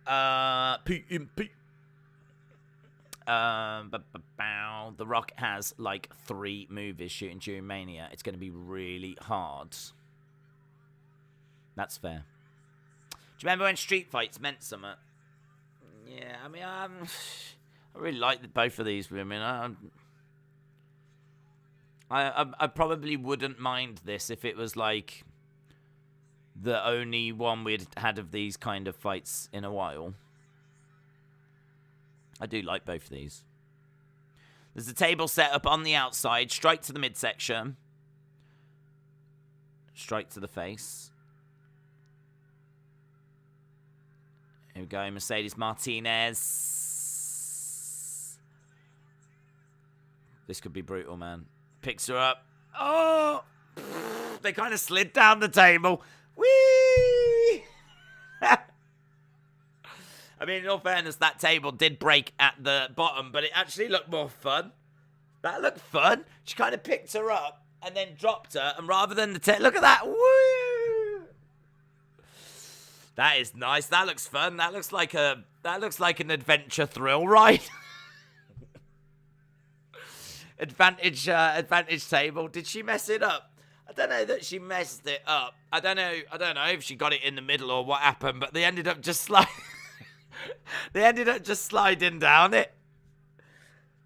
PMP. The Rock has like 3 movies shooting during Mania. It's going to be really hard. That's fair. Do you remember when street fights meant something? Yeah, I mean, I really like both of these women. I probably wouldn't mind this if it was like the only one we'd had of these kind of fights in a while. I do like both of these. There's a table set up on the outside, straight to the midsection. Straight to the face. Here we go, Mercedes Martinez. This could be brutal, man. Picks her up. Oh! They kind of slid down the table. Whee! I mean, in all fairness, that table did break at the bottom, but it actually looked more fun. That looked fun. She kind of picked her up and then dropped her, and rather than the look at that. Woo! That is nice. That looks fun. That looks like an adventure thrill ride. Advantage table. Did she mess it up? I don't know that she messed it up. I don't know if she got it in the middle or what happened, but they ended up just sliding down it.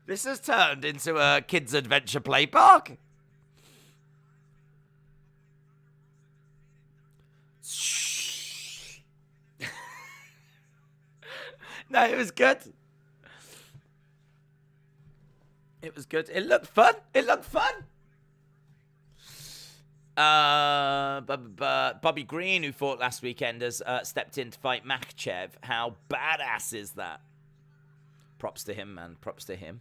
This has turned into a kids' adventure play park. No, it was good. It was good. It looked fun. Bobby Green, who fought last weekend, has stepped in to fight Makhachev. How badass is that? Props to him, man. Props to him.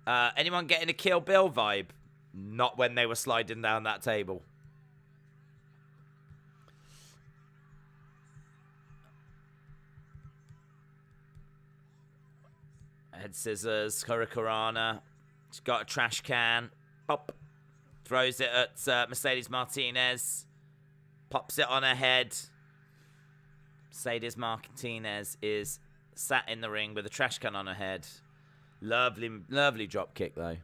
Anyone getting a Kill Bill vibe? Not when they were sliding down that table. Head scissors, Hurricanrana. She's got a trash can. Pop. Throws it at Mercedes Martinez. Pops it on her head. Mercedes Martinez is sat in the ring with a trash can on her head. Lovely, lovely drop kick, though.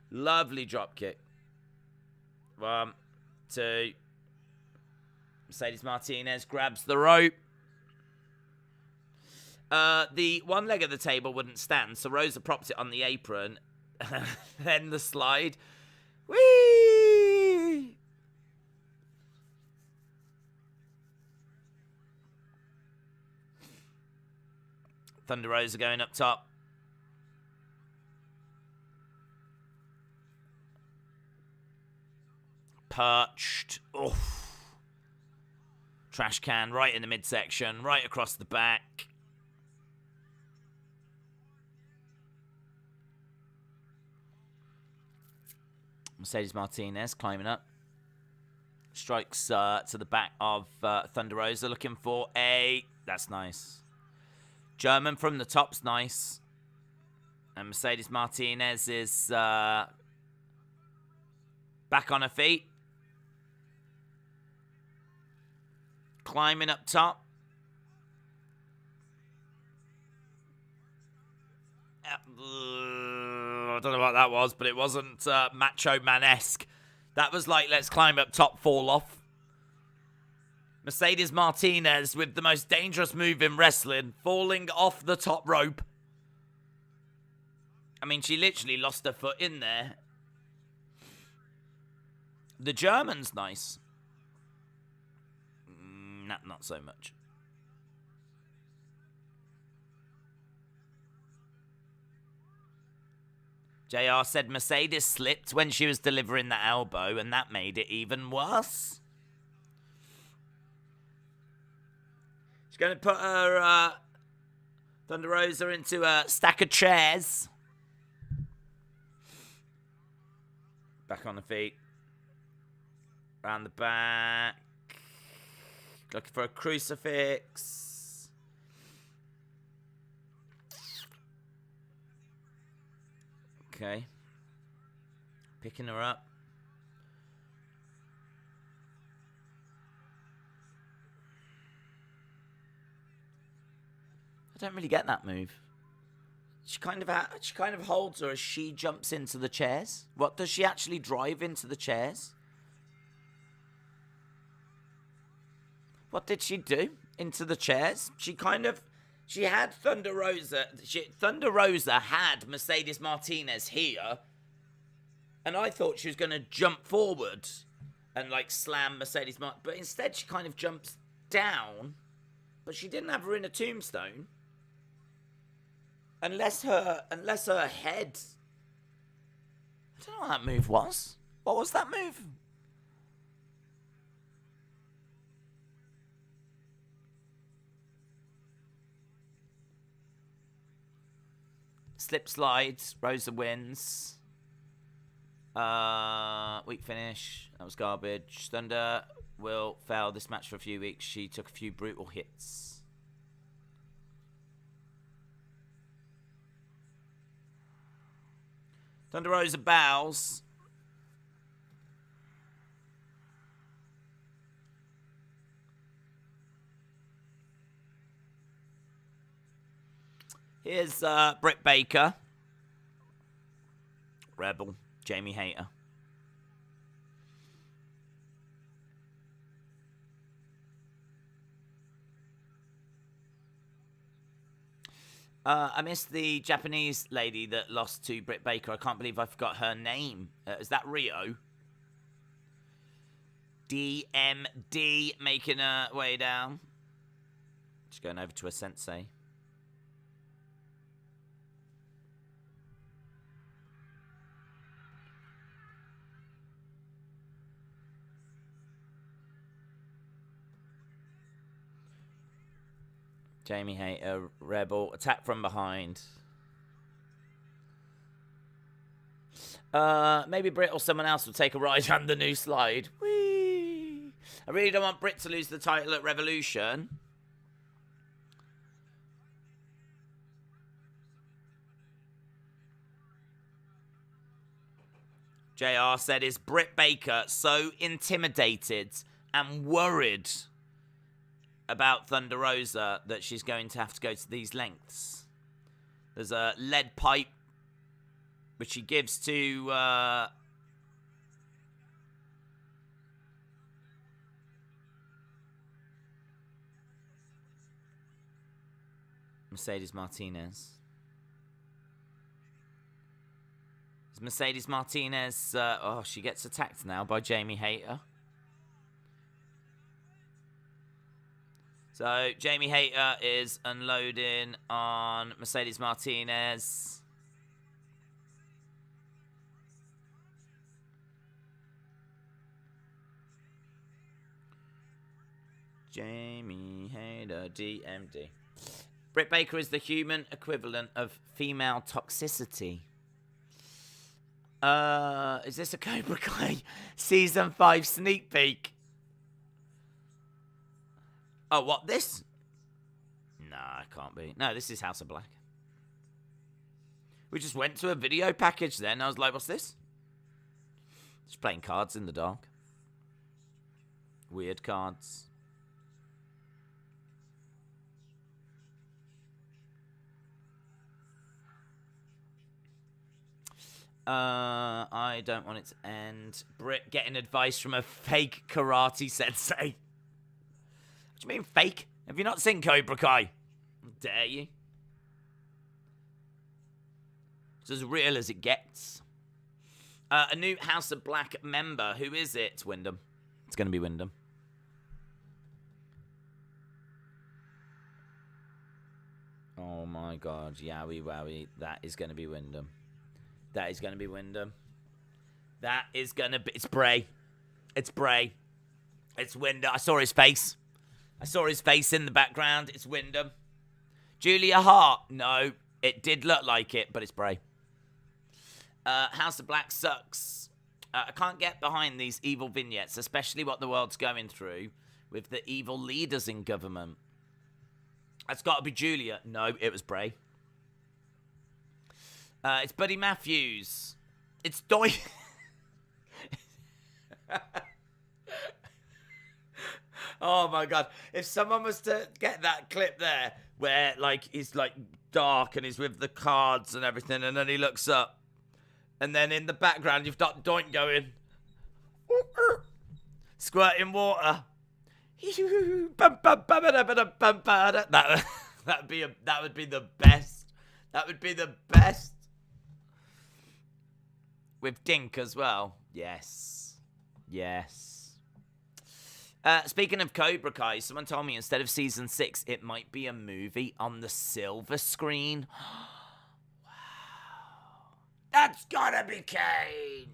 Lovely drop kick. 1, 2. Mercedes Martinez grabs the rope. The one leg of the table wouldn't stand, so Rosa props it on the apron. Then the slide. Whee! Thunder Rosa going up top. Perched. Oof. Trash can right in the midsection, right across the back. Mercedes Martinez climbing up. Strikes to the back of Thunder Rosa, looking for a... That's nice. German from the top's nice. And Mercedes Martinez is back on her feet. Climbing up top. I don't know what that was, but it wasn't Macho Man-esque. That was like, let's climb up top, fall off. Mercedes Martinez with the most dangerous move in wrestling, falling off the top rope. I mean, she literally lost her foot in there. The German's nice. Not so much. JR said Mercedes slipped when she was delivering the elbow, and that made it even worse. She's going to put her Thunder Rosa into a stack of chairs. Back on the feet. Round the back. Looking for a crucifix. Okay. Picking her up. I don't really get that move. She kind of holds her as she jumps into the chairs. What, does she actually drive into the chairs? What did she do into the chairs? She had Thunder Rosa. Thunder Rosa had Mercedes Martinez here. And I thought she was going to jump forward and like slam Mercedes Martinez. But instead she kind of jumps down. But she didn't have her in a tombstone. Unless her head... I don't know what that move was. What was that move? Slip slides. Rosa wins. Weak finish. That was garbage. Thunder will fail this match for a few weeks. She took a few brutal hits. Thunder Rosa bows. Here's Britt Baker. Rebel. Jamie Hayter. I missed the Japanese lady that lost to Britt Baker. I can't believe I forgot her name. Is that Rio? DMD making her way down. Just going over to a sensei. Jamie Hayter, Rebel, attack from behind. Maybe Britt or someone else will take a ride on the new slide. Whee! I really don't want Britt to lose the title at Revolution. JR said, is Britt Baker so intimidated and worried about Thunder Rosa that she's going to have to go to these lengths? There's a lead pipe which she gives to Mercedes Martinez. Is Mercedes Martinez she gets attacked now by Jamie Hayter. So, Jamie Hayter is unloading on Mercedes Martinez. Jamie Hayter, DMD. Britt Baker is the human equivalent of female toxicity. Is this a Cobra Kai Season 5 sneak peek? Oh, what, this? Nah, it can't be. No, this is House of Black. We just went to a video package then. I was like, what's this? Just playing cards in the dark. Weird cards. I don't want it to end. Britt getting advice from a fake karate sensei. What do you mean fake? Have you not seen Cobra Kai? Dare you? It's as real as it gets. A new House of Black member. Who is it? It's Wyndham. It's going to be Wyndham. Oh my god. Yowie wowie. That is going to be Wyndham. That is going to be Wyndham. That is going to be... It's Bray. It's Bray. It's Wyndham. I saw his face. I saw his face in the background. It's Wyndham. Julia Hart. No. It did look like it, but it's Bray. House of Black sucks. I can't get behind these evil vignettes, especially what the world's going through with the evil leaders in government. That's got to be Julia. No, it was Bray. It's Buddy Matthews. It's Doy. Oh my god. If someone was to get that clip there where like he's like dark and he's with the cards and everything and then he looks up and then in the background you've got Doink going squirting water. That would be the best. That would be the best. With Dink as well. Yes. Yes. Speaking of Cobra Kai, someone told me instead of season 6, it might be a movie on the silver screen. Wow. That's gotta be Kane.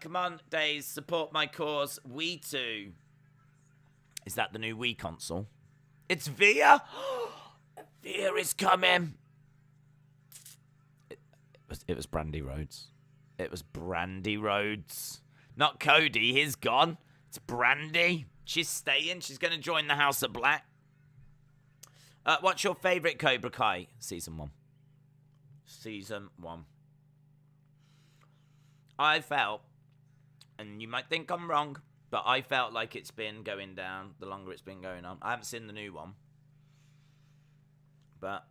Come on, Days, support my cause. Wii 2. Is that the new Wii console? It's Via. Via is coming. It was Brandy Rhodes. It was Brandy Rhodes. Not Cody. He's gone. It's Brandy. She's staying. She's going to join the House of Black. What's your favorite Cobra Kai? Season 1. Season 1. I felt, and you might think I'm wrong, but I felt like it's been going down the longer it's been going on. I haven't seen the new one. But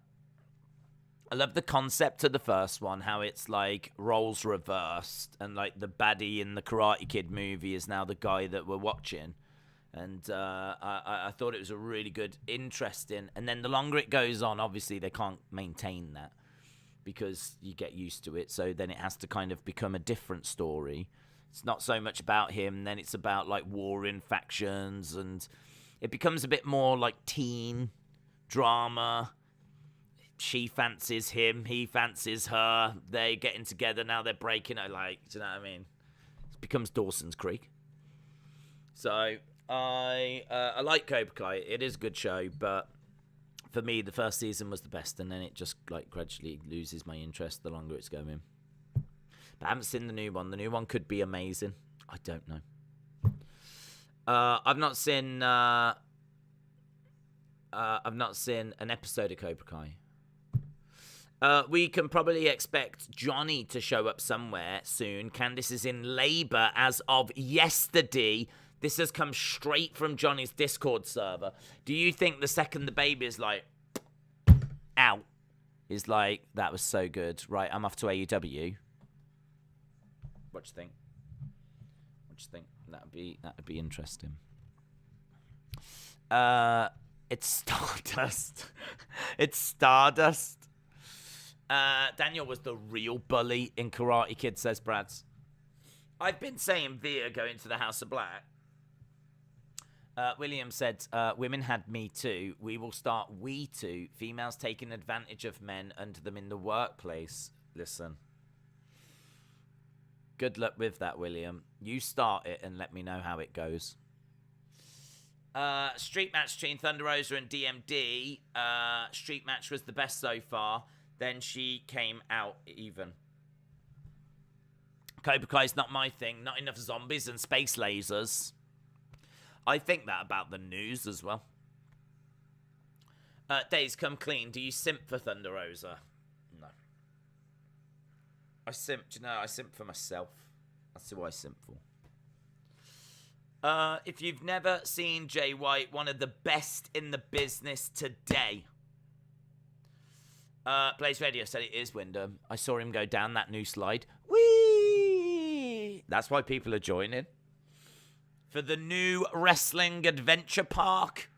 I love the concept of the first one, how it's like roles reversed and like the baddie in the Karate Kid movie is now the guy that we're watching. And I thought it was a really good, interesting. And then the longer it goes on, obviously they can't maintain that because you get used to it. So then it has to kind of become a different story. It's not so much about him. Then it's about like warring factions and it becomes a bit more like teen drama. She fancies him, he fancies her. They're getting together now. They're breaking it. Like, do you know what I mean? It becomes Dawson's Creek. So I like Cobra Kai. It is a good show, but for me, the first season was the best, and then it just like gradually loses my interest the longer it's going. But I haven't seen the new one. The new one could be amazing. I don't know. I've not seen an episode of Cobra Kai. We can probably expect Johnny to show up somewhere soon. Candice is in labour as of yesterday. This has come straight from Johnny's Discord server. Do you think the second the baby is like, out, is like, that was so good. Right, I'm off to AEW. What do you think? What do you think? That'd be interesting. It's Stardust. It's Stardust. Daniel was the real bully in Karate Kid, says Brads. I've been saying Via going to the House of Black. William said, women had Me Too. We will start We Too. Females taking advantage of men under them in the workplace. Listen. Good luck with that, William. You start it and let me know how it goes. Street match between Thunder Rosa and DMD. Street match was the best so far. Then she came out even. Cobra Kai's not my thing. Not enough zombies and space lasers. I think that about the news as well. Days, come clean. Do you simp for Thunder Rosa? No. I simp for myself. That's who I simp for. If you've never seen Jay White, one of the best in the business today. Blaze Radio said it is Wyndham. I saw him go down that new slide. Whee! That's why people are joining. For the new wrestling adventure park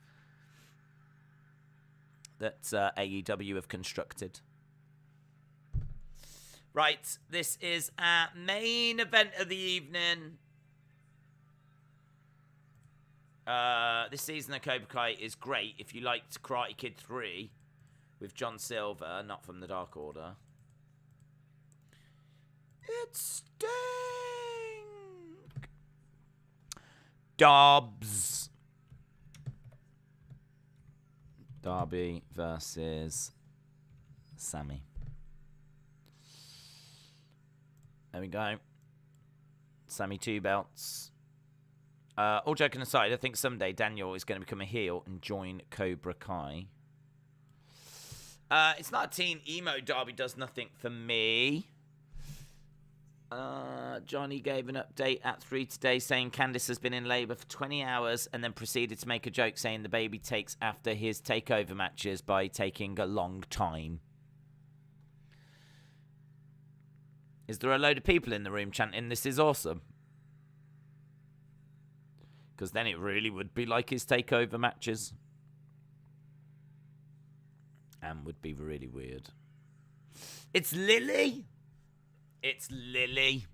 that AEW have constructed. Right, this is our main event of the evening. This season of Cobra Kai is great if you liked Karate Kid 3 with John Silver, not from the Dark Order. It's Sting! Dobbs. Darby versus Sammy. There we go. Sammy 2 belts. All joking aside, I think someday Daniel is going to become a heel and join Cobra Kai. It's not a teen emo. Darby does nothing for me. Johnny gave an update at 3 today saying Candice has been in labour for 20 hours and then proceeded to make a joke saying the baby takes after his takeover matches by taking a long time. Is there a load of people in the room chanting, "This is awesome"? Because then it really would be like his takeover matches. And would be really weird. It's Lily. It's Lily.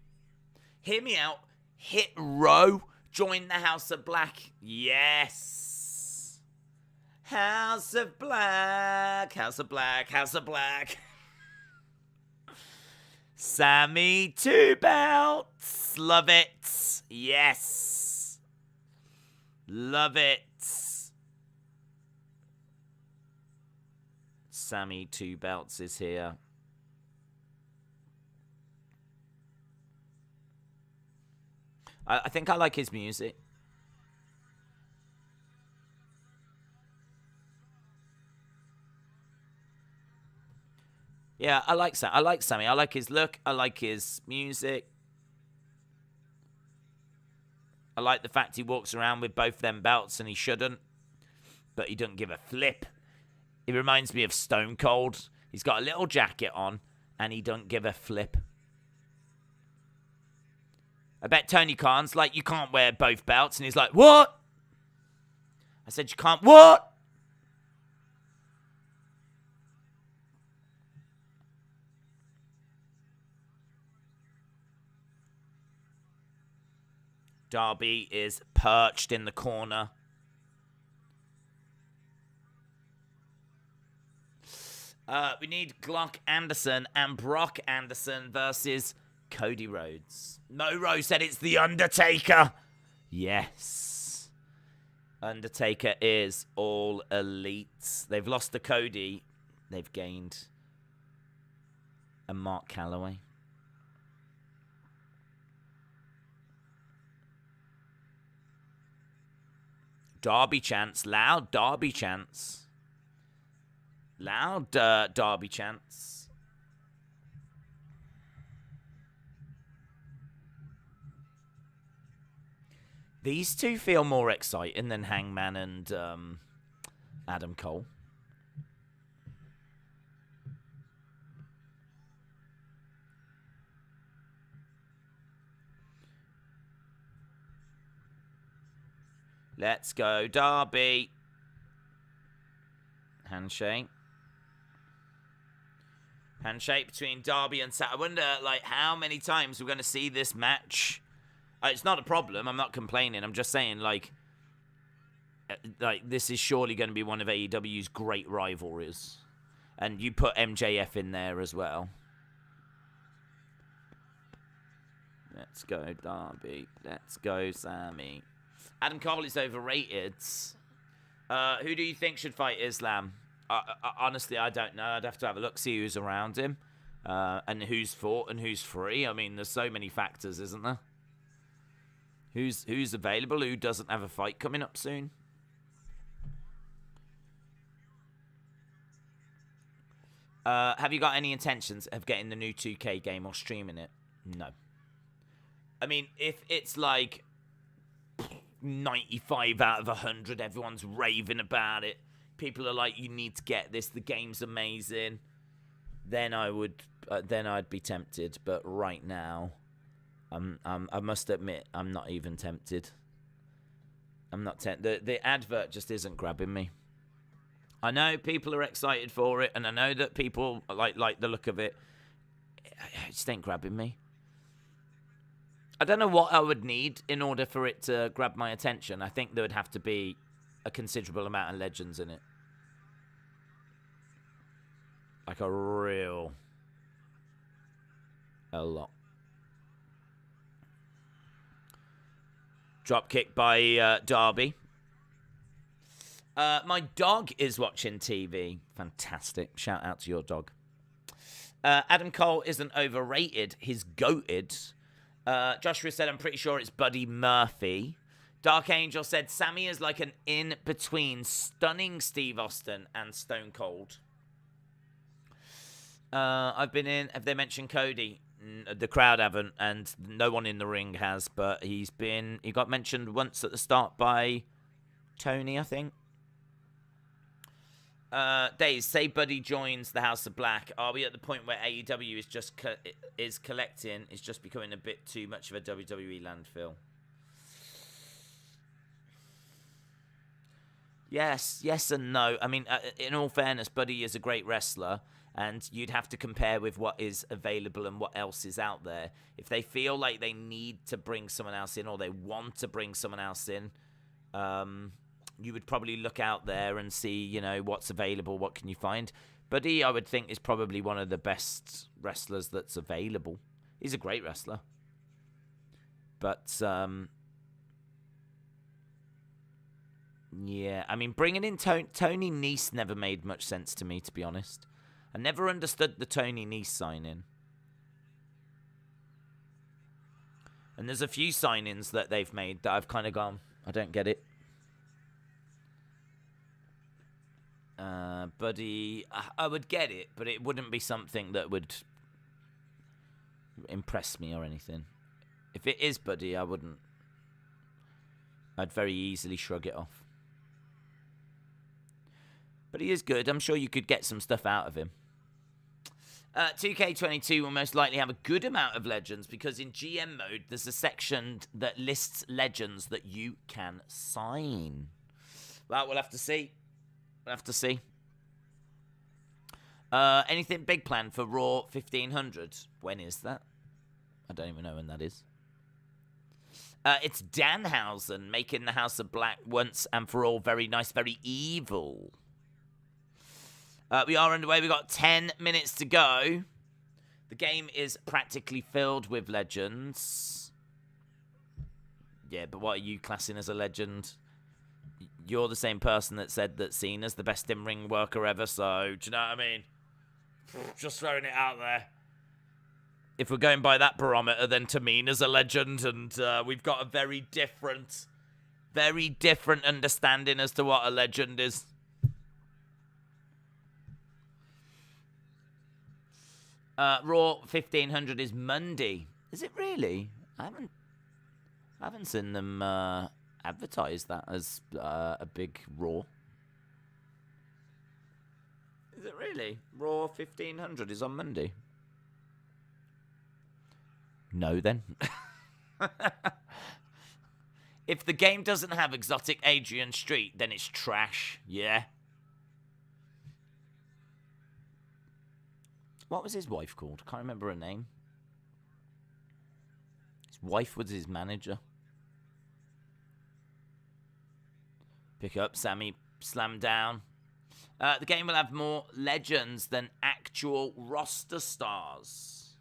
Hear me out. Hit row. Join the House of Black. Yes. House of Black. House of Black. House of Black. Sammy 2 belts. Love it. Yes. Love it. Sammy 2 belts is here. I think I like his music. Yeah, I like Sammy. I like his look. I like his music. I like the fact he walks around with both them belts and he shouldn't. But he doesn't give a flip. He reminds me of Stone Cold. He's got a little jacket on and he don't give a flip. I bet Tony Khan's like, "You can't wear both belts." And he's like, "What?" I said, "You can't what?" Darby is perched in the corner. We need Glock Anderson and Brock Anderson versus Cody Rhodes. Mo said it's The Undertaker. Yes. Undertaker is all elite. They've lost to Cody. They've gained a Mark Calloway. Darby chants. Loud Darby chants. Loud Darby chants. These two feel more exciting than Hangman and Adam Cole. Let's go, Darby. Handshake. Handshake between Darby and Sat. I wonder, like, how many times we're going to see this match. It's not a problem. I'm not complaining. I'm just saying, like, this is surely going to be one of AEW's great rivalries. And you put MJF in there as well. Let's go, Darby. Let's go, Sammy. Adam Cole is overrated. Who do you think should fight Islam? Honestly, I don't know. I'd have to have a look, see who's around him. And who's fought and who's free. I mean, there's so many factors, isn't there? Who's available? Who doesn't have a fight coming up soon? Have you got any intentions of getting the new 2K game or streaming it? No. I mean, if it's like 95 out of 100, everyone's raving about it, people are like, you need to get this, the game's amazing, then I'd be tempted. But right now, I must admit, I'm not even tempted. I'm not tempted. The advert just isn't grabbing me. I know people are excited for it, and I know that people like the look of it. It just ain't grabbing me. I don't know what I would need in order for it to grab my attention. I think there would have to be a considerable amount of legends in it. Like a lot. Dropkick by Darby. My dog is watching TV. Fantastic. Shout out to your dog. Adam Cole isn't overrated. He's goated. Joshua said, I'm pretty sure it's Buddy Murphy. Dark Angel said, Sammy is like an in-between stunning Steve Austin and Stone Cold. I've been in. Have they mentioned Cody? The crowd haven't, and no one in the ring has, but he got mentioned once at the start by Tony, I think. Days, say Buddy joins the House of Black. Are we at the point where AEW is just is just becoming a bit too much of a WWE landfill? Yes and no. I mean, in all fairness, Buddy is a great wrestler, and you'd have to compare with what is available and what else is out there. If they feel like they need to bring someone else in, or they want to bring someone else in, you would probably look out there and see, what's available, what can you find. Buddy, I would think, is probably one of the best wrestlers that's available. He's a great wrestler. But, yeah, I mean, bringing in Tony Nese never made much sense to me, to be honest. I never understood the Tony Nese sign-in. And there's a few sign-ins that they've made that I've kind of gone, I don't get it. Buddy, I would get it, but it wouldn't be something that would impress me or anything. If it is Buddy, I wouldn't. I'd very easily shrug it off. But he is good. I'm sure you could get some stuff out of him. 2K22 will most likely have a good amount of legends because in GM mode, there's a section that lists legends that you can sign. Well, we'll have to see. Anything big planned for Raw 1500? When is that? I don't even know when that is. It's Danhausen making the House of Black once and for all very nice, very evil. We are underway. We've got 10 minutes to go. The game is practically filled with legends. Yeah, but what are you classing as a legend? You're the same person that said that Cena's the best in-ring worker ever, so do you know what I mean? Just throwing it out there. If we're going by that barometer, then Tamina's a legend, and we've got a very different understanding as to what a legend is. Raw 1500 is Monday. Is it really? I haven't seen them advertise that as a big Raw. Is it really? Raw 1500 is on Monday. No, then. If the game doesn't have exotic Adrian Street, then it's trash. Yeah. What was his wife called? I can't remember her name. His wife was his manager. Pick up, Sammy. Slam down. The game will have more legends than actual roster stars.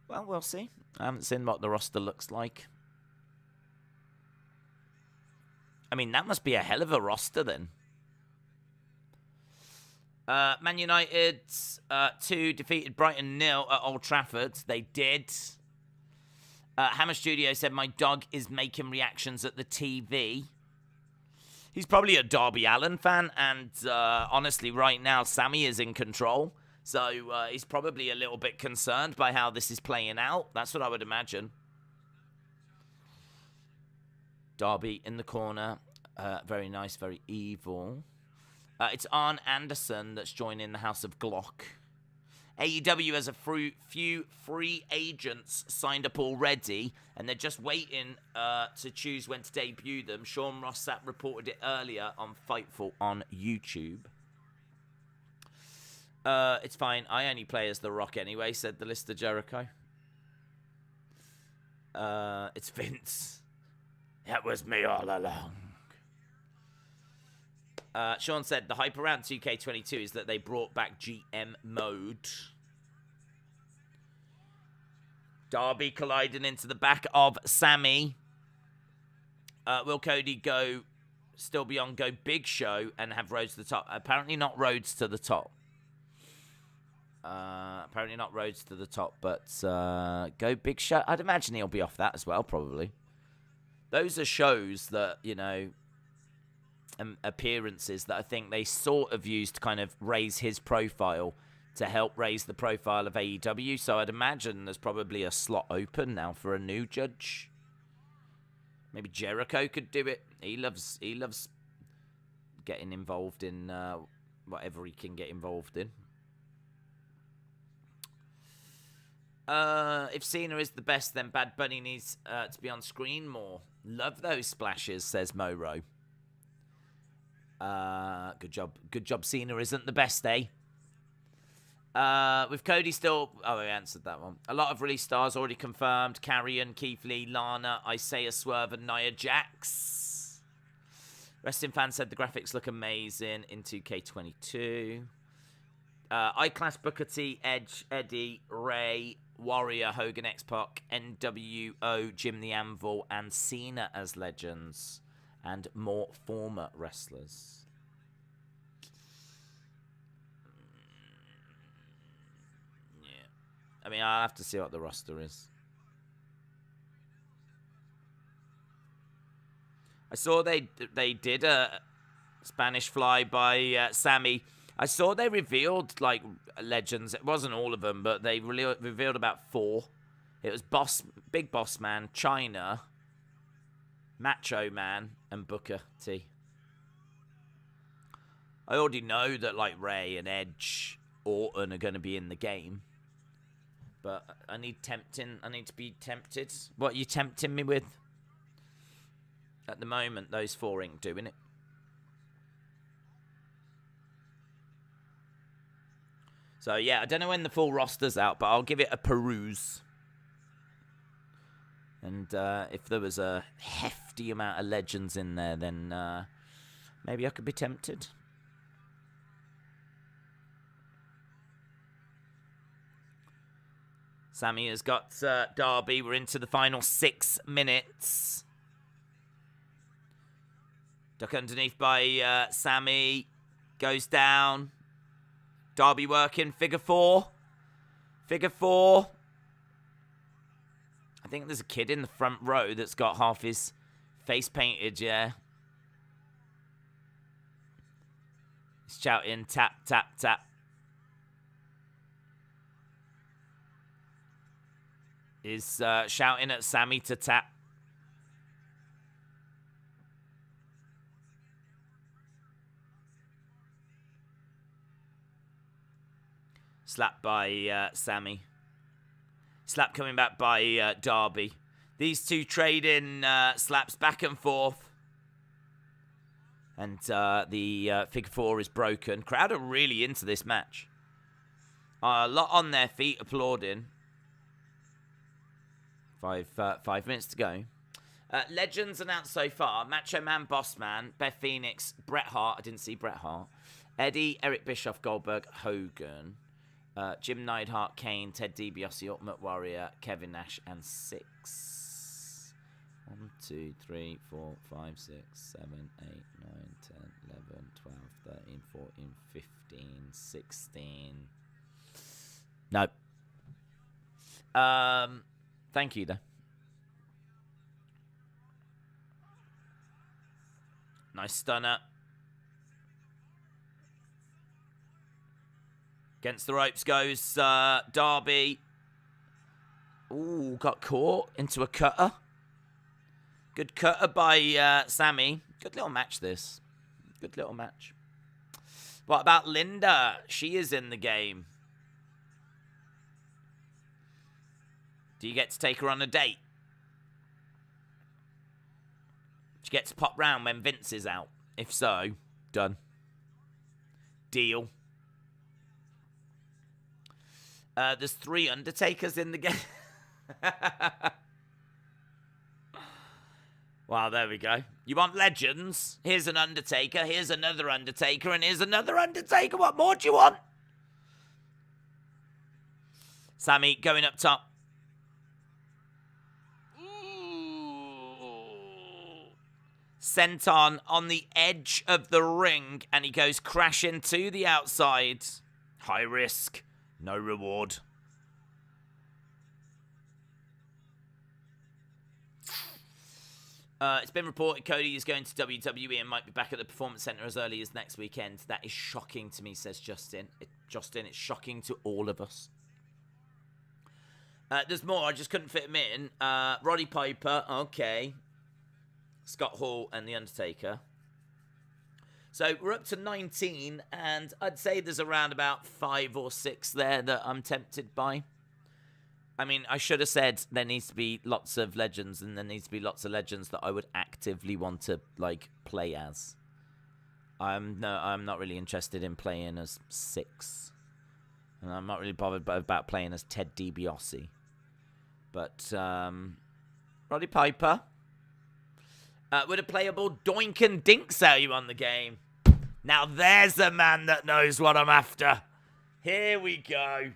Well, we'll see. I haven't seen what the roster looks like. I mean, that must be a hell of a roster then. Man United 2 defeated Brighton 0 at Old Trafford. They did. Hammer Studio said, my dog is making reactions at the TV. He's probably a Darby Allin fan, and honestly, right now, Sammy is in control. So he's probably a little bit concerned by how this is playing out. That's what I would imagine. Darby in the corner. Very nice, very evil. It's Arn Anderson that's joining the House of Glock. AEW has a few free agents signed up already, and they're just waiting to choose when to debut them. Sean Ross Sapp reported it earlier on Fightful on YouTube. It's fine. I only play as The Rock anyway, said the Lister Jericho. It's Vince. That was me all along. Sean said the hype around 2K22 is that they brought back GM mode. Darby colliding into the back of Sammy. Will Cody still be on Go Big Show and have Rhodes to the top? Apparently not Rhodes to the top. Apparently not Rhodes to the top, but Go Big Show. I'd imagine he'll be off that as well, probably. Those are shows that, you know, appearances that I think they sort of used to kind of raise his profile to help raise the profile of AEW. So I'd imagine there's probably a slot open now for a new judge. Maybe Jericho could do it. He loves getting involved in whatever he can get involved in. If Cena is the best, then Bad Bunny needs to be on screen more. Love those splashes, says Moro. Good job. Cena isn't the best, eh? With Cody still... Oh, I answered that one. A lot of release stars already confirmed. Carrion, Keith Lee, Lana, Isaiah Swerve, and Nia Jax. Wrestling fans said the graphics look amazing in 2K22. I-Class, Booker T, Edge, Eddie, Ray, Warrior, Hogan, X-Pac, NWO, Jim the Anvil, and Cena as legends. And more former wrestlers. Yeah. I mean, I'll have to see what the roster is. I saw they did a Spanish Fly by Sammy. I saw they revealed, like, legends. It wasn't all of them, but they revealed about 4. It was Big Boss Man, China, Macho Man, and Booker T. I already know that, like, Ray and Edge, Orton are going to be in the game. But I need to be tempted. What are you tempting me with? At the moment, those 4 ain't doing it. So, yeah, I don't know when the full roster's out, but I'll give it a peruse. And if there was a hefty amount of legends in there, then maybe I could be tempted. Sammy has got Darby. We're into the final 6 minutes. Duck underneath by Sammy. Goes down. Darby working. Figure 4. Figure 4. I think there's a kid in the front row that's got half his face painted, yeah. He's shouting, tap, tap, tap. He's shouting at Sammy to tap. Slap by Sammy. Slap coming back by Darby. These two trading slaps back and forth. And the figure 4 is broken. Crowd are really into this match. A lot on their feet applauding. 5 minutes to go. Legends announced so far. Macho Man, Boss Man, Beth Phoenix, Bret Hart. I didn't see Bret Hart. Eddie, Eric Bischoff, Goldberg, Hogan. Jim Neidhart, Kane, Ted DiBiase, Ultimate Warrior, Kevin Nash, and 6. 1, 2, 3, 4, 5, 6, 7, 8, 9, 10, 11, 12, 13, 14, 15, 16. No. Thank you, though. Nice stunner. Against the ropes goes Darby. Ooh, got caught into a cutter. Good cutter by Sammy. Good little match, this. Good little match. What about Linda? She is in the game. Do you get to take her on a date? She gets to pop round when Vince is out. If so, done. Deal. There's 3 Undertakers in the game. Wow, there we go. You want legends? Here's an Undertaker, here's another Undertaker, and here's another Undertaker. What more do you want? Sammy going up top. Senton on the edge of the ring, and he goes crashing to the outside. High risk, no reward. It's been reported Cody is going to WWE and might be back at the Performance Center as early as next weekend. That is shocking to me, says Justin. Justin, it's shocking to all of us. There's more, I just couldn't fit him in. Roddy Piper, okay. Scott Hall and The Undertaker. So we're up to 19, and I'd say there's around about 5 or 6 there that I'm tempted by. I mean, I should have said there needs to be lots of legends, and there needs to be lots of legends that I would actively want to, like, play as. I'm not really interested in playing as 6. And I'm not really bothered about playing as Ted DiBiase. But, Roddy Piper. With a playable Doink and Dink value on the game. Now there's a man that knows what I'm after. Here we go.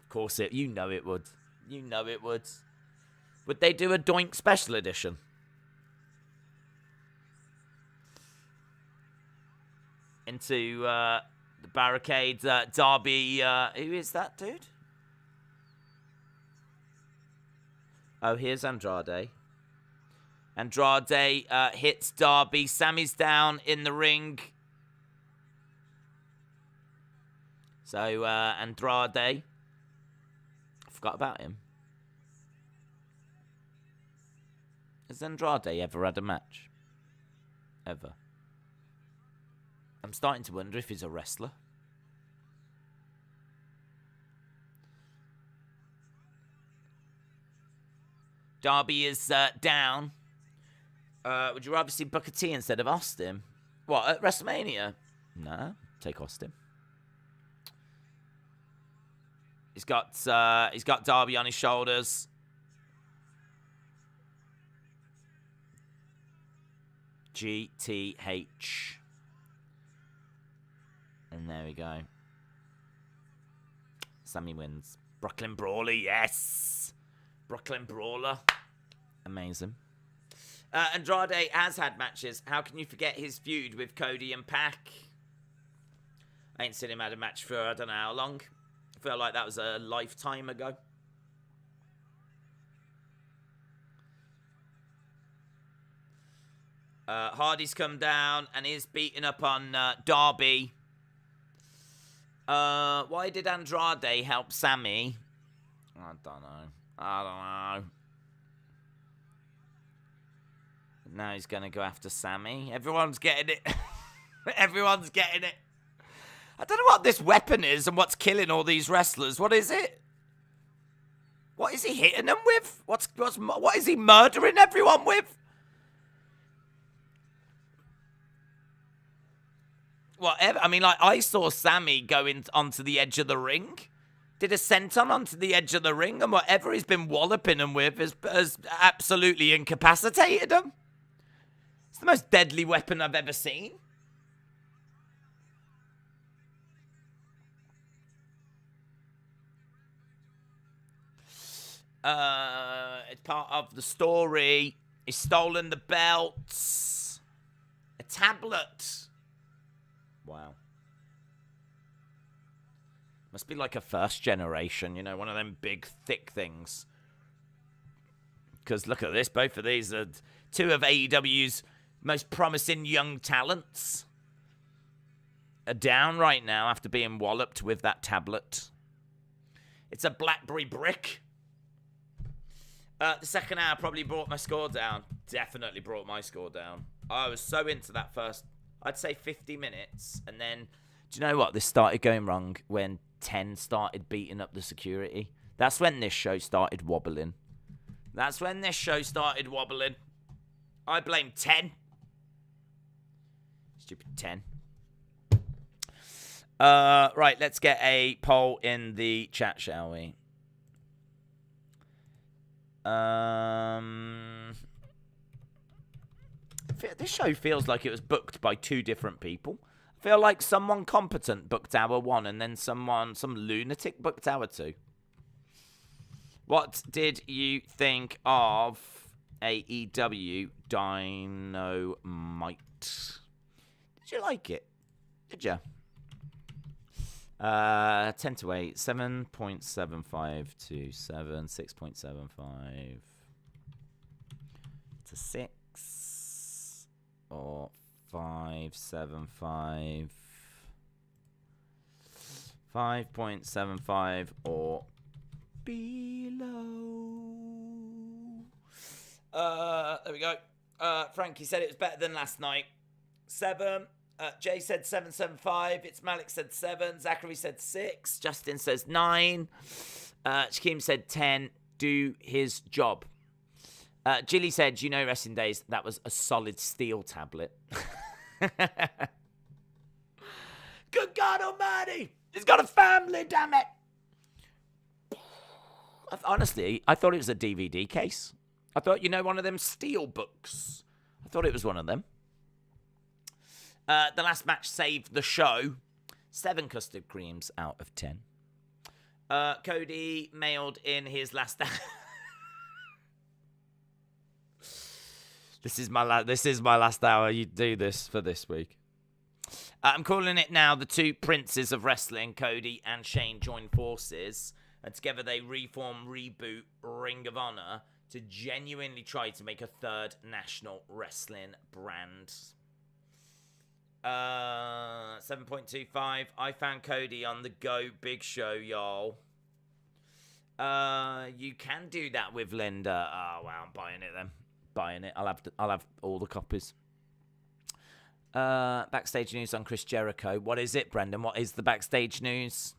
Of course you know it would. You know it would. Would they do a Doink special edition? Into the barricades, Darby, who is that dude? Oh, here's Andrade. Andrade hits Darby. Sammy's down in the ring. So, Andrade. I forgot about him. Has Andrade ever had a match? Ever? I'm starting to wonder if he's a wrestler. Darby is down. Would you rather see Booker T instead of Austin? What, at WrestleMania? Nah, take Austin. He's got Darby on his shoulders. GTH. And there we go. Sammy wins. Brooklyn Brawler, yes! Brooklyn Brawler. Amazing. Andrade has had matches. How can you forget his feud with Cody and Pac? I ain't seen him had a match for I don't know how long. I feel like that was a lifetime ago. Hardy's come down and is beating up on Darby. Why did Andrade help Sammy? I don't know. Now he's going to go after Sammy. Everyone's getting it. Everyone's getting it. I don't know what this weapon is and what's killing all these wrestlers. What is it? What is he hitting them with? What is he murdering everyone with? Whatever. I mean, like, I saw Sammy going onto the edge of the ring. Did a senton onto the edge of the ring, and whatever he's been walloping him with has absolutely incapacitated him. It's the most deadly weapon I've ever seen. It's part of the story. He's stolen the belts. A tablet. Wow. Must be like a first generation, one of them big, thick things. Because look at this. Both of these are two of AEW's most promising young talents. Are down right now after being walloped with that tablet. It's a BlackBerry brick. The second hour probably brought my score down. Definitely brought my score down. I was so into that first, I'd say 50 minutes. And then, do you know what? This started going wrong when 10 started beating up the security. That's when this show started wobbling. I blame 10. Stupid 10. Right, let's get a poll in the chat, shall we? This show feels like it was booked by two different people. I feel like someone competent booked hour 1 and then some lunatic booked hour 2. What did you think of AEW Dynamite? Did you like it? Did you? 10 to 8, 7.75 to 7, 6.75 to 6, or 5.75, 5.75 or below. There we go. Frankie said it was better than last night. 7. Jay said 7.75. It's Malik said 7. Zachary said 6. Justin says 9. Shakim said 10. Do his job. Jilly said, Wrestling Days, that was a solid steel tablet. Good God almighty. He's got a family, damn it. Honestly, I thought it was a DVD case. I thought, one of them steel books. I thought it was one of them. The last match saved the show. 7 custard creams out of 10. Cody mailed in his last... This is my last hour. You do this for this week. I'm calling it now. The two princes of wrestling, Cody and Shane, join forces. And together they reboot Ring of Honor to genuinely try to make a third national wrestling brand. 7.25. I found Cody on the Go Big Show, y'all. You can do that with Linda. Oh, wow, I'm buying it then. Buying it. I'll have all the copies. Backstage news on Chris Jericho. What is it, Brendan? What is the backstage news?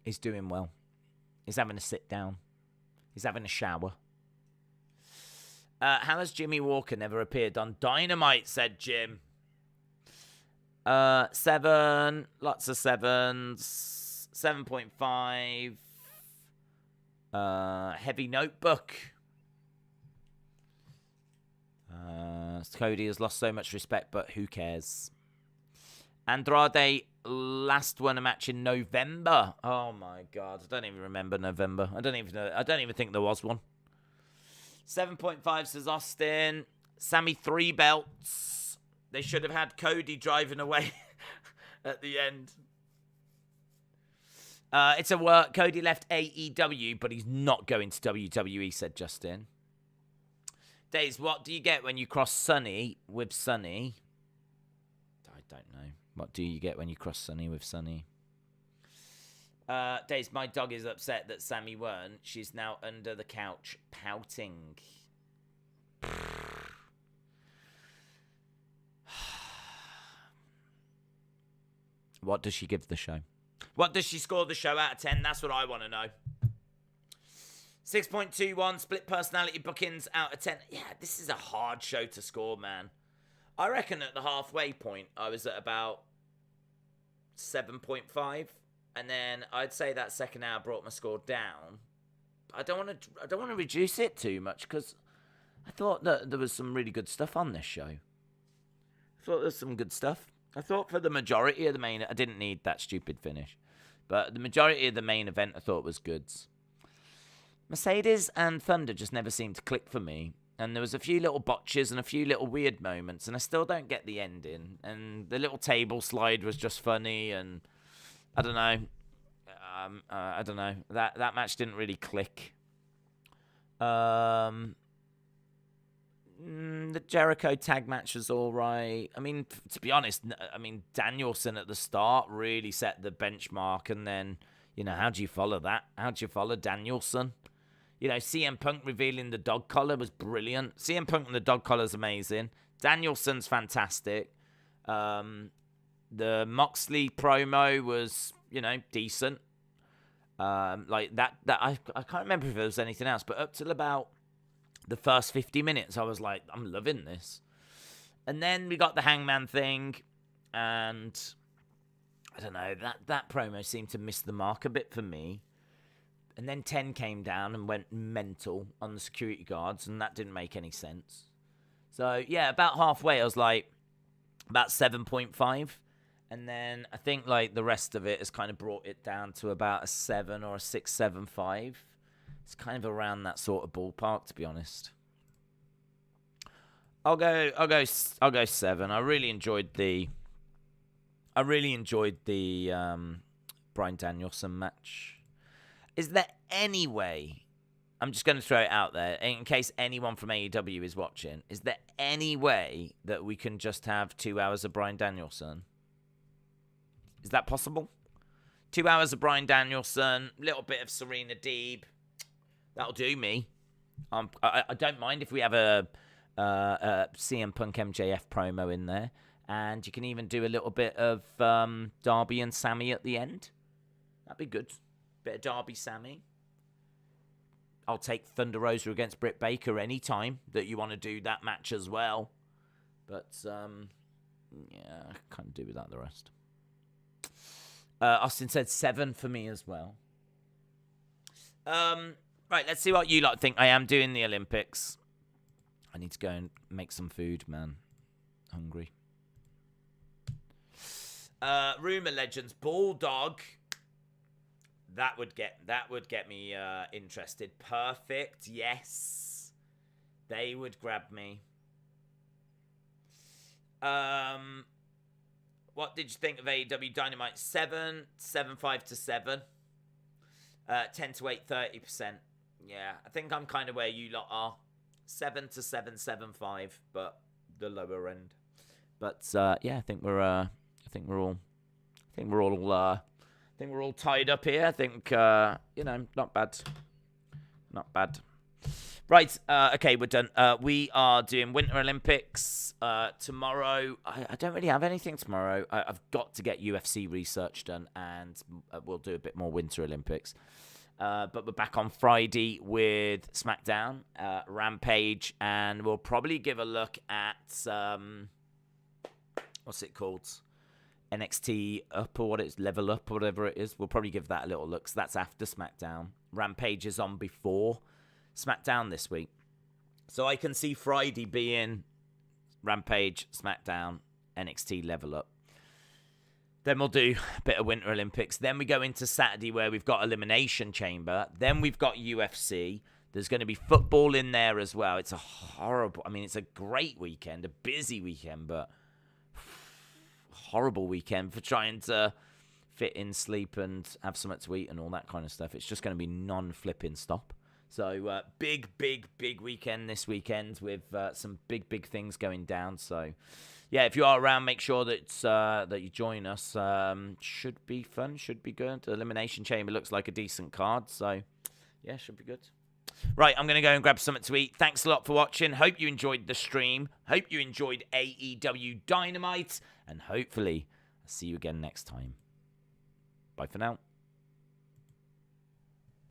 He's doing well. He's having a sit down. He's having a shower. How has Jimmy Walker never appeared on Dynamite, said Jim. 7. Lots of 7s. 7.5. Heavy Notebook. Cody has lost so much respect, but who cares? Andrade last won a match in November. Oh my God, I don't even remember November. I don't even think there was one. 7.5 says Austin. Sammy 3 belts. They should have had Cody driving away at the end. It's a work. Cody left AEW, but he's not going to WWE, said Justin. Days, what do you get when you cross Sunny with Sunny? I don't know. What do you get when you cross Sunny with Sunny? Days, my dog is upset that Sammy won. She's now under the couch pouting. What does she give the show? What does she score the show out of 10? That's what I want to know. 6.21 split personality bookings out of 10. Yeah, this is a hard show to score, man. I reckon at the halfway point, I was at about 7.5. And then I'd say that second hour brought my score down. I don't want to reduce it too much because I thought that there was some really good stuff on this show. I thought there was some good stuff. I thought for the majority of the main... I didn't need that stupid finish. But the majority of the main event I thought was goods. Mercedes and Thunder just never seemed to click for me. And there was a few little botches and a few little weird moments, and I still don't get the ending. And the little table slide was just funny, and I don't know. I don't know. That match didn't really click. The Jericho tag match was all right. I mean, to be honest, Danielson at the start really set the benchmark, and then, how do you follow that? How do you follow Danielson? CM Punk revealing the dog collar was brilliant. CM Punk and the dog collar is amazing. Danielson's fantastic. The Moxley promo was, decent. Like that I can't remember if there was anything else, but up till about the first 50 minutes, I was like, I'm loving this. And then we got the Hangman thing, and I don't know, that promo seemed to miss the mark a bit for me. And then 10 came down and went mental on the security guards, and that didn't make any sense. So, yeah, about halfway, I was like, about 7.5. And then I think, the rest of it has kind of brought it down to about a 7 or a 6.75. It's kind of around that sort of ballpark, to be honest. I'll go 7. I really enjoyed the Bryan Danielson match. Is there any way, I'm just going to throw it out there, in case anyone from AEW is watching, is there any way that we can just have 2 hours of Bryan Danielson? Is that possible? 2 hours of Bryan Danielson, little bit of Serena Deeb. That'll do me. I don't mind if we have a CM Punk MJF promo in there. And you can even do a little bit of Darby and Sammy at the end. That'd be good. Bit of Darby, Sammy. I'll take Thunder Rosa against Britt Baker anytime that you want to do that match as well. But, yeah, I can't do without the rest. Austin said 7 for me as well. Right, let's see what you lot think. I am doing the Olympics. I need to go and make some food, man. Hungry. Rumor Legends, Bulldog. That would get me interested. Perfect, yes. They would grab me. What did you think of AEW Dynamite? 7.5 to 7. 10 to 8, 30%. Yeah, I think I'm kind of where you lot are. 7 to 7.75, but the lower end. But yeah, I think we're all tied up here. I think not bad. Not bad. Right, okay, we're done. We are doing Winter Olympics tomorrow. I don't really have anything tomorrow. I've got to get UFC research done, and we'll do a bit more Winter Olympics. But we're back on Friday with SmackDown, Rampage, and we'll probably give a look at, what's it called? NXT Up, or what it's Level Up, or whatever it is. We'll probably give that a little look. So that's after SmackDown. Rampage is on before SmackDown this week. So I can see Friday being Rampage, SmackDown, NXT Level Up. Then we'll do a bit of Winter Olympics. Then we go into Saturday where we've got Elimination Chamber. Then we've got UFC. There's going to be football in there as well. It's it's a great weekend, a busy weekend, but horrible weekend for trying to fit in, sleep, and have something to eat and all that kind of stuff. It's just going to be non-flipping stop. So big weekend this weekend with some big things going down. So yeah, if you are around, make sure that you join us. Should be fun, should be good. Elimination Chamber looks like a decent card. So yeah, should be good. Right, I'm going to go and grab something to eat. Thanks a lot for watching. Hope you enjoyed the stream. Hope you enjoyed AEW Dynamite. And hopefully, I'll see you again next time. Bye for now.